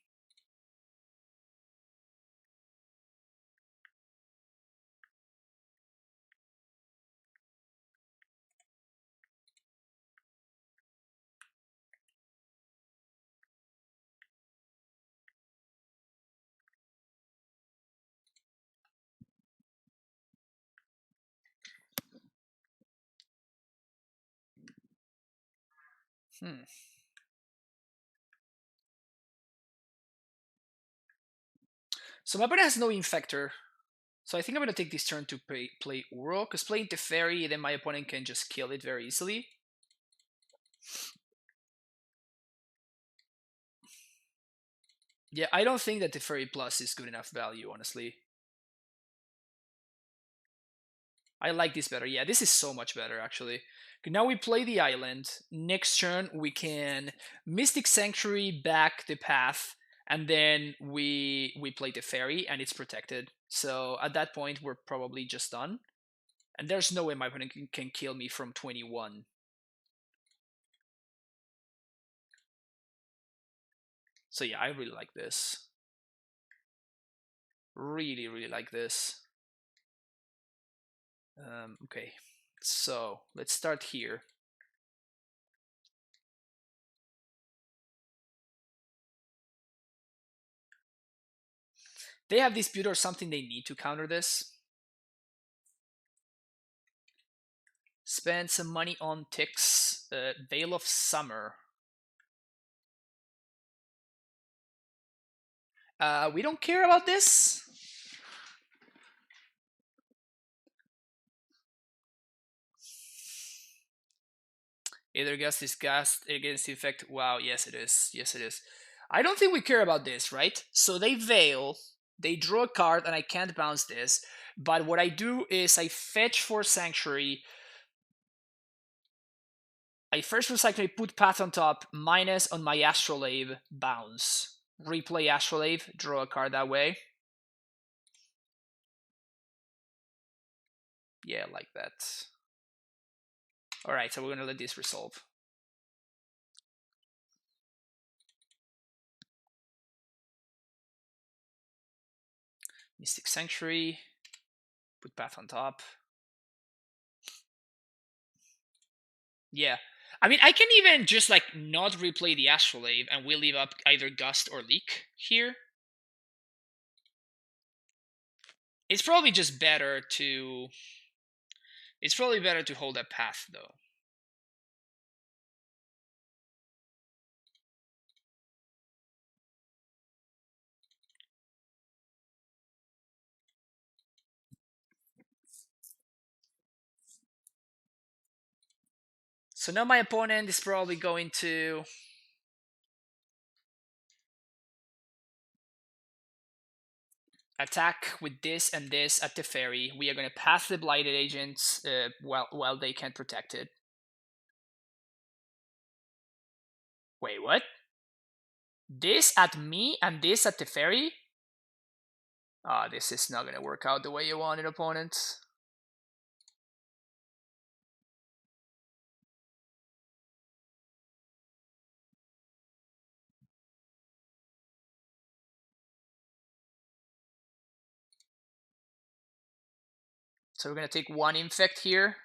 Hmm. So my opponent has no Infector. So I think I'm going to take this turn to play Uro, because playing Teferi, then my opponent can just kill it very easily. Yeah, I don't think that Teferi Plus is good enough value, honestly. I like this better. Yeah, this is so much better, actually. Now we play the island. Next turn, we can Mystic Sanctuary back the path, and then we play the fairy, and it's protected. So at that point, we're probably just done. And there's no way my opponent can kill me from 21. So yeah, I really like this. Really, really like this. Okay, so let's start here. They have Dispute or something they need to counter this. Spend some money on ticks. Veil of Summer. We don't care about this. Either gust is cast against the effect. Wow, yes it is. Yes it is. I don't think we care about this, right? So they Veil, they draw a card, and I can't bounce this. But what I do is I fetch for Sanctuary. I first for Sanctuary put Path on top, minus on my Astrolabe, bounce. Replay Astrolabe, draw a card that way. Yeah, like that. Alright, so we're gonna let this resolve. Mystic Sanctuary, put Path on top. Yeah. I mean, I can even just like not replay the Astrolabe and we'll leave up either Gust or Leak here. It's probably just better to... It's probably better to hold that path, though. So now my opponent is probably going to... attack with this and this at the Teferi. We are going to pass the Blighted Agents while they can't protect it. Wait, what? This at me and this at the Teferi? Ah, this is not going to work out the way you want it, opponent. So we're going to take one Infect here,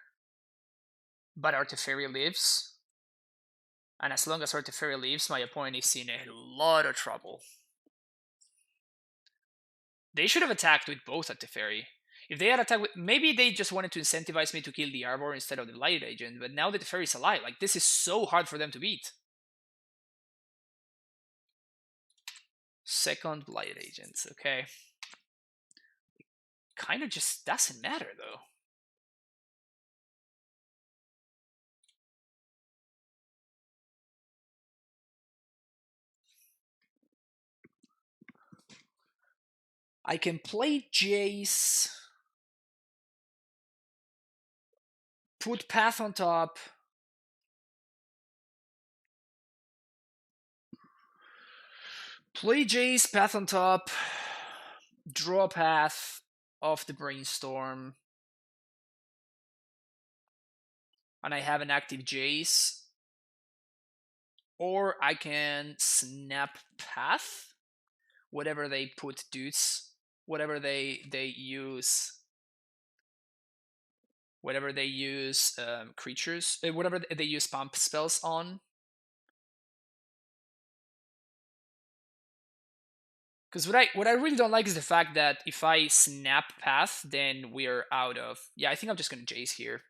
but our Teferi lives. And as long as our Teferi lives, my opponent is in a lot of trouble. They should have attacked with both at Teferi. If they had attacked with... Maybe they just wanted to incentivize me to kill the Arbor instead of the Blighted Agent, but now the Teferi is alive. Like, this is so hard for them to beat. Second Blighted Agents, okay. Kind of just doesn't matter, though. I can play Jace, put Path on top, play Jace, Path on top, draw Path off the Brainstorm, and I have an active Jace. Or I can snap Path, whatever they put dudes, whatever they use, creatures, whatever they use pump spells on. Because what I really don't like is the fact that if I snap Path, then we're out of... Yeah, I think I'm just going to Jace here.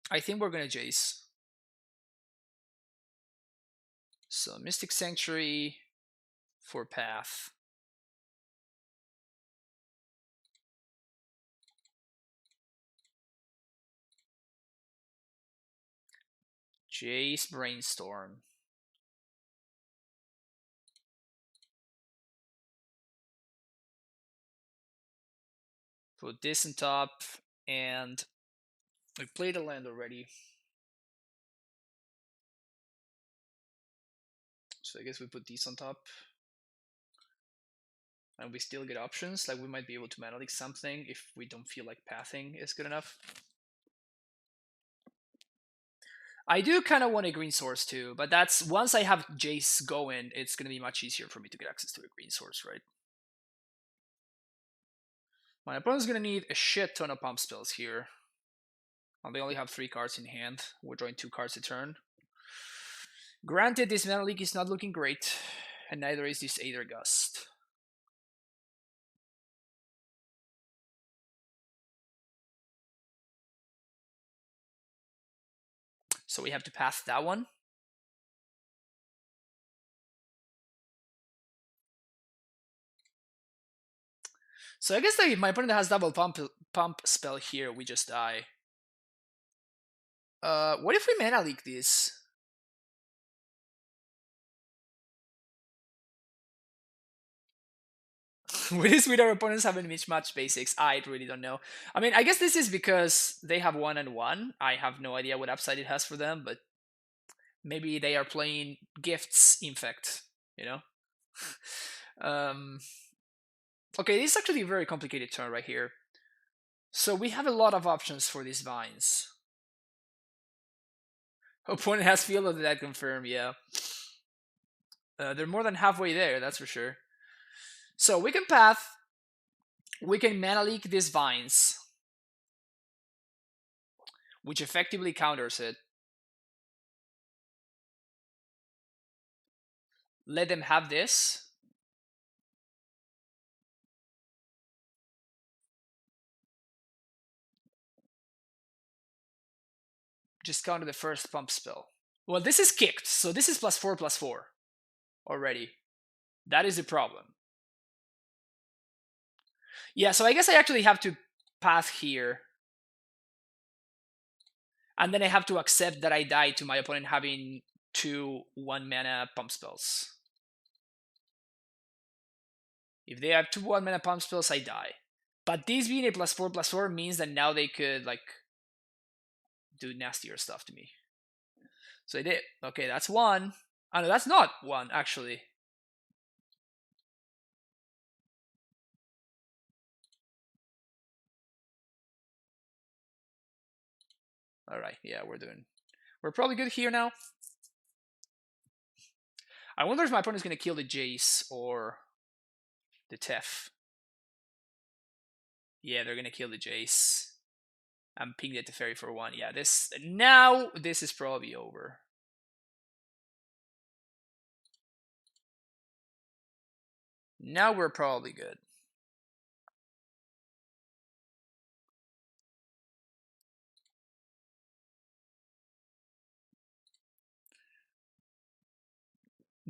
I think we're going to Jace. So Mystic Sanctuary for Path. Jace Brainstorm. Put this on top, and I played a land already. So I guess we put these on top. And we still get options, like we might be able to mana leak something if we don't feel like pathing is good enough. I do kind of want a green source too, but that's once I have Jace going, it's going to be much easier for me to get access to a green source, right? My opponent's going to need a shit ton of pump spells here. And they only have 3 cards in hand. We're drawing 2 cards a turn. Granted, this mana leak is not looking great, and neither is this Aether Gust. So we have to pass that one. So I guess that if my opponent has double pump spell here, we just die. What if we mana leak this? with our opponents having mismatched basics, I really don't know. I mean, I guess this is because they have 1 and 1. I have no idea what upside it has for them, but maybe they are playing gifts Infect, you know? um, okay, this is actually a very complicated turn right here. So we have a lot of options for these vines. Opponent has Field of the Dead confirmed, yeah. They're more than halfway there, that's for sure. So we can path. We can mana leak these vines, which effectively counters it. Let them have this. Just counter the first pump spell. Well, this is kicked, so this is +4/+4 already. That is the problem. Yeah, so I guess I actually have to path here. And then I have to accept that I die to my opponent having 2 1-mana pump spells. If they have 2 1-mana pump spells, I die. But this being a +4/+4 means that now they could, like, do nastier stuff to me. So they did. Okay, that's 1. Oh, no, that's not 1, actually. Alright, yeah, we're probably good here now. I wonder if my opponent's gonna kill the Jace or the Tef. Yeah, they're gonna kill the Jace. I'm pinged at the Fairy for 1. Yeah, this is probably over. Now we're probably good.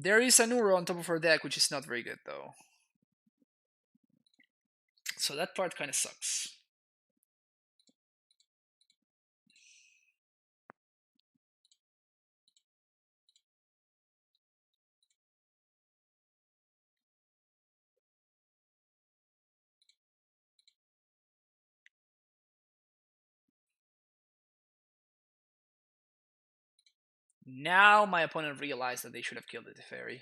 There is an Uro on top of our deck, which is not very good, though. So that part kind of sucks. Now my opponent realized that they should have killed the Teferi.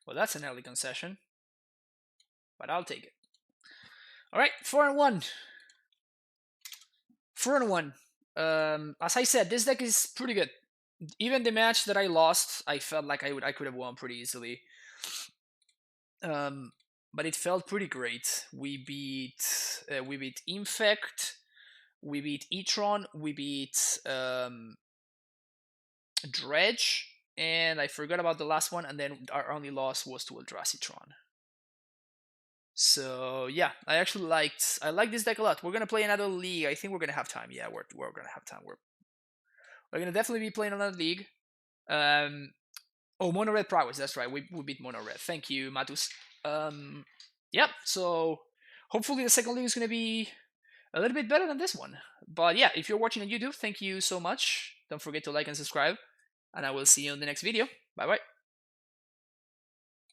Well, that's an early concession, but I'll take it. All right, 4-1. 4-1. As I said, this deck is pretty good. Even the match that I lost, I felt like I could have won pretty easily. But it felt pretty great. We beat Infect, we beat Tron, we beat Dredge, and I forgot about the last one. And then our only loss was to Eldrazi Tron. So yeah, I like this deck a lot. We're gonna play another league. I think we're gonna have time. Yeah, we're gonna have time. We're gonna definitely be playing another league. Oh, Mono Red Prowess. That's right. We beat Mono Red. Thank you, Matus. Yep. So hopefully the second league is gonna be a little bit better than this one. But yeah, if you're watching on YouTube, thank you so much. Don't forget to like and subscribe, and I will see you in the next video. Bye bye.